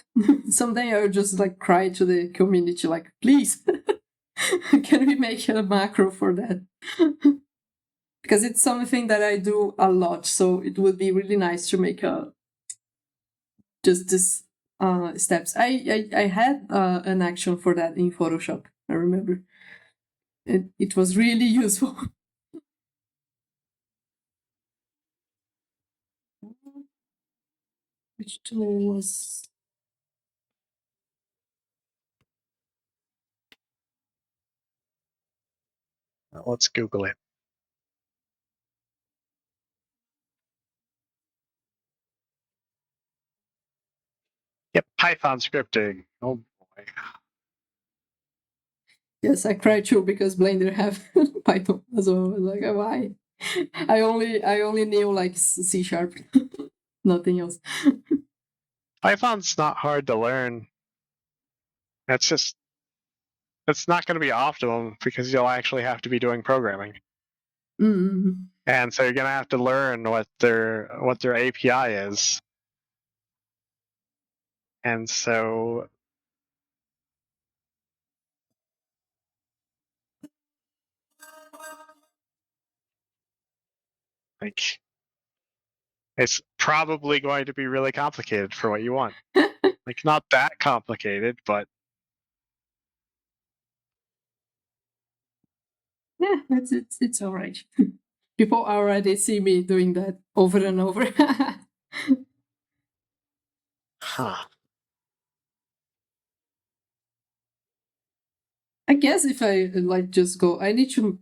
someday I'll just like cry to the community, like, please, can we make a macro for that? Because it's something that I do a lot, so it would be really nice to make just this steps. I had an action for that in Photoshop. I remember it was really useful. Which tool was? Let's Google it. Yep, Python scripting. Oh boy. Yes, I cried too because Blender have Python as well. Like, why? I only knew like C#, nothing else. Python's not hard to learn. It's not going to be optimum because you'll actually have to be doing programming. Mm-hmm. And so you're going to have to learn what their API is. And so like it's probably going to be really complicated for what you want. Like not that complicated, but yeah, it's all right. People already see me doing that over and over. huh. I guess if I like just go, I need to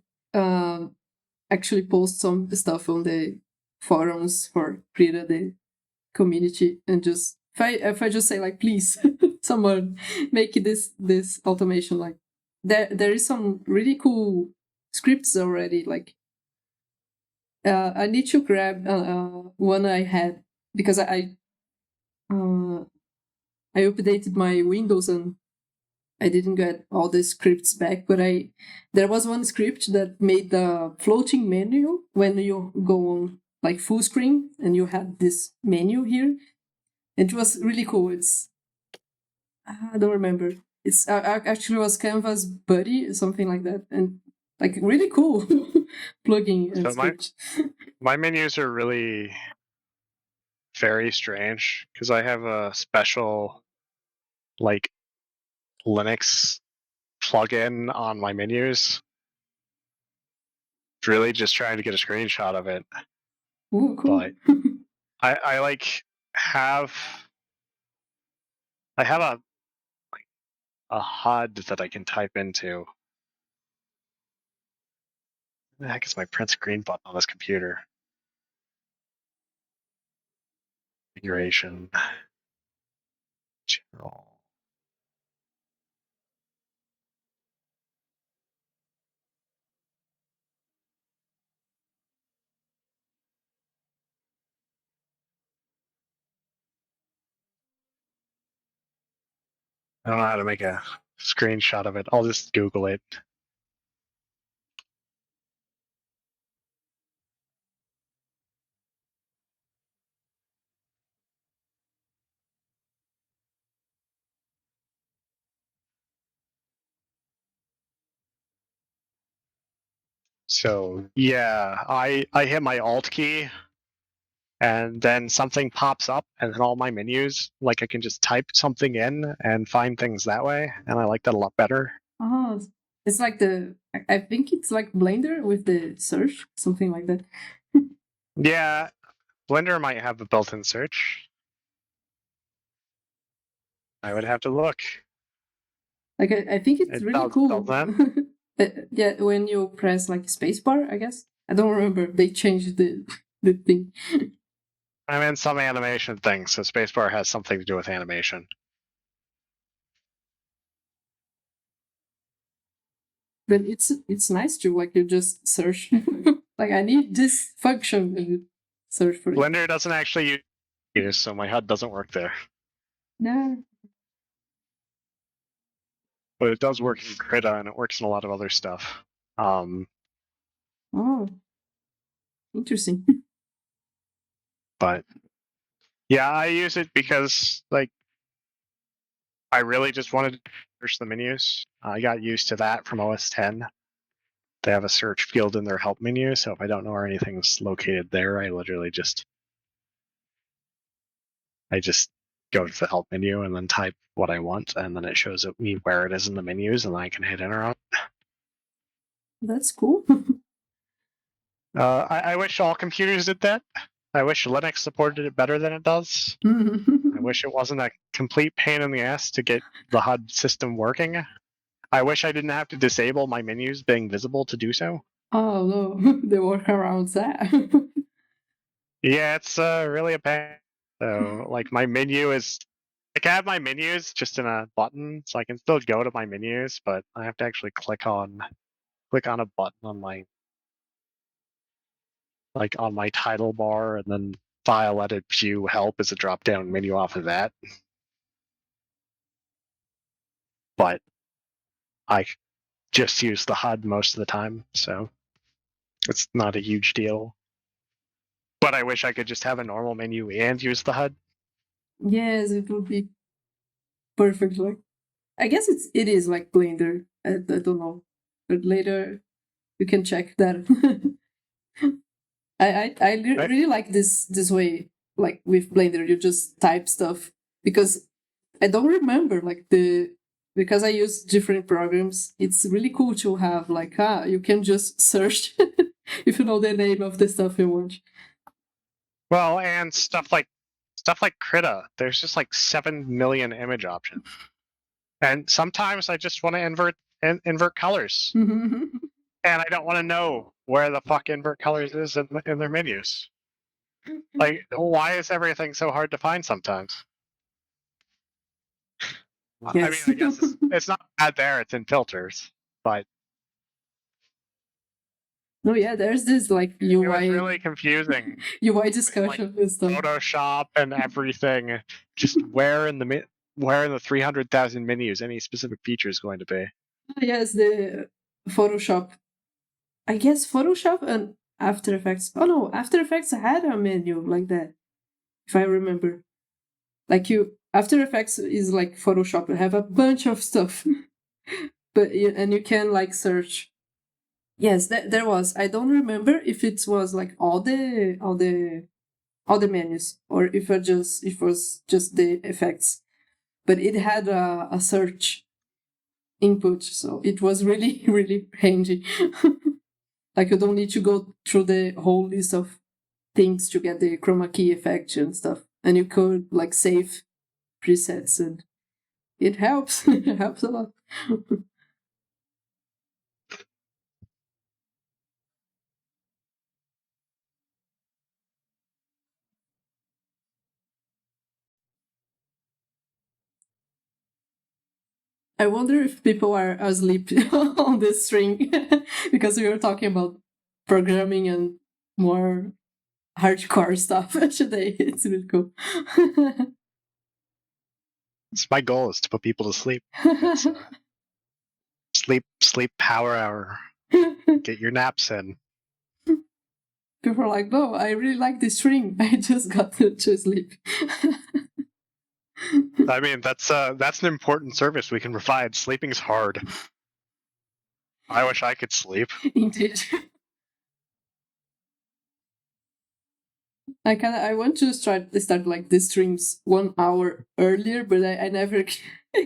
actually post some stuff on the forums for Krita, the community, and just if I just say like, please, someone make this automation. Like there is some really cool scripts already. Like I need to grab one I had because I updated my Windows and I didn't get all the scripts back, but there was one script that made the floating menu when you go on like full screen and you have this menu here. It was really cool. It's I don't remember. It's actually was Canvas Buddy, something like that, and like really cool plugin and So script. my menus are really very strange because I have a special like Linux plugin on my menus. Really just trying to get a screenshot of it. Ooh, cool. But I like have a HUD that I can type into. What the heck is my print screen button on this computer? Configuration. General. I don't know how to make a screenshot of it. I'll just Google it. So yeah, I hit my Alt key and then something pops up and then all my menus, like I can just type something in and find things that way. And I like that a lot better. Oh, It's like I think it's like Blender with the search, something like that. Yeah, Blender might have a built-in search. I would have to look. Like I think it's really cool. Yeah, when you press like spacebar, I guess. I don't remember. They changed the thing. I'm in some animation things, so spacebar has something to do with animation. But it's nice to like you just search. Like I need this function and you search for it. Blender doesn't actually use, so my HUD doesn't work there. No. But it does work in Krita, and it works in a lot of other stuff. Oh, interesting. But yeah, I use it because like I really just wanted to search the menus. I got used to that from OS 10. They have a search field in their help menu, so if I don't know where anything's located there, I literally just go to the help menu and then type what I want, and then it shows me where it is in the menus, and then I can hit enter on it. That's cool. I wish all computers did that. I wish Linux supported it better than it does. I wish it wasn't a complete pain in the ass to get the HUD system working. I wish I didn't have to disable my menus being visible to do so. Oh no, the workarounds that. Yeah, it's really a pain. So, like, my menu is... I can have my menus just in a button, so I can still go to my menus, but I have to actually click on a button on my title bar, and then file, edit, view, help is a drop-down menu off of that. But I just use the HUD most of the time, so it's not a huge deal. But I wish I could just have a normal menu and use the HUD. Yes, it would be perfect. Like, I guess it is like Blender. I don't know, but later you can check that. Really like this way, like with Blender, you just type stuff because I don't remember like because I use different programs. It's really cool to have like you can just search if you know the name of the stuff you want. Well, and stuff like Krita, there's just like 7 million image options, and sometimes I just want to invert colors, and I don't want to know where the fuck invert colors is in their menus. Like, why is everything so hard to find sometimes? Yes. I mean, I guess it's not bad there, it's in filters, but no, yeah, there's this like UI. It was really confusing. UI discussion and stuff. Photoshop and everything. Just where in the 300,000 menus any specific feature is going to be. Yes, the Photoshop. I guess Photoshop and After Effects. Oh no, After Effects had a menu like that, if I remember. Like After Effects is like Photoshop. You have a bunch of stuff, but you can like search. Yes, there was. I don't remember if it was like all the menus or if it was just the effects, but it had a search input, so it was really really handy. Like you don't need to go through the whole list of things to get the chroma key effect and stuff, and you could like save presets, and it helps. It helps a lot. I wonder if people are asleep on this string because we were talking about programming and more hardcore stuff today. It's really cool. It's my goal is to put people to sleep. Sleep power hour. Get your naps in. People are like, no, I really like this string. I just got to sleep. I mean, that's an important service we can provide. Sleeping's hard. I wish I could sleep. Indeed. I want to start like the streams 1 hour earlier, but I never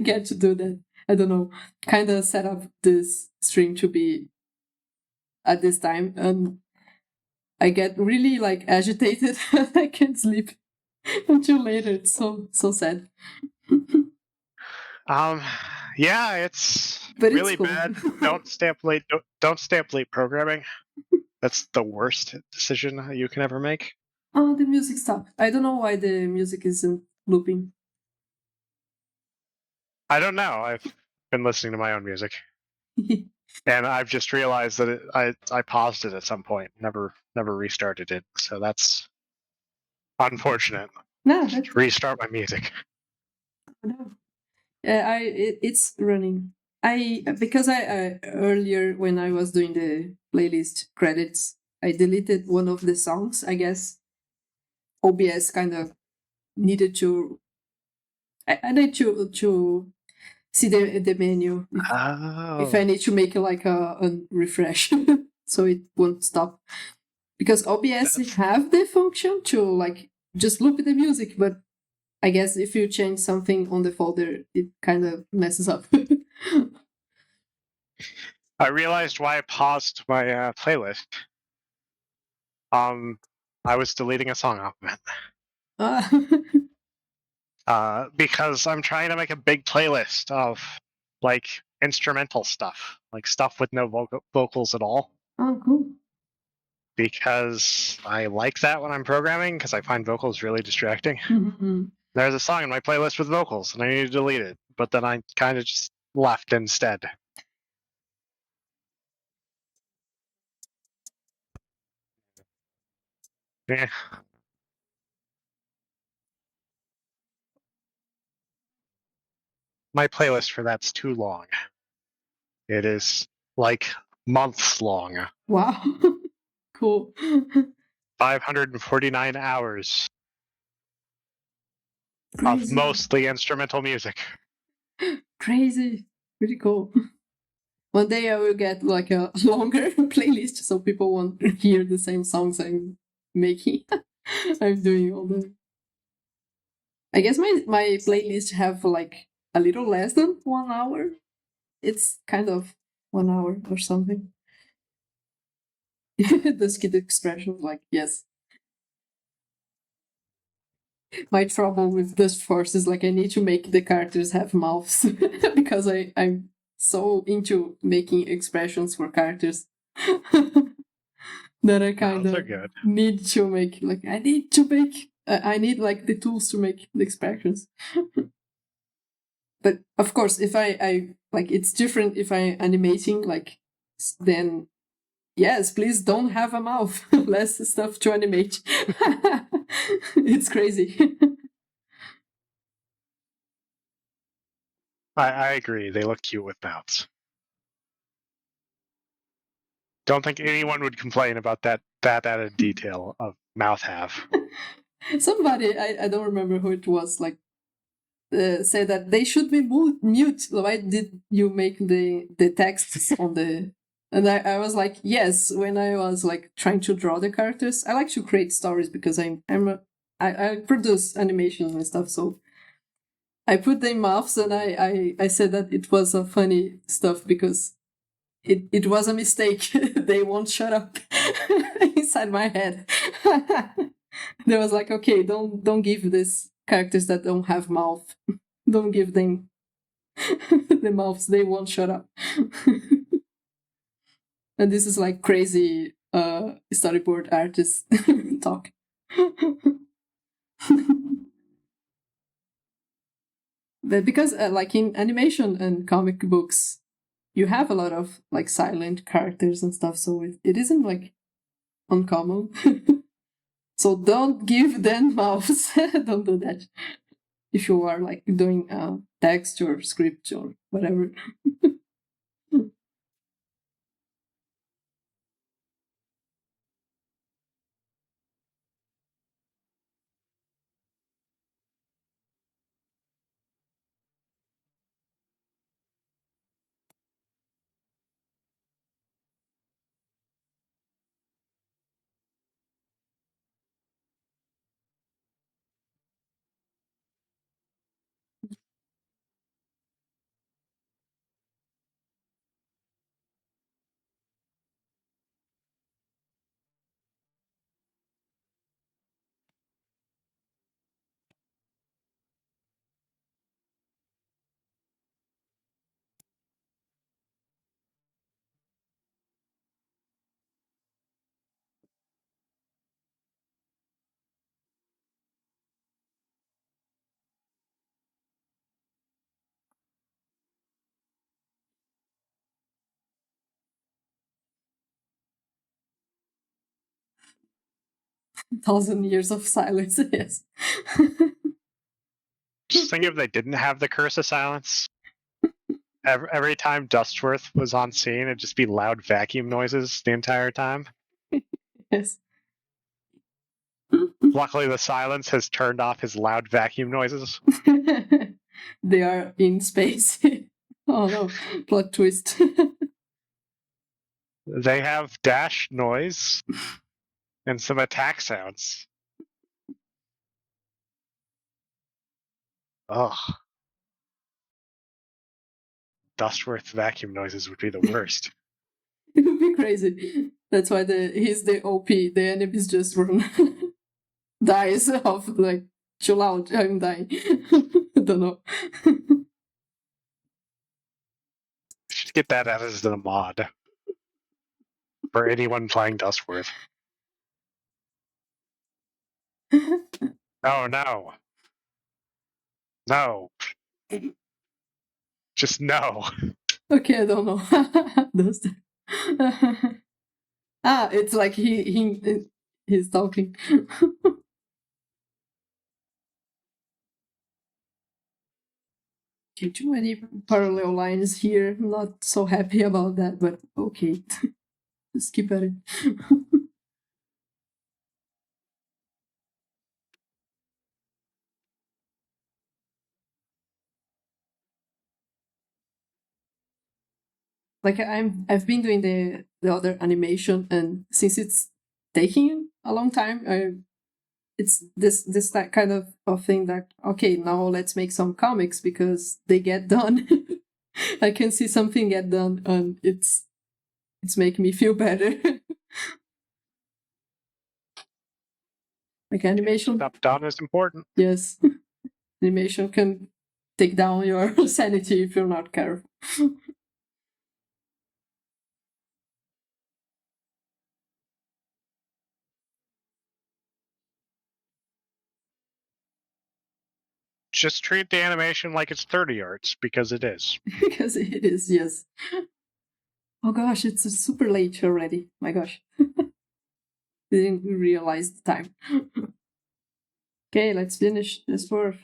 get to do that. I don't know, kind of set up this stream to be at this time, and I get really like agitated. I can't sleep until later. It's so sad. Yeah, it's But it's really cool. bad. Don't stay up late. Don't stay up late programming. That's the worst decision you can ever make. Oh, the music stopped. I don't know why the music isn't looping. I don't know. I've been listening to my own music, and I've just realized that I paused it at some point. Never restarted it. So that's unfortunate. No, that's Restart my music. no. It's running. Because I earlier when I was doing the playlist credits, I deleted one of the songs. I guess OBS kind of needed to. I need to see the menu if I need to make like a refresh, so it won't stop. Because OBS have the function to like just loop the music, but I guess if you change something on the folder, it kind of messes up. I realized why I paused my playlist. I was deleting a song off of it. Because I'm trying to make a big playlist of like instrumental stuff, like stuff with no vocals at all. Oh, cool. Because I like that when I'm programming, because I find vocals really distracting. Mm-hmm. There's a song in my playlist with vocals, and I need to delete it, but then I kind of just left instead. Yeah. My playlist for that's too long. It is like months long. Wow. Cool. 549 hours of Crazy. mostly instrumental music. Crazy. Pretty cool. One day I will get like a longer playlist so people won't hear the same songs I'm making. I'm doing all the. I guess my playlist have like a little less than 1 hour. It's kind of 1 hour or something. The skid expression, like yes. My trouble with Dustforce is like I need to make the characters have mouths because I'm so into making expressions for characters that I kind of need to make like I need like the tools to make the expressions. But of course, if I like it's different if I animating like then yes, please don't have a mouth. Less stuff to animate. It's crazy. I agree. They look cute with mouths. Don't think anyone would complain about that added detail of mouth have. Somebody, I don't remember who it was, like said that they should be mute. Why did you make the texts on the? And I was like, yes. When I was like trying to draw the characters, I like to create stories because I produce animations and stuff. So I put the mouths and I said that it was a funny stuff because it was a mistake. They won't shut up inside my head. There was like, okay, don't give these characters that don't have mouth. Don't give them the mouths. They won't shut up. And this is like crazy storyboard artist talk. But because like in animation and comic books, you have a lot of like silent characters and stuff, so it isn't like uncommon. So don't give them mouths. Don't do that. If you are like doing text or script or whatever. 1,000 years of silence, yes. Just think if they didn't have the curse of silence. Every time Dustforce was on scene, it'd just be loud vacuum noises the entire time. Yes. Luckily, the silence has turned off his loud vacuum noises. They are in space. Oh no, plot twist. They have dash noise and some attack sounds. Ugh. Dustworth vacuum noises would be the worst. It would be crazy. That's why he's the OP. The enemies just run. Dies of like, chill out, I'm dying. I don't know. Should get that added as a mod for anyone playing Dustworth. Oh no. No. Just no. Okay, I don't know. It's like he's talking. Okay, too many parallel lines here. I'm not so happy about that, but okay. Just keep at it. Like I've been doing the other animation, and since it's taking a long time, it's this that kind of thing that, okay, now let's make some comics because they get done. I can see something get done, and it's making me feel better. Like animation, Stuff done is important. yes, animation can take down your sanity if you're not careful. Just treat the animation like it's 30 arts, because it is. Because it is, yes. Oh gosh, it's super late already. My gosh. Didn't realize the time. Okay, let's finish this for.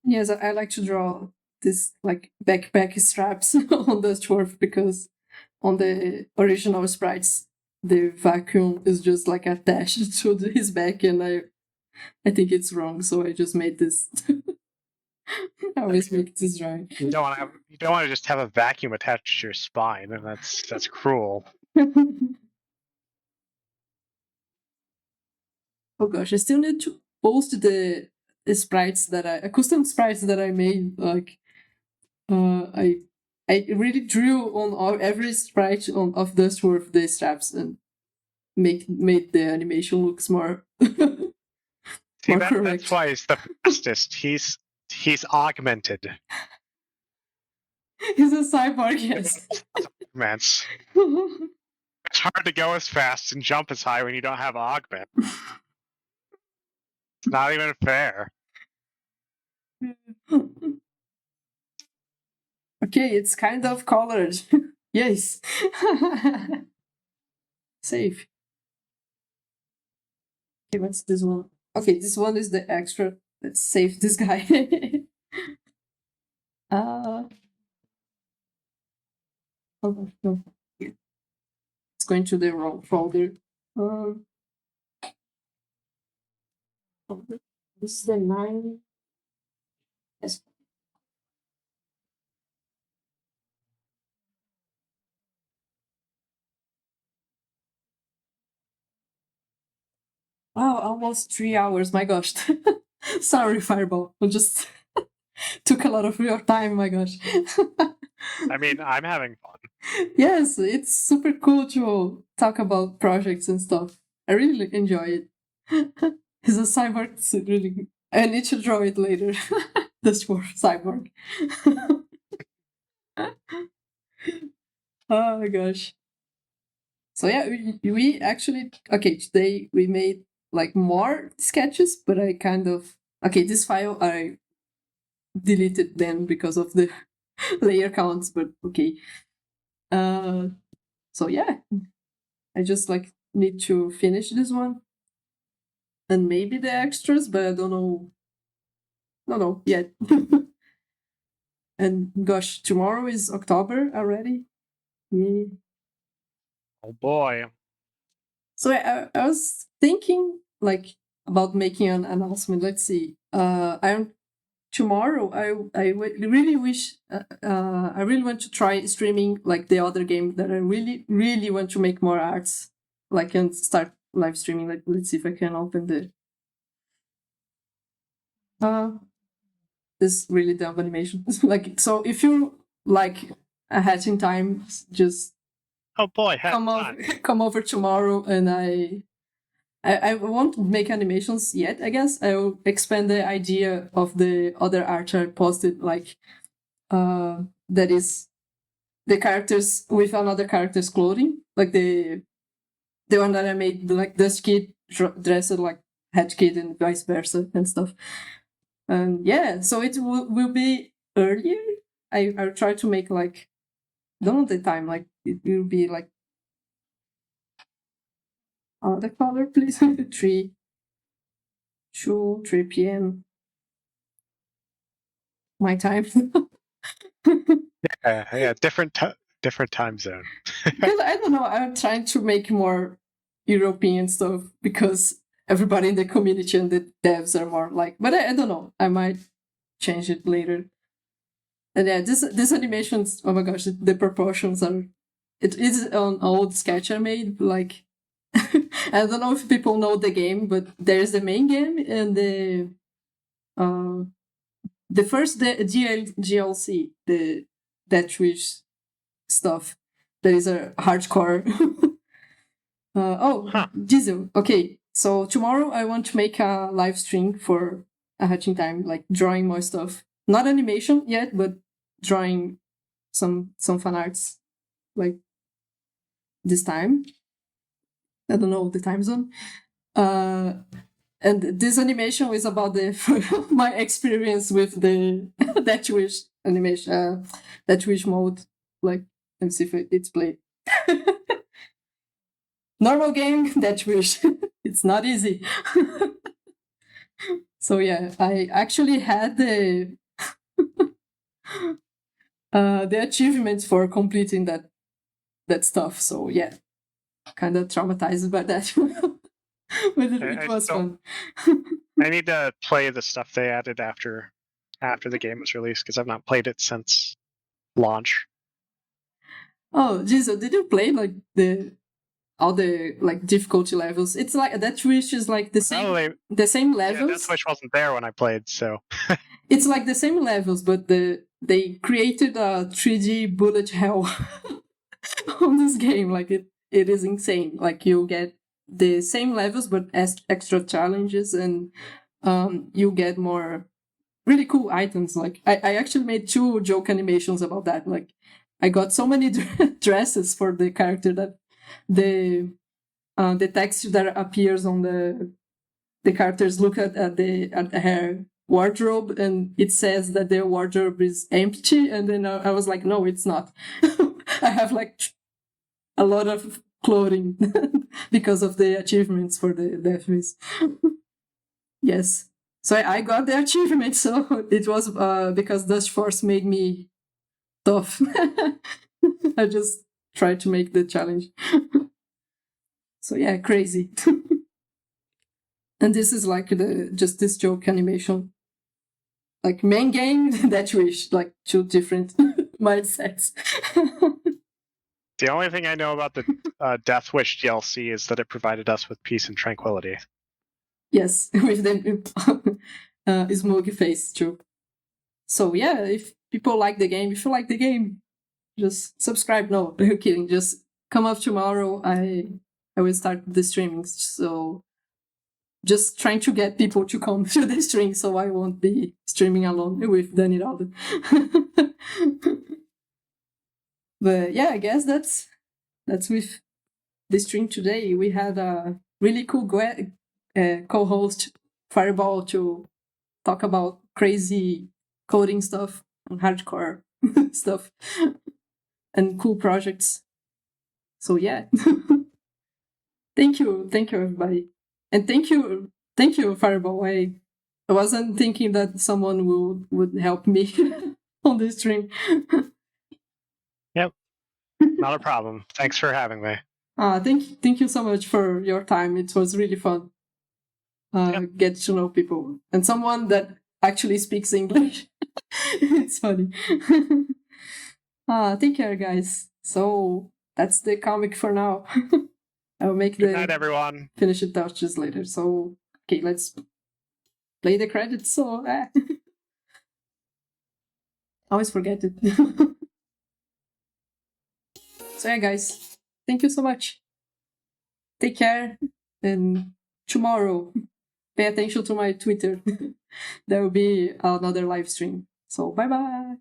Yes, I like to draw this like backpack straps on the dwarf, because on the original sprites the vacuum is just like attached to his back, and I think it's wrong, so I just made this. I always make this drawing. You don't want to just have a vacuum attached to your spine, and that's cruel. Oh gosh, I still need to post the sprites that custom sprites that I made. Like, I really drew on every sprite of Dustworth the straps, and made the animation looks more See, more correct. that's why he's the fastest. He's augmented. He's a cyborg, yes. Augments. It's hard to go as fast and jump as high when you don't have augment. It's not even fair. Okay, it's kind of colored. Yes. Save. Okay, what's this one? Okay, this one is the extra. Let's save this guy. Oh no. It's going to the wrong folder. This is the 9. Yes. Wow, almost 3 hours. My gosh. Sorry, Fireball. I just took a lot of your time. My gosh. I mean, I'm having fun. Yes, it's super cool to talk about projects and stuff. I really enjoy it. He's a cyborg. It's really. I need to draw it later. This for cyborg. Oh my gosh. So yeah, we actually today we made like more sketches, but I kind of this file I deleted them because of the layer counts, but okay. So yeah, I just like need to finish this one and maybe the extras, but I don't know yet. And gosh, tomorrow is October already. Yeah. Oh boy. So I was thinking like about making an announcement. Let's see. I'm tomorrow. Really wish. I really want to try streaming like the other game that I really want to make more arts. Like and start live streaming. Like let's see if I can open the. This really dumb animation. Like so, if you like a hatching time, just Oh boy, come over tomorrow, and I won't make animations yet. I guess I will expand the idea of the other art I posted, like that is the characters with another character's clothing, like the one that I made, like this kid dressed like Hatch Kid and vice versa and stuff. And yeah, so it will be earlier. I'll try to make like don't know the time, like it will be like the color, please. 3 p.m. my time. Yeah, different time zone. Because I don't know, I'm trying to make more European stuff because everybody in the community and the devs are more like, but I don't know, I might change it later. And yeah, this animations, oh my gosh, the proportions are, it is an old sketch I made, like, I don't know if people know the game, but there's the main game and the first GLC, the Death Wish stuff, that is a hardcore. Diesel. Okay, so tomorrow I want to make a live stream for a hatching time, like drawing more stuff. Not animation yet, but drawing some fan arts, like this time. I don't know the time zone. And this animation is about the my experience with the Death Wish animation, Death Wish mode. Like, let's see if it's played. Normal game, Death Wish. It's not easy. So yeah, I actually had the achievements for completing that stuff. So yeah, kind of traumatized by that. But it was fun. I need to play the stuff they added after the game was released because I've not played it since launch. Oh, Jesus, did you play like all the like difficulty levels? It's like Death Wish is like the same levels. Yeah, Death Wish wasn't there when I played, so it's like the same levels, but they created a 3D bullet hell on this game. Like it is insane. Like you get the same levels but as extra challenges, and you get more really cool items. Like I actually made 2 joke animations about that. Like I got so many dresses for the character that the text that appears on the characters look at her wardrobe, and it says that their wardrobe is empty, and then I was like, no, it's not. I have like a lot of clothing because of the achievements for the Death Wish. Yes. So I got the achievement, so it was because Dustforce made me tough. I just tried to make the challenge. So yeah, crazy. And this is like just this joke animation. Like main game, Death Wish, like 2 different mindsets. The only thing I know about the Death Wish DLC is that it provided us with peace and tranquility. Yes, with the smokey face too. So yeah, if people like the game, just subscribe. No, I'm kidding. Just come up tomorrow. I will start the streaming. So just trying to get people to come to the stream, so I won't be streaming alone with Danny Raldo. But yeah, I guess that's with the stream today. We had a really cool co-host, Fireball, to talk about crazy coding stuff and hardcore stuff and cool projects. So yeah. Thank you everybody. And thank you Fireball. I wasn't thinking that someone would help me on this stream. Yep. Not a problem. Thanks for having me. Thank you so much for your time. It was really fun. Get to know people and someone that actually speaks English. It's funny. Take care, guys. So that's the comic for now. I'll make Good night, everyone. Finish it touches later. So okay, let's play the credits. So always forget it. So yeah, guys, thank you so much. Take care, and tomorrow, pay attention to my Twitter. There will be another live stream. So bye bye.